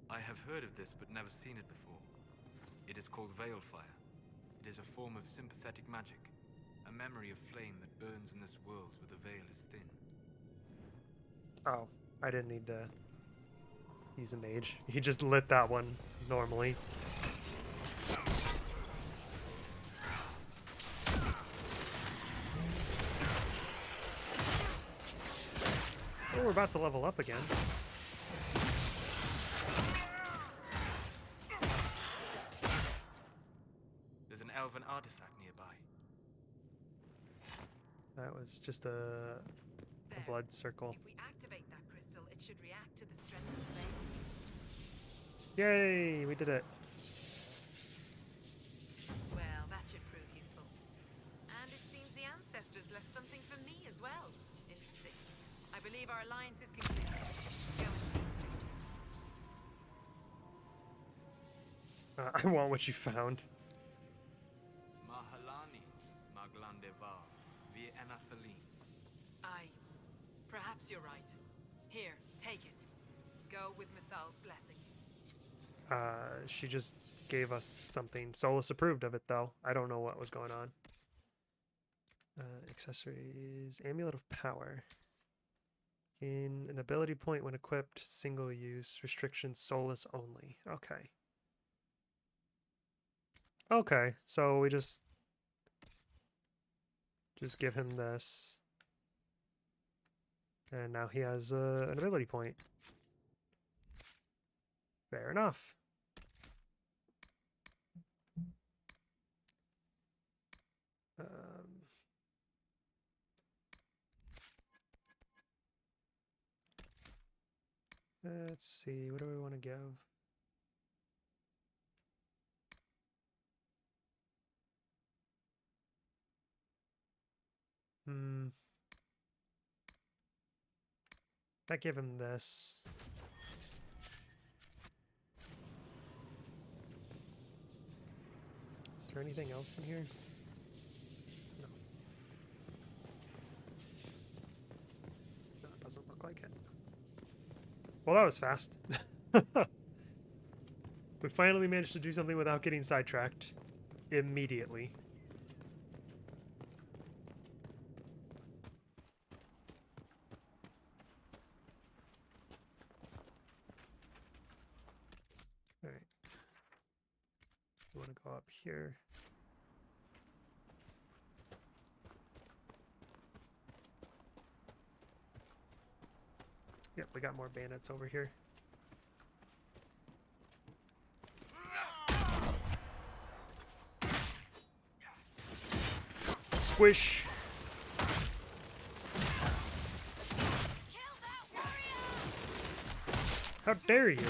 I have heard of this but never seen it before. It is called Veil Fire. It is a form of sympathetic magic. A memory of flame that burns in this world where the veil is thin. Oh, I didn't need to use a mage. He just lit that one normally. Oh, we're about to level up again. There's an elven artifact nearby. That was just a blood circle. If we activate that crystal, it should react to the strength of the flame. Yay, we did it. Well, that should prove useful. And it seems the ancestors left something for me as well. Interesting. I believe our alliance is complete. Go in peace, stranger. I want what you found. Mahalani, Maglandevar, vi Enasalim. Aye. Perhaps you're right. Here, take it. Go with Mithal's blessing. She just gave us something. Solus approved of it, though. I don't know what was going on. Accessories. Amulet of Power. In an ability point when equipped, single use. Restrictions Solus only. Okay. Okay, so we just give him this. And now he has an ability point. Fair enough. Let's see, what do we want to give? I give him this. Is there anything else in here? No. No, it doesn't look like it. Well, that was fast. We finally managed to do something without getting sidetracked. Immediately. Alright. We want to go up here. Yep, we got more bandits over here. Squish! How dare you!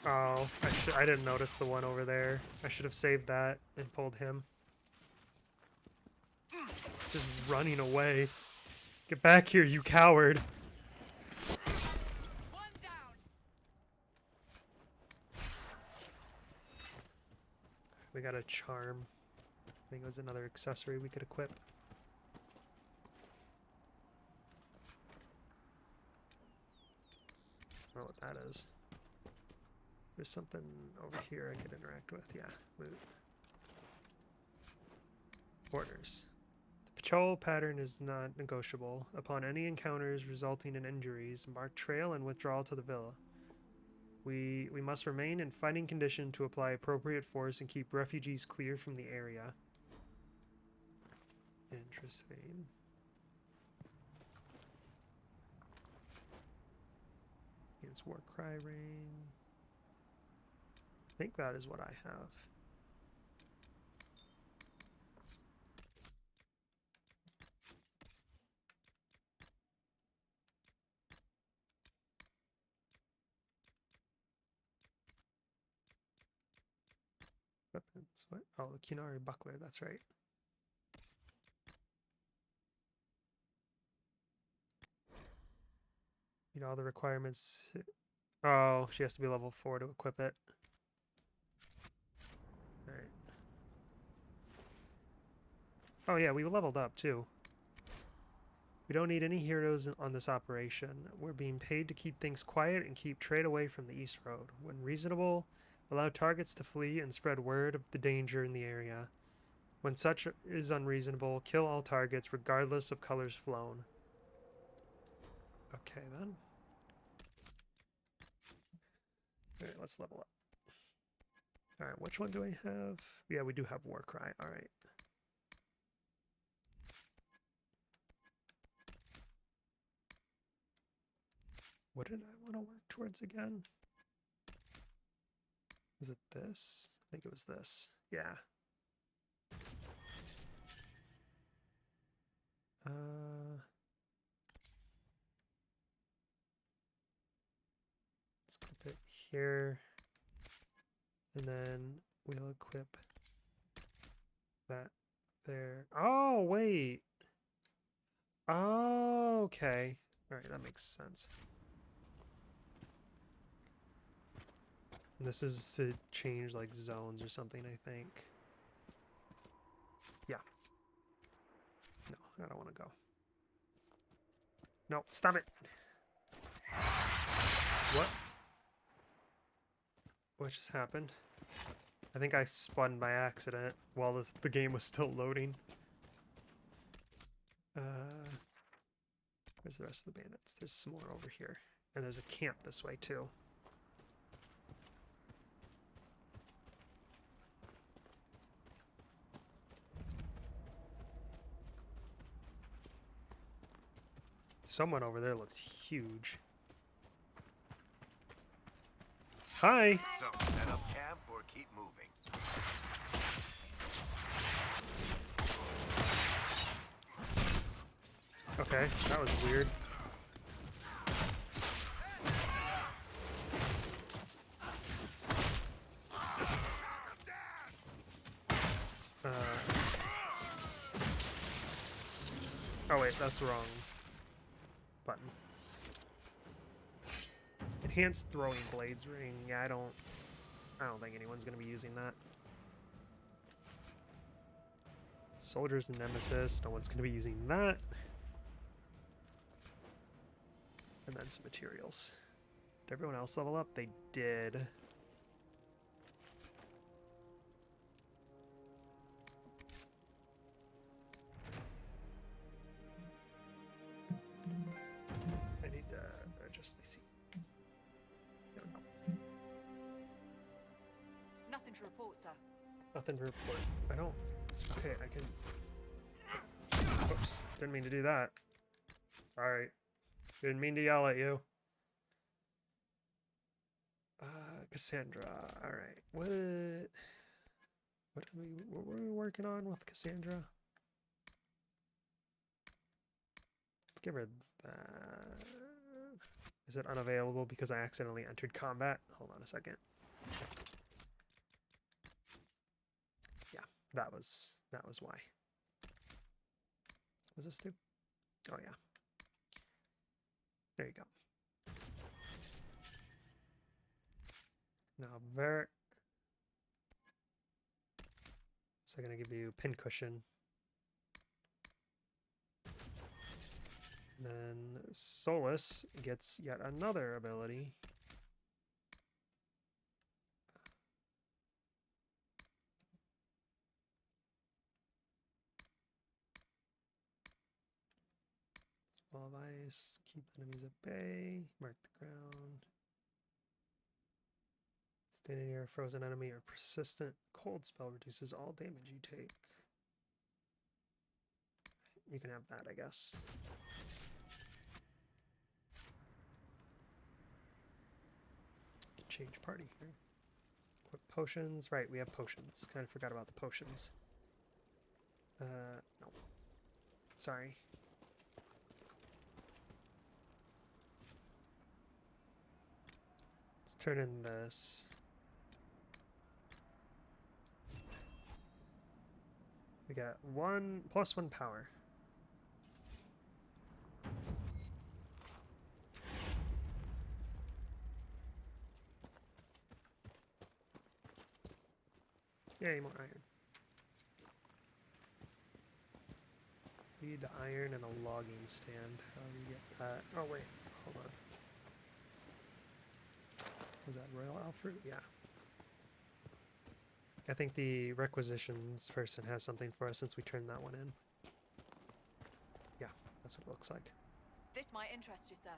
Oh, I didn't notice the one over there. I should have saved that and pulled him. Just running away. Get back here, you coward! We got a charm. I think it was another accessory we could equip. I don't know what that is. There's something over here I could interact with. Yeah, loot. Orders. The patrol pattern is not negotiable. Upon any encounters resulting in injuries, mark trail and withdrawal to the villa. We must remain in fighting condition to apply appropriate force and keep refugees clear from the area. Interesting. It's Warcry Rain. I think that is what I have. Weapons. What? Oh, the Kunari buckler. That's right. You know all the requirements. Oh, she has to be level 4 to equip it. Alright. Oh yeah, we leveled up too. We don't need any heroes on this operation. We're being paid to keep things quiet and keep trade away from the East Road. When reasonable, allow targets to flee and spread word of the danger in the area. When such is unreasonable, kill all targets regardless of colors flown. Okay then. Alright, let's level up. Alright, which one do I have? Yeah, we do have Warcry. Alright. What did I want to work towards again? Is it this? I think it was this. Yeah. Let's equip it here. And then we'll equip that there. Oh, wait. Oh, okay. All right, that makes sense. And this is to change like zones or something, I think. Yeah. No, I don't want to go. No, stop it. What? What just happened? I think I spun by accident while the game was still loading. Where's the rest of the bandits? There's some more over here. And there's a camp this way too. Someone over there looks huge. Hi! So, set up camp or keep moving? Okay, that was weird. Oh wait, that's the wrong button. Enhanced throwing blades ring. Yeah, I don't think anyone's gonna be using that. Soldier's nemesis. No one's gonna be using that. And then some materials. Did everyone else level up? They did. I need to adjust my seat. There we go. Nothing to report, sir. Nothing to report. I don't... Okay, I can... Oops. Didn't mean to do that. Alright. Didn't mean to yell at you. Cassandra. Alright. What were we working on with Cassandra? Let's give her that. Is it unavailable because I accidentally entered combat? Hold on a second. Yeah, that was why. Was this too? Oh yeah. There you go. Now, Varric. So I'm going to give you Pincushion. And then Solus gets yet another ability. Wall of Ice, keep enemies at bay, mark the ground. Standing near a frozen enemy or persistent cold spell reduces all damage you take. You can have that, I guess. Change party here. Equip potions. Right, we have potions. Kind of forgot about the potions. No. Sorry. Let's turn in this. We got +1 power. Yay, more iron. We need iron and a logging stand. How do you get that? Oh wait, hold on. Was that Royal Alfred? Yeah. I think the requisitions person has something for us since we turned that one in. Yeah, that's what it looks like. This might interest you, sir.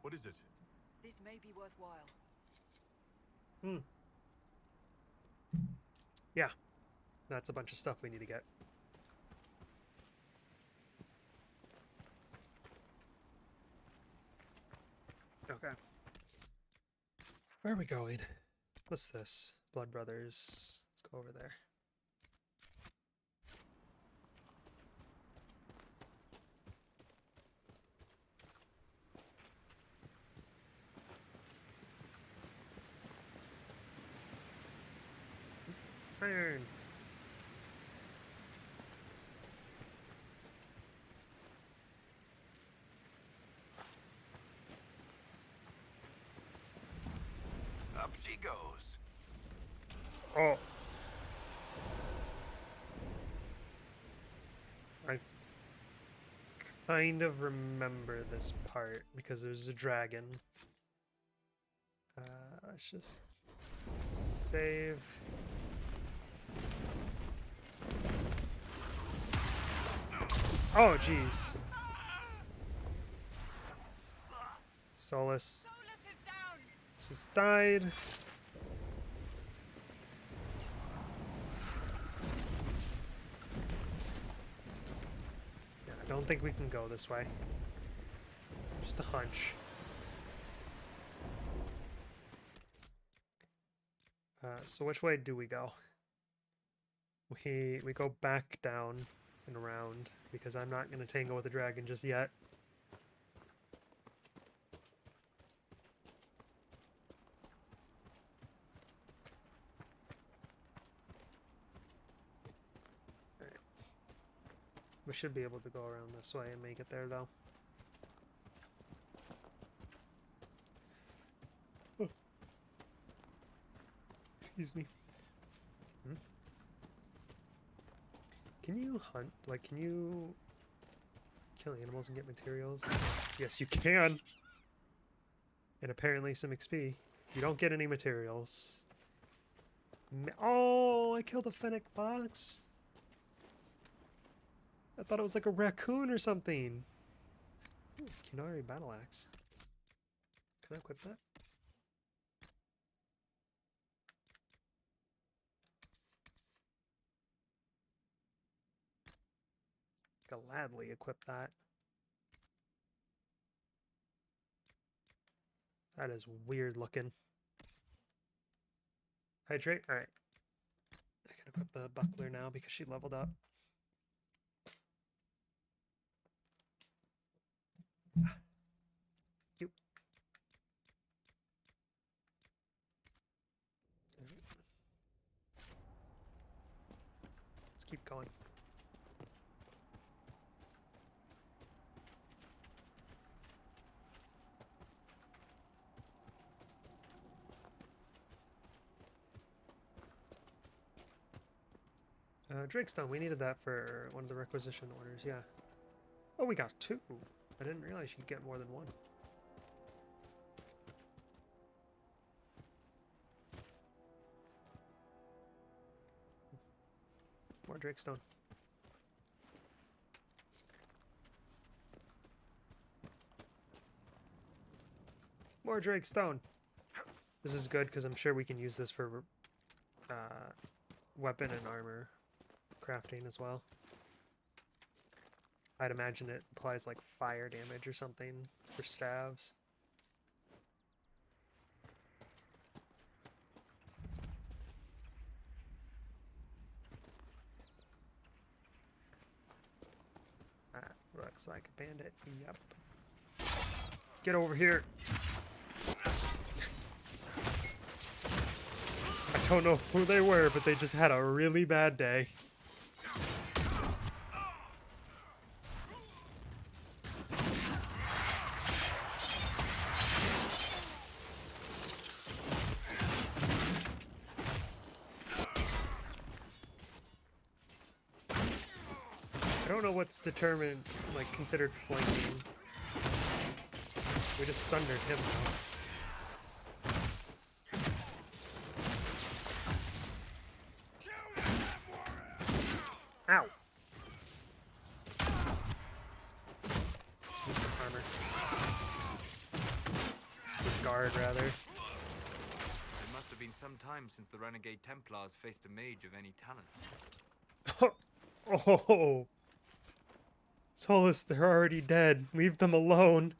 What is it? This may be worthwhile. Yeah, that's a bunch of stuff we need to get. Okay. Where are we going? What's this? Blood Brothers. Let's go over there. Iron. Up she goes. Oh. I kind of remember this part because there's a dragon. Let's just save. Oh, jeez. Solus just died. Yeah, I don't think we can go this way. Just a hunch. So which way do we go? We go back down and around because I'm not going to tangle with the dragon just yet. Alright. We should be able to go around this way and make it there though. Oh. Excuse me. Can you hunt? Like, can you kill animals and get materials? Yes, you can! And apparently some XP. You don't get any materials. Oh, I killed a fennec fox! I thought it was like a raccoon or something. Ooh, Kunari battle axe. Can I equip that? Gladly equip that. That is weird looking. Hydrate? Alright. I can equip the buckler now because she leveled up. Cute. Let's keep going. Drakestone, we needed that for one of the requisition orders, yeah. Oh, we got 2. I didn't realize you could get more than 1. More Drakestone. More Drakestone! This is good because I'm sure we can use this for weapon and armor crafting as well. I'd imagine it applies like fire damage or something for staves. Ah, looks like a bandit. Yep. Get over here. I don't know who they were, but they just had a really bad day. I don't know what's determined, like, considered flanking. We just sundered him now. Ow! Need some armor. Good guard, rather. It must have been some time since the Renegade Templars faced a mage of any talent. Oh! Solus, they're already dead. Leave them alone.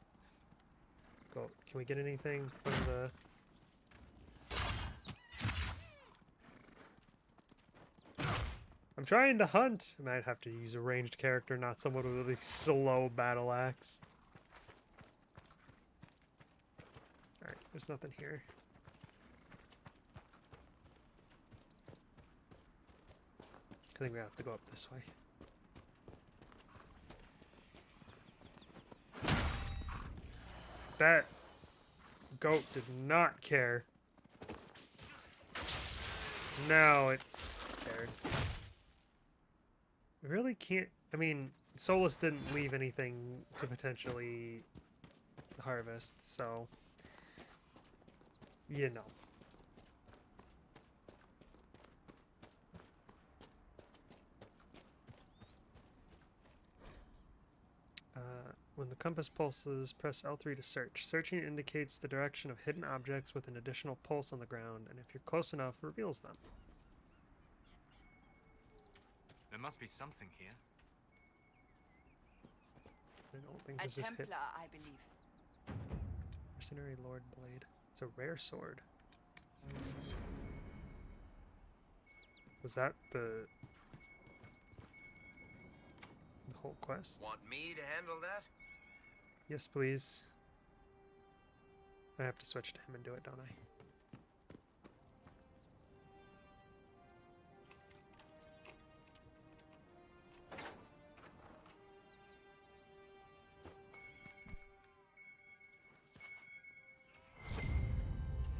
Go Can we get anything from the... I'm trying to hunt. I might have to use a ranged character, not someone with a really slow battle axe. Alright, there's nothing here. I think we have to go up this way. That goat did not care. Now it cared. We really can't... I mean, Solus didn't leave anything to potentially harvest, so... You know. When the compass pulses, press L3 to search. Searching indicates the direction of hidden objects with an additional pulse on the ground, and if you're close enough, reveals them. There must be something here. I don't think A this is hit. Templar, I believe. Mercenary Lord Blade. It's a rare sword. Was that the whole quest? Want me to handle that? Yes, please. I have to switch to him and do it, don't I?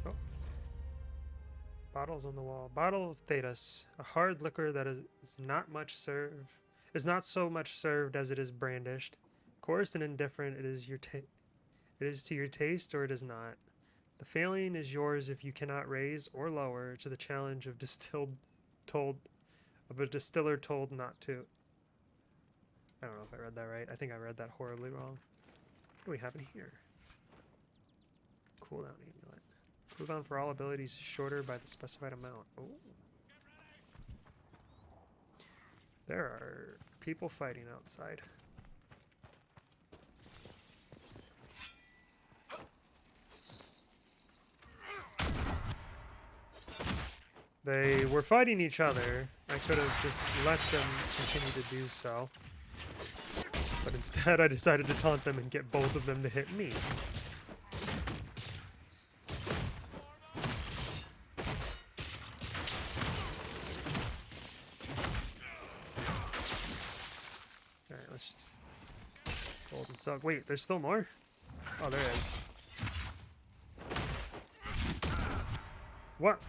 Oh. Bottles on the wall. Bottle of Thetis, a hard liquor that is not so much served as it is brandished. Coarse and indifferent, it is to your taste or it is not. The failing is yours if you cannot raise or lower to the challenge of a distiller told not to. I don't know if I read that right. I think I read that horribly wrong. What do we have in here? Cooldown amulet. Cooldown for all abilities is shorter by the specified amount. Oh. There are people fighting outside. They were fighting each other. I could have just let them continue to do so. But instead I decided to taunt them and get both of them to hit me. Alright, let's just... Gold and silk. Wait, there's still more? Oh, there is. What?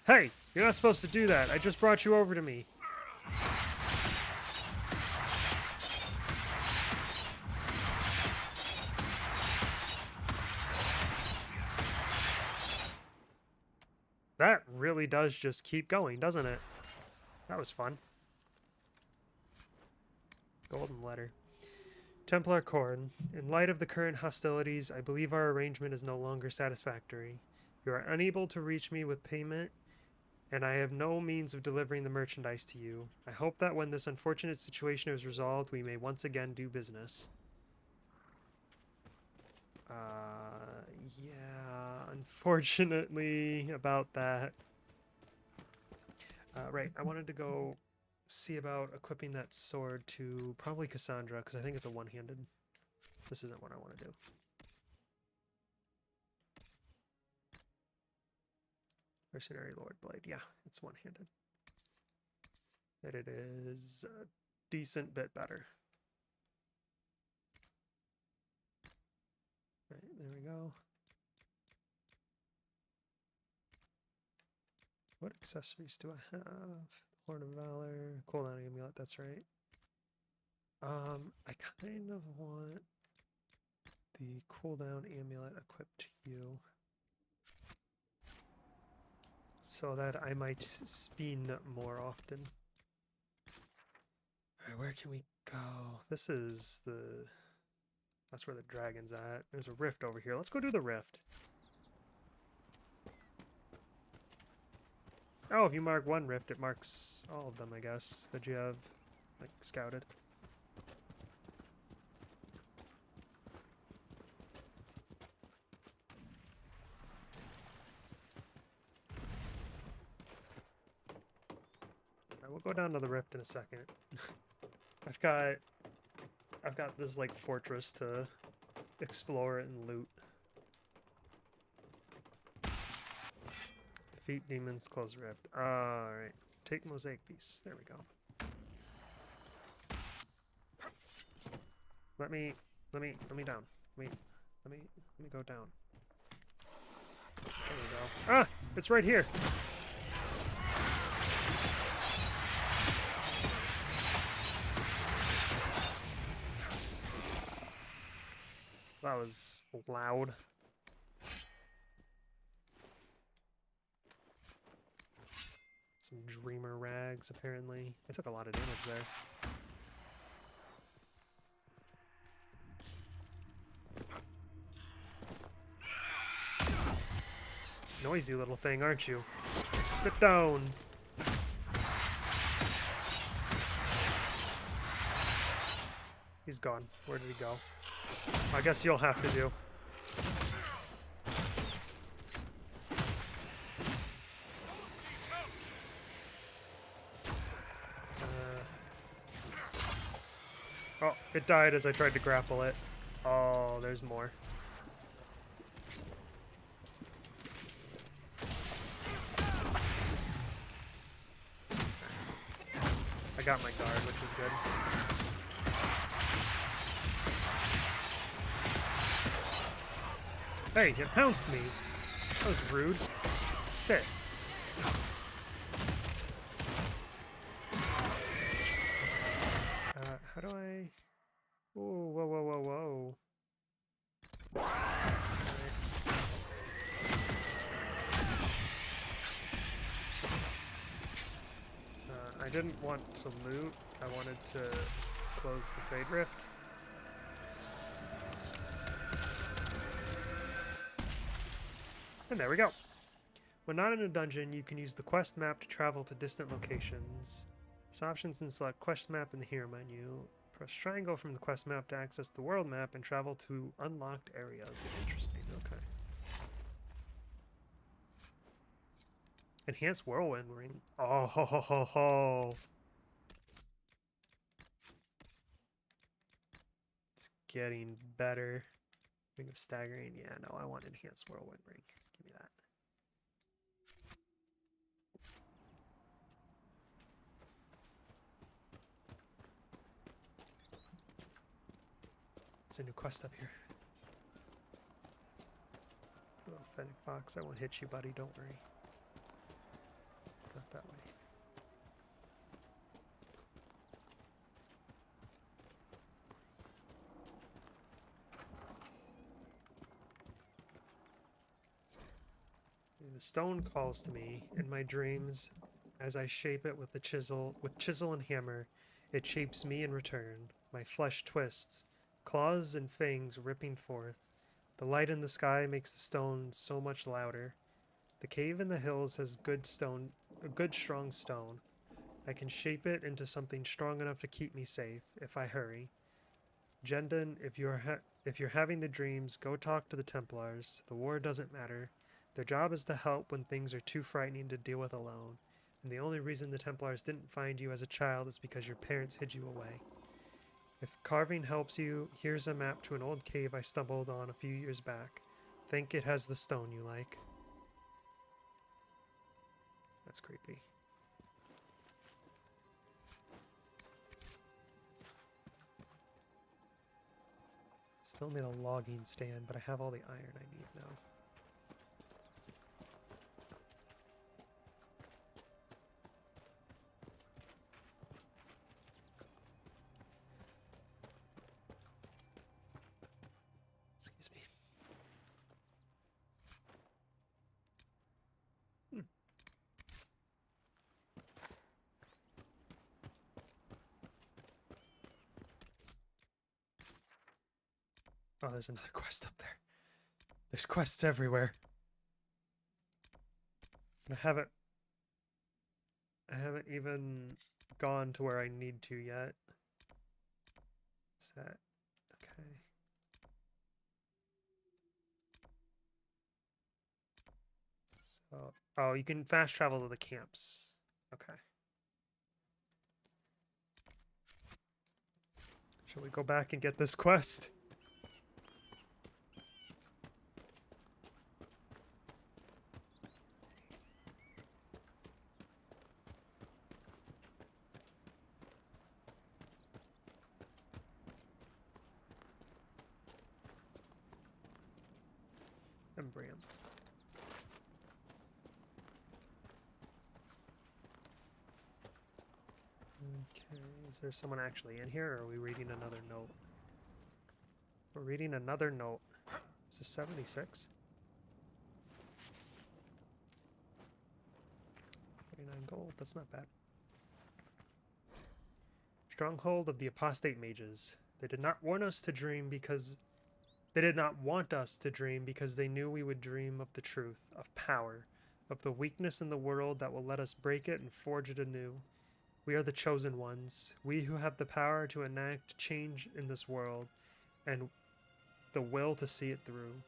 Hey, you're not supposed to do that. I just brought you over to me. That really does just keep going, doesn't it? That was fun. Golden letter. Templar Corn. In light of the current hostilities, I believe our arrangement is no longer satisfactory. You are unable to reach me with payment, and I have no means of delivering the merchandise to you. I hope that when this unfortunate situation is resolved, we may once again do business. Yeah, unfortunately about that. Right, I wanted to go see about equipping that sword to probably Cassandra, because I think it's a one-handed. This isn't what I want to do. Mercenary Lord Blade. Yeah, it's one-handed. And it is a decent bit better. Right, there we go. What accessories do I have? Horn of Valor, cooldown amulet, that's right. I kind of want the cooldown amulet equipped to you, so that I might spin more often. Alright, where can we go? This is the... That's where the dragon's at. There's a rift over here. Let's go do the rift. Oh, if you mark one rift, it marks all of them, I guess, that you have, like, scouted. go down to the rift in a second. I've got this like fortress to explore and loot. Defeat demons, close the rift. Alright. Take mosaic piece. There we go. Let me down. Let me go down. There we go. Ah! It's right here! That was loud. Some dreamer rags, apparently. I took a lot of damage there. Noisy little thing, aren't you? Sit down. He's gone. Where did he go? I guess you'll have to do. Oh, it died as I tried to grapple it. Oh, there's more. I got my guard, which is good. Hey, it pounced me. That was rude. Sit. How do I... Whoa, whoa, whoa, whoa, whoa. I didn't want to loot. I wanted to close the Fade Rift. And there we go. When not in a dungeon, you can use the quest map to travel to distant locations. There's options and select quest map in the Hero menu. Press triangle from the quest map to access the world map and travel to unlocked areas. Interesting, okay. Enhanced Whirlwind Ring. Oh, ho, ho, ho, ho. It's getting better. Ring of Staggering. Yeah, no, I want Enhanced Whirlwind Ring. Give me that. There's a new quest up here. Little Fennec Fox, I won't hit you, buddy. Don't worry. Not that way. The stone calls to me in my dreams as I shape it with chisel and hammer. It shapes me in return. My flesh twists, claws and fangs ripping forth. The light in the sky makes the stone so much louder. The cave in the hills has a good strong stone. I can shape it into something strong enough to keep me safe if I hurry. Jendon, if you're having the dreams, go talk to the Templars. The war doesn't matter. Their job is to help when things are too frightening to deal with alone. And the only reason the Templars didn't find you as a child is because your parents hid you away. If carving helps you, here's a map to an old cave I stumbled on a few years back. Think it has the stone you like. That's creepy. Still need a logging stand, but I have all the iron I need now. Excuse me. Oh, there's another quest up there. There's quests everywhere. I haven't even gone to where I need to yet. Is that okay? So, oh, you can fast travel to the camps. Okay. Shall we go back and get this quest? Embryum. Okay, is there someone actually in here, or are we reading another note? We're reading another note. Is this 76? 29 gold, that's not bad. Stronghold of the apostate mages. They did not warn us to dream because... They did not want us to dream because they knew we would dream of the truth, of power, of the weakness in the world that will let us break it and forge it anew. We are the chosen ones, we who have the power to enact change in this world, and the will to see it through.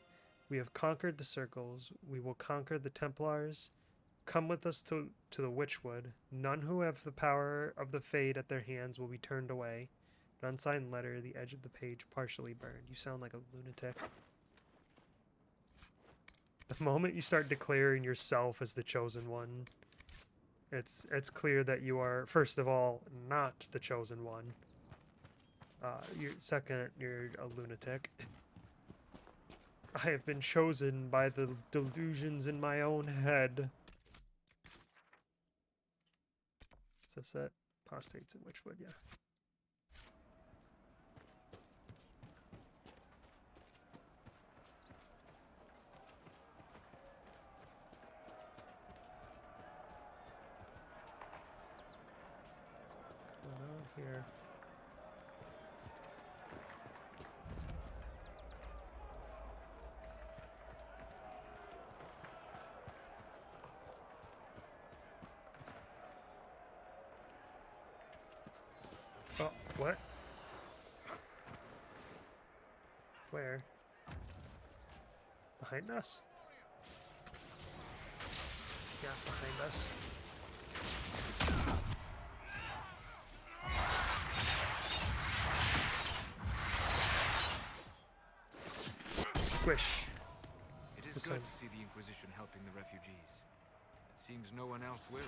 We have conquered the circles, we will conquer the Templars. Come with us to the Witchwood. None who have the power of the Fade at their hands will be turned away. An unsigned letter, the edge of the page partially burned. You sound like a lunatic. The moment you start declaring yourself as the chosen one, it's clear that you are, first of all, not the chosen one. Second, you're a lunatic. I have been chosen by the delusions in my own head. Is this it? Apostates in Witchwood, yeah. What's going on here? Oh, what? Where? Behind us? Yeah, behind us. Squish. It is good to see the Inquisition helping the refugees. It seems no one else will.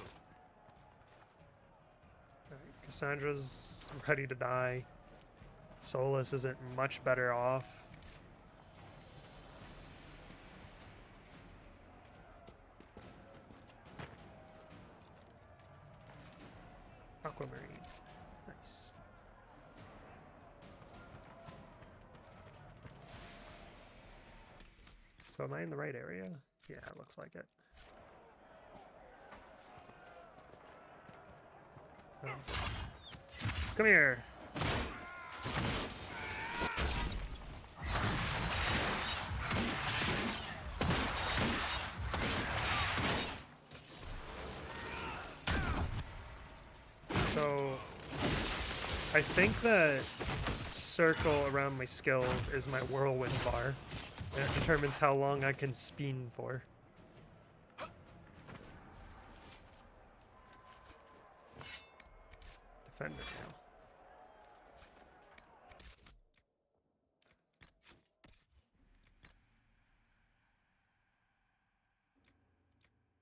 Alright, Cassandra's ready to die. Solus isn't much better off. Aquamarine. Nice. So am I in the right area? Yeah, it looks like it. Come here. So I think the circle around my skills is my whirlwind bar. And it determines how long I can spin for. Defender now.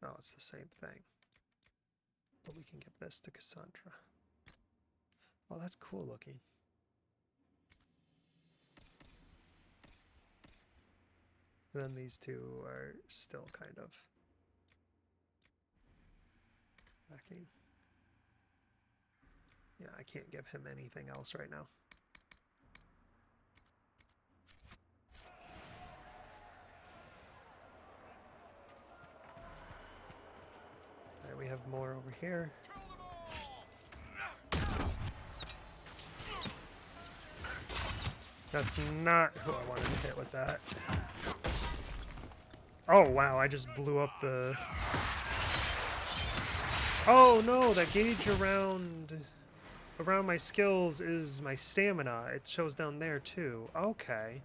Oh, it's the same thing. But we can give this to Cassandra. Oh, that's cool looking. And then these two are still kind of lacking. Yeah, I can't give him anything else right now. Alright, we have more over here. That's not who I wanted to hit with that. Oh wow, I just blew up the... Oh no, that gauge around my skills is my stamina. It shows down there too. Okay.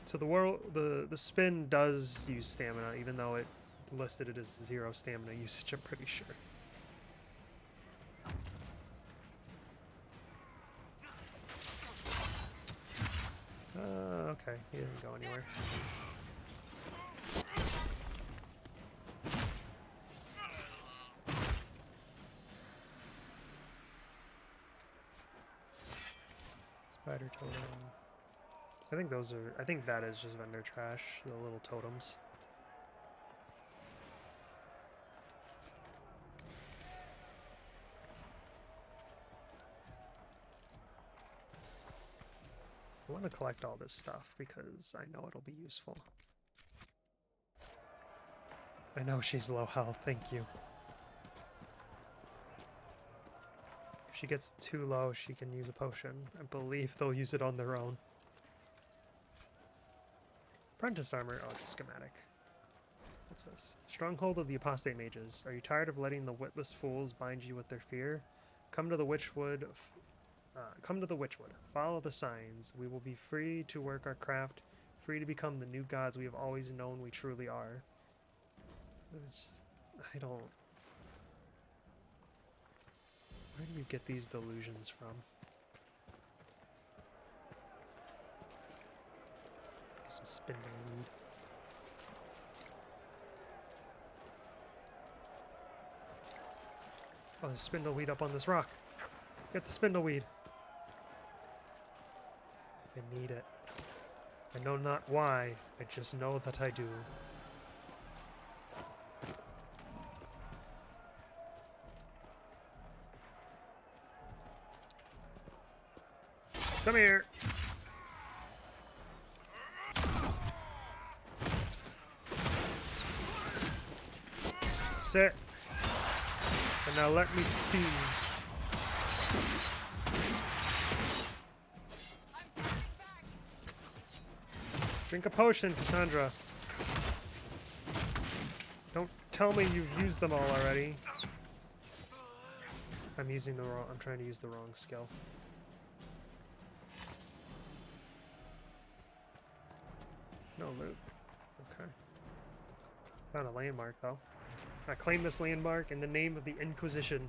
So the spin does use stamina, even though it listed it as 0 stamina usage, I'm pretty sure. Okay, he didn't go anywhere. Spider totem. I think those are. I think that is just vendor trash. The little totems. I want to collect all this stuff because I know it'll be useful. I know she's low health, thank you. If she gets too low, she can use a potion. I believe they'll use it on their own. Apprentice armor. Oh, it's a schematic. What's this? Stronghold of the apostate mages. Are you tired of letting the witless fools bind you with their fear? Come to the Witchwood. Come to the Witchwood. Follow the signs. We will be free to work our craft, free to become the new gods we have always known we truly are. I don't... Where do you get these delusions from? Get some spindle weed. Oh, there's spindleweed up on this rock. Get the spindleweed. I need it. I know not why, I just know that I do. Come here. Sit. And now let me speed. Drink a potion, Cassandra. Don't tell me you've used them all already. I'm trying to use the wrong skill. No loot. Okay. Found a landmark though. I claim this landmark in the name of the Inquisition.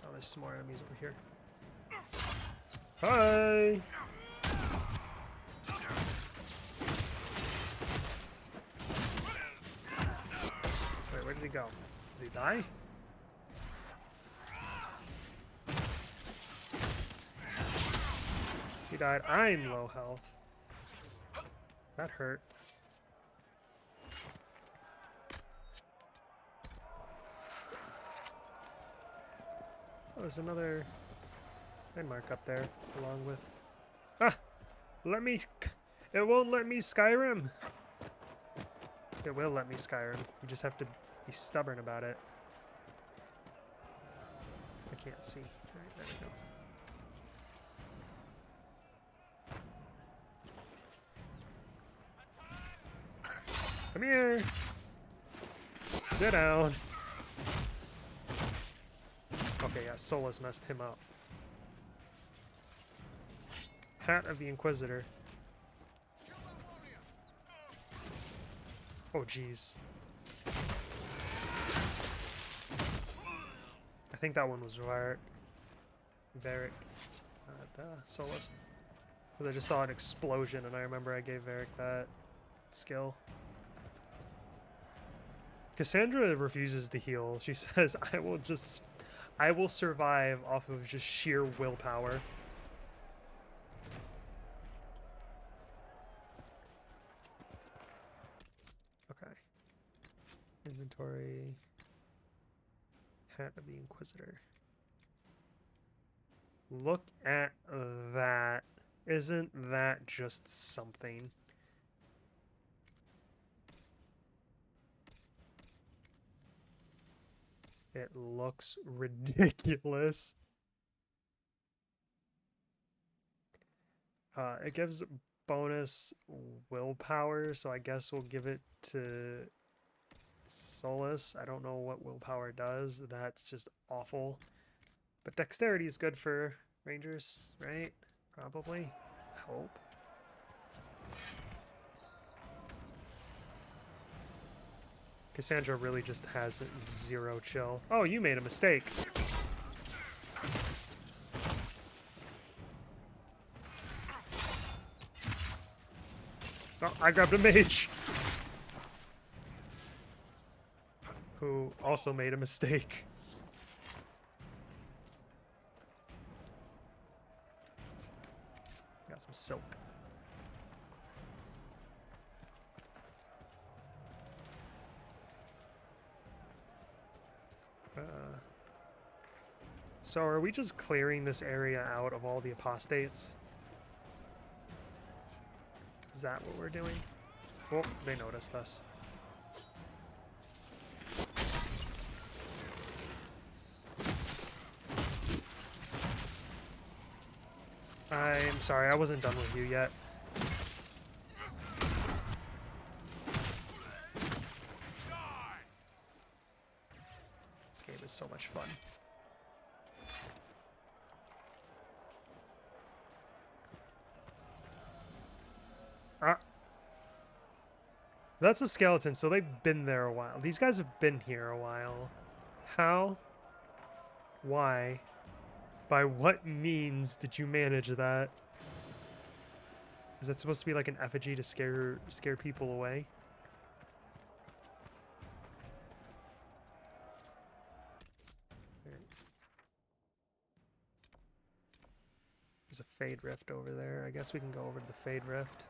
Oh, there's some more enemies over here. Hi! Wait, where did he go? Did he die? He died. I'm low health. That hurt. Oh, there's another landmark up there, along with... Ah! Let me... It won't let me Skyrim! It will let me Skyrim. You just have to be stubborn about it. I can't see. Alright, there we go. Come here! Sit down! Okay, yeah, Solus messed him up. Hat of the Inquisitor. Oh, jeez. I think that one was Varric. Solus. Because I just saw an explosion and I remember I gave Varric that skill. Cassandra refuses to heal. She says, I will survive off of just sheer willpower. Okay. Inventory. Hat of the Inquisitor. Look at that. Isn't that just something? It looks ridiculous. It gives bonus willpower, so I guess we'll give it to Solus. I don't know what willpower does. That's just awful. But dexterity is good for rangers, right? Probably. I hope. Cassandra really just has zero chill. Oh, you made a mistake. I grabbed a mage. Who also made a mistake. Got some silk. So are we just clearing this area out of all the apostates? Is that what we're doing? Oh, they noticed us. I'm sorry, I wasn't done with you yet. This game is so much fun. Ah. That's a skeleton, so they've been there a while. These guys have been here a while. How? Why? By what means did you manage that? Is that supposed to be like an effigy to scare people away? There's a Fade Rift over there. I guess we can go over to the Fade Rift.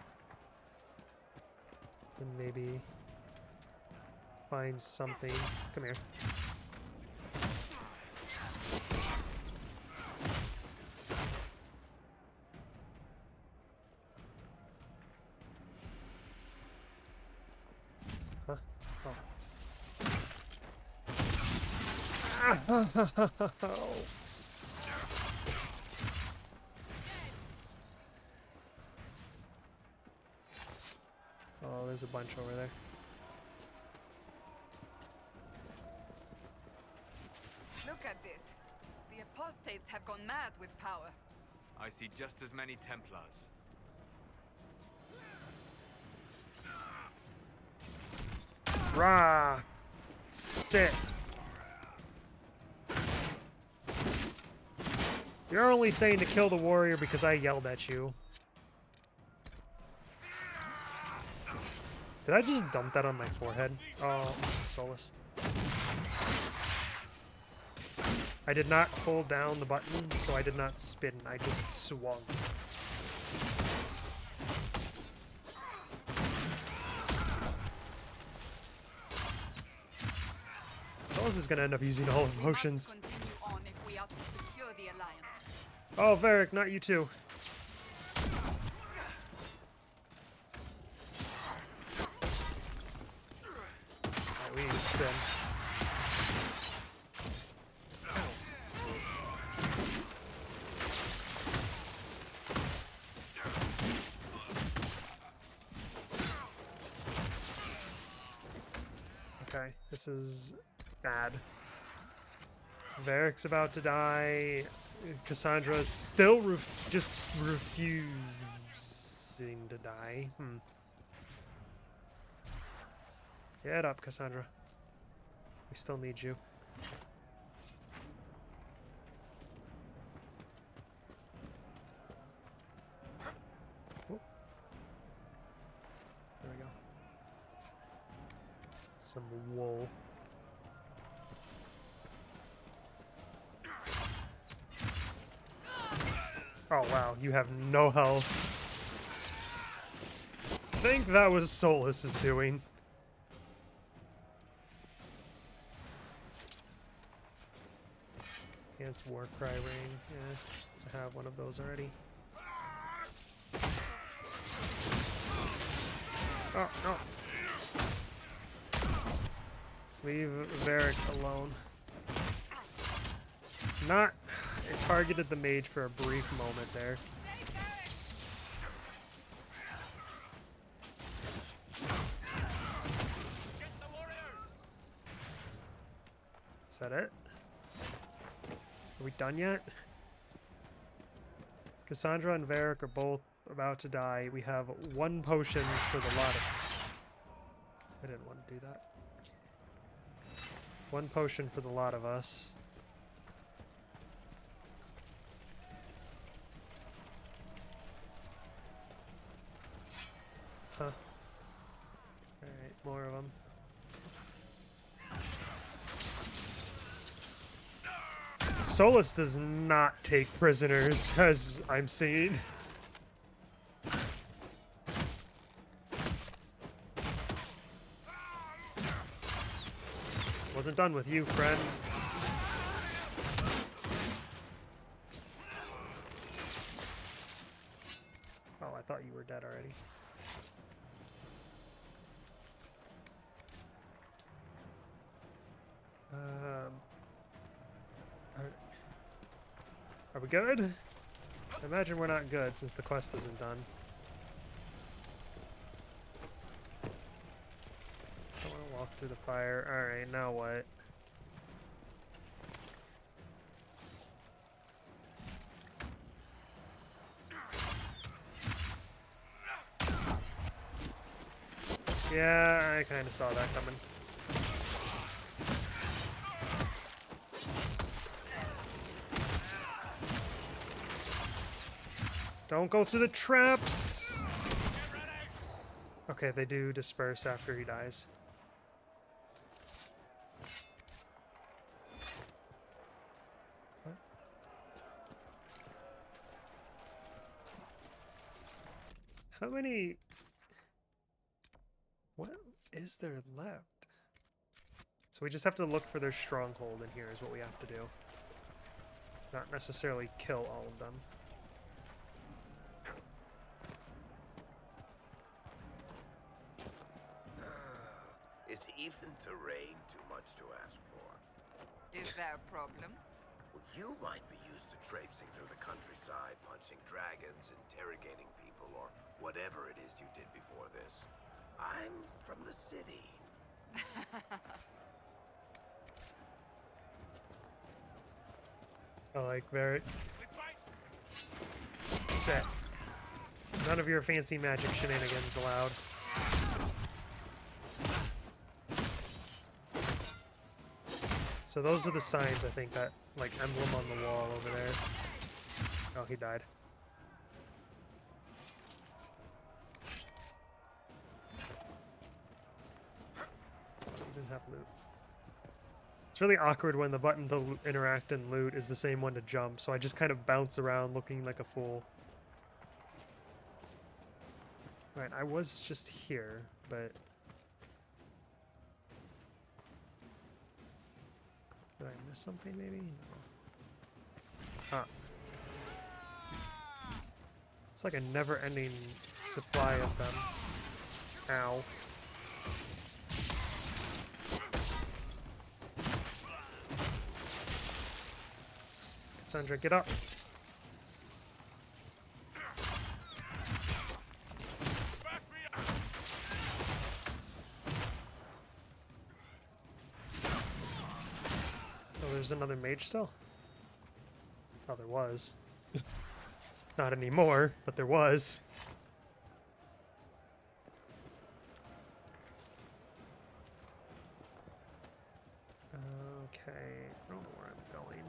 And maybe find something. Come here. Huh? Oh. Oh, there's a bunch over there. Look at this. The apostates have gone mad with power. I see just as many Templars. Rah! Sit. You're only saying to kill the warrior because I yelled at you. Did I just dump that on my forehead? Oh, Solus. I did not hold down the button, so I did not spin. I just swung. Solus is going to end up using all emotions. Oh, Varric, not you too. We need to spin. Okay, this is bad. Varric's about to die. Cassandra's still just refusing to die. Get up, Cassandra. We still need you. Oh. There we go. Some wool. Oh wow, you have no health. I think that was Solus is doing. Against Warcry Ring. Yeah, I have one of those already. Oh, no. Leave Varric alone. Not... It targeted the mage for a brief moment there. Is that it? Are we done yet? Cassandra and Varric are both about to die. We have one potion for the lot of... I didn't want to do that. One potion for the lot of us. Huh. More of them. Solus does not take prisoners, as I'm seeing. Wasn't done with you, friend. Oh, I thought you were dead already. Are we good? I imagine we're not good since the quest isn't done. I want to walk through the fire. Alright, now what? Yeah, I kind of saw that coming. Don't go through the traps! Okay, they do disperse after he dies. What? How many... What is there left? So we just have to look for their stronghold in here is what we have to do. Not necessarily kill all of them. Is even terrain too much to ask for? Is there a problem? Well, you might be used to traipsing through the countryside, punching dragons, interrogating people, or whatever it is you did before this. I'm from the city. I like very set. None of your fancy magic shenanigans allowed. So those are the signs, I think, that, like, emblem on the wall over there. Oh, he died. Oh, he didn't have loot. It's really awkward when the button to interact and loot is the same one to jump, so I just kind of bounce around looking like a fool. Right, I was just here, but... Did I miss something, maybe? No. Huh. It's like a never-ending supply of them. Ow. Cassandra, get up! There's another mage still? Oh, there was. Not anymore, but there was. Okay, I don't know where I'm going.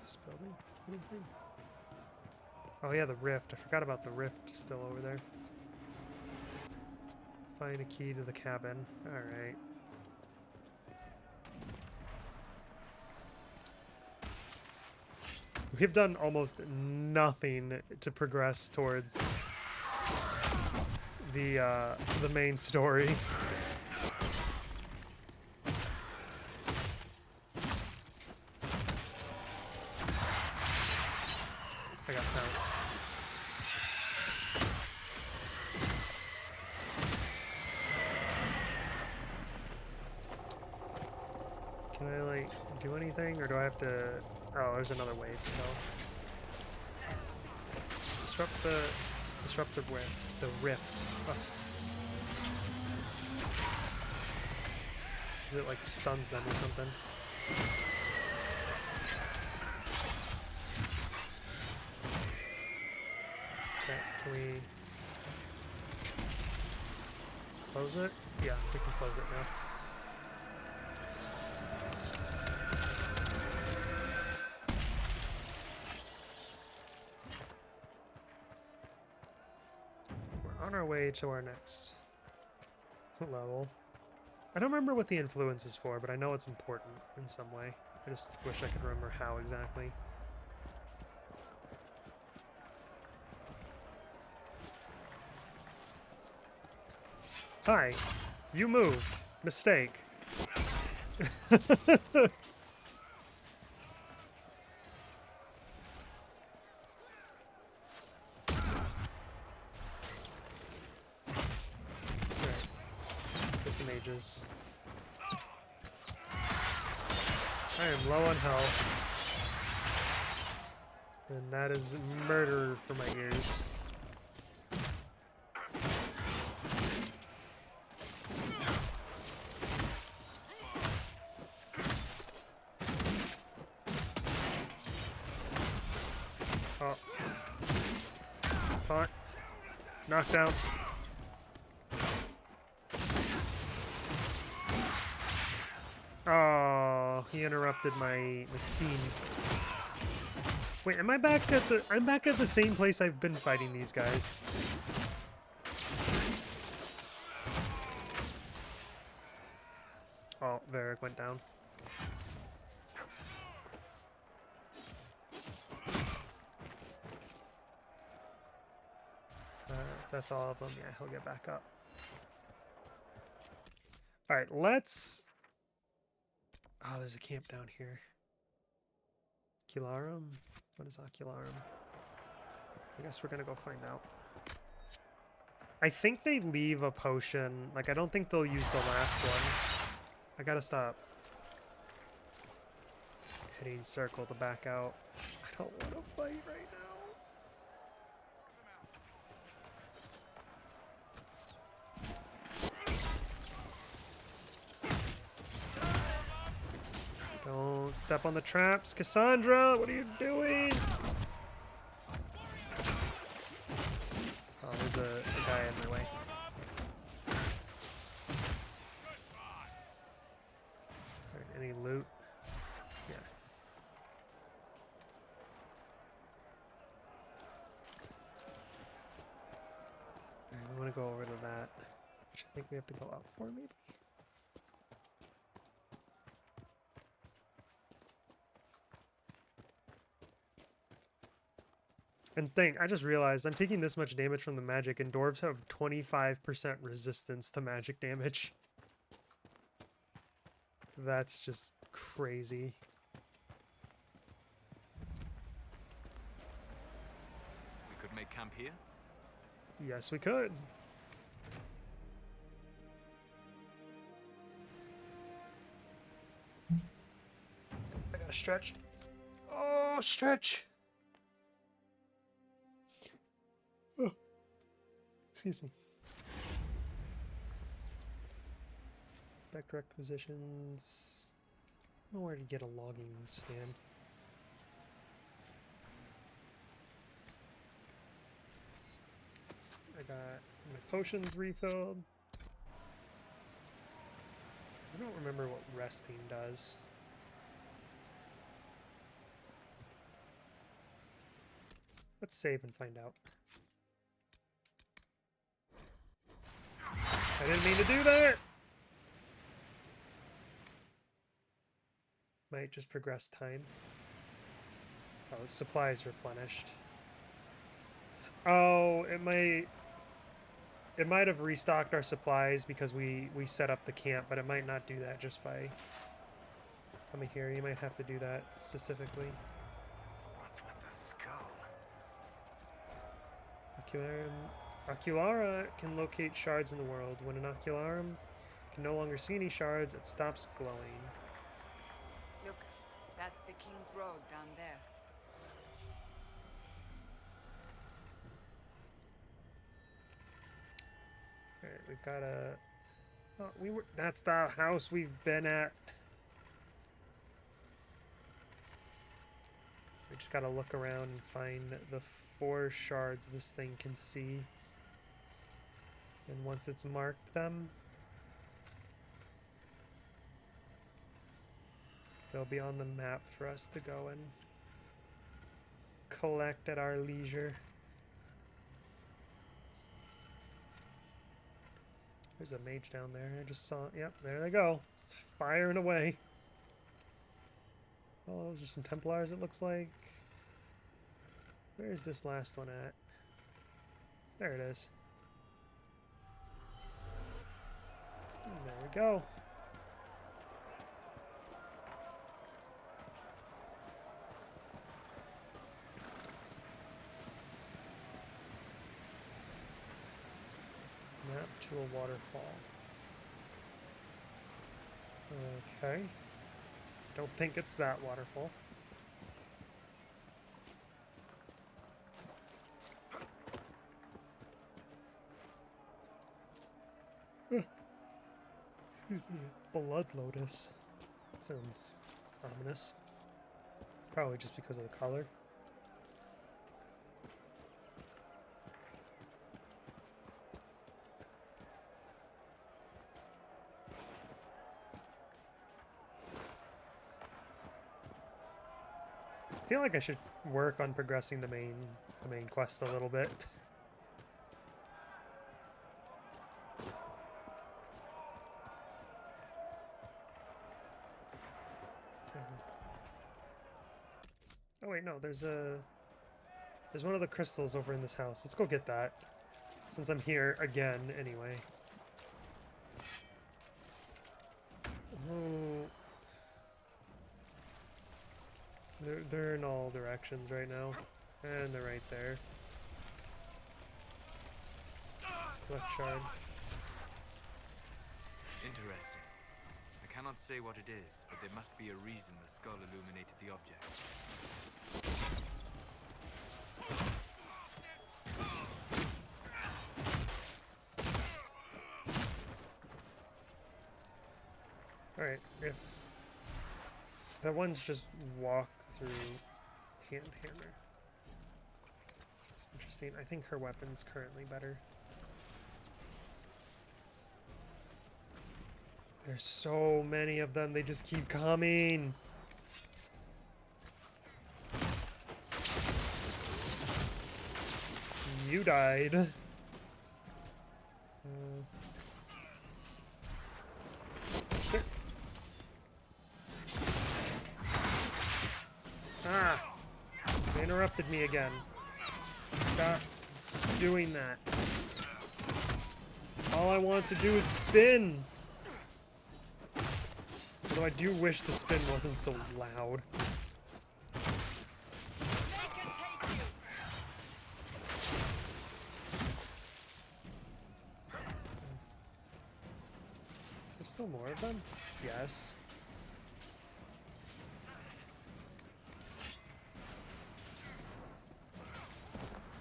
This building? Anything? Oh yeah, the rift. I forgot about the rift still over there. Find a key to the cabin. Alright. We've done almost nothing to progress towards the main story. I got pounced. Can I, like, do anything, or do I have to... Oh, there's another wave still. Disrupt the rift. Oh. It, like, stuns them or something. Can we close it? Yeah, we can close it now. on our way to our next level. I don't remember what the influence is for, but I know it's important in some way. I just wish I could remember how exactly. Hi, you moved. Mistake. Mages. I am low on health. And that is murder for my ears. Oh. Taunt. Knockdown. Oh, he interrupted my spin. Wait, am I back at the... I'm back at the same place I've been fighting these guys. Oh, Varric went down. If that's all of them, yeah, he'll get back up. Alright, let's... Oh, there's a camp down here. Ocularum? What is Ocularum? I guess we're gonna go find out. I think they leave a potion. Like, I don't think they'll use the last one. I gotta stop hitting circle to back out. I don't want to fight right now. Don't step on the traps. Cassandra, what are you doing? Oh, there's a guy in my way. Alright, any loot? Yeah. Alright, I want to go over to that. Which I think we have to go up for, maybe? And I just realized I'm taking this much damage from the magic, and dwarves have 25% resistance to magic damage. That's just crazy. We could make camp here? Yes, we could. I gotta stretch. Oh, stretch! Oh. Excuse me. Spec requisitions. I don't know where to get a logging stand. I got my potions refilled. I don't remember what resting does. Let's save and find out. I didn't mean to do that! Might just progress time. Oh, supplies replenished. Oh, it might have restocked our supplies because we set up the camp, but it might not do that just by coming here. You might have to do that specifically. What's with the skull? Ocularum. Oculara can locate shards in the world. When an Ocularum can no longer see any shards, it stops glowing. Look, that's the King's Road down there. Alright, we've got a... Oh, that's the house we've been at. We just gotta look around and find the 4 shards this thing can see. And once it's marked them, they'll be on the map for us to go and collect at our leisure. There's a mage down there. I just saw. Yep, there they go. It's firing away. Oh, those are some Templars, it looks like. Where is this last one at? There it is. And there we go. Map to a waterfall. Okay. Don't think it's that waterfall. Excuse me. Blood Lotus. Sounds ominous. Probably just because of the color. I feel like I should work on progressing the main quest a little bit. Oh wait, no, there's one of the crystals over in this house. Let's go get that. Since I'm here again anyway. Oh. They're in all directions right now. And they're right there. Collect shard. Interesting. I cannot say what it is, but there must be a reason the skull illuminated the object. Alright, if that one's just walk through hand hammer. Interesting. I think her weapon's currently better. There's so many of them, they just keep coming. You died. Shit. Ah! They interrupted me again. Stop doing that. All I want to do is spin. Although I do wish the spin wasn't so loud. There's still more of them? Yes.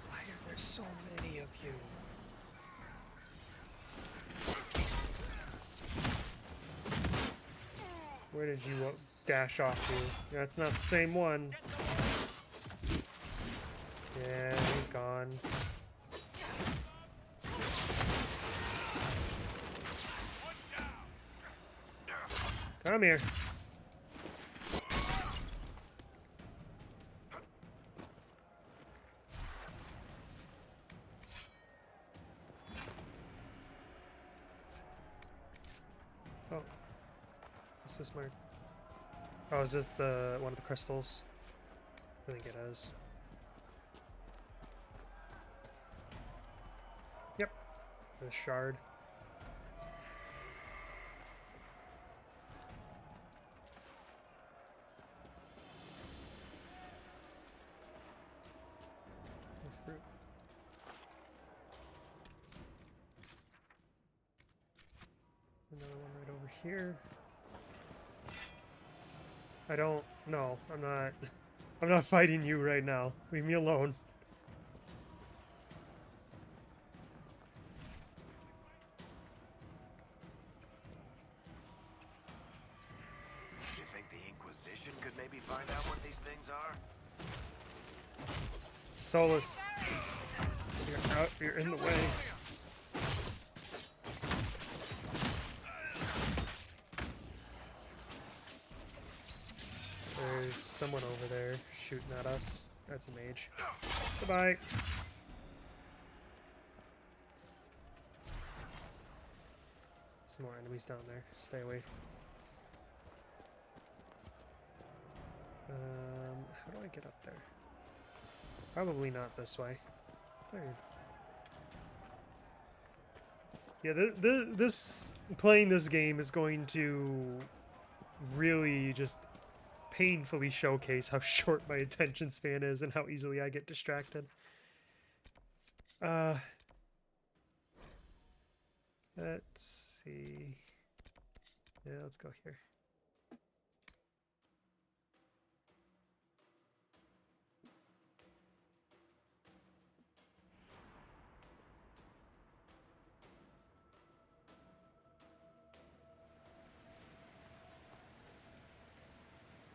Why are there so many of you? Where did you dash off to? That's not the same one. Yeah, he's gone. Come here. Oh. What's this mark? Oh, is this one of the crystals? I think it is. Yep. The shard. The fruit. Another one right over here. I don't. No, I'm not. I'm not fighting you right now. Leave me alone. Do you think the Inquisition could maybe find out what these things are? Solus, you're out. You're in the way. There's someone over there shooting at us. That's a mage. Goodbye. Some more enemies down there. Stay away. How do I get up there? Probably not this way. Weird. Yeah, this playing this game is going to really just painfully showcase how short my attention span is and how easily I get distracted. Let's see. Yeah, let's go here.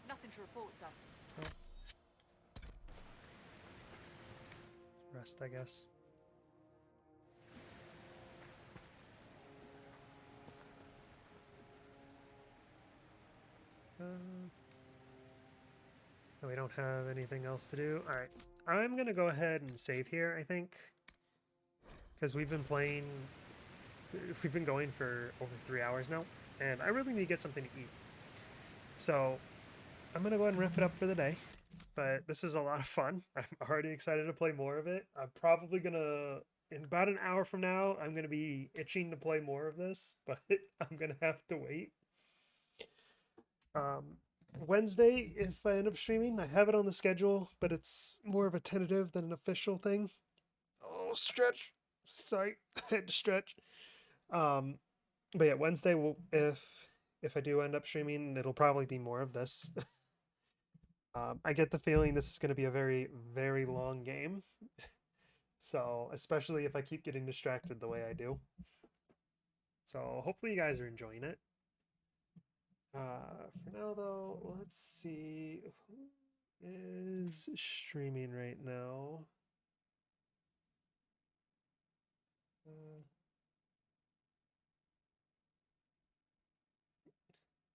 Nothing to report, sir. Oh. Rest, I guess. No, we don't have anything else to do. Alright, I'm gonna go ahead and save here, I think. Because we've been going for over 3 hours now, and I really need to get something to eat. So, I'm gonna go ahead and wrap it up for the day. But this is a lot of fun. I'm already excited to play more of it. I'm probably gonna, in about an hour from now, I'm gonna be itching to play more of this, but I'm gonna have to wait. Wednesday, if I end up streaming, I have it on the schedule, but it's more of a tentative than an official thing. Oh, stretch. Sorry, I had to stretch. But yeah, Wednesday will, if I do end up streaming, it'll probably be more of this. I get the feeling this is going to be a very, very long game. So, especially if I keep getting distracted the way I do. So, hopefully you guys are enjoying it. For now, though, let's see who is streaming right now.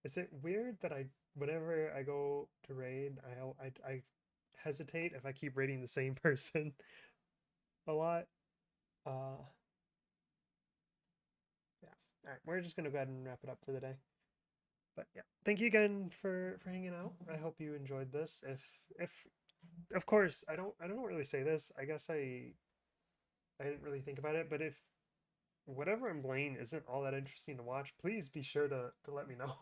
Is it weird that whenever I go to raid, I hesitate if I keep raiding the same person a lot? Yeah. All right, we're just gonna go ahead and wrap it up for the day. But yeah, thank you again for hanging out. I hope you enjoyed this. If of course I don't really say this. I guess I didn't really think about it, but if whatever I'm playing isn't all that interesting to watch, please be sure to let me know.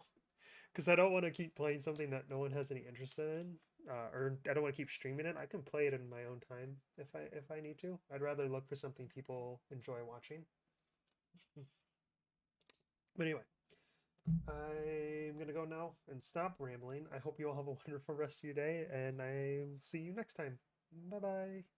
Because I don't want to keep playing something that no one has any interest in, or I don't want to keep streaming it. I can play it in my own time if I need to. I'd rather look for something people enjoy watching. But anyway, I'm gonna go now and stop rambling. I hope you all have a wonderful rest of your day, and I'll see you next time. Bye bye.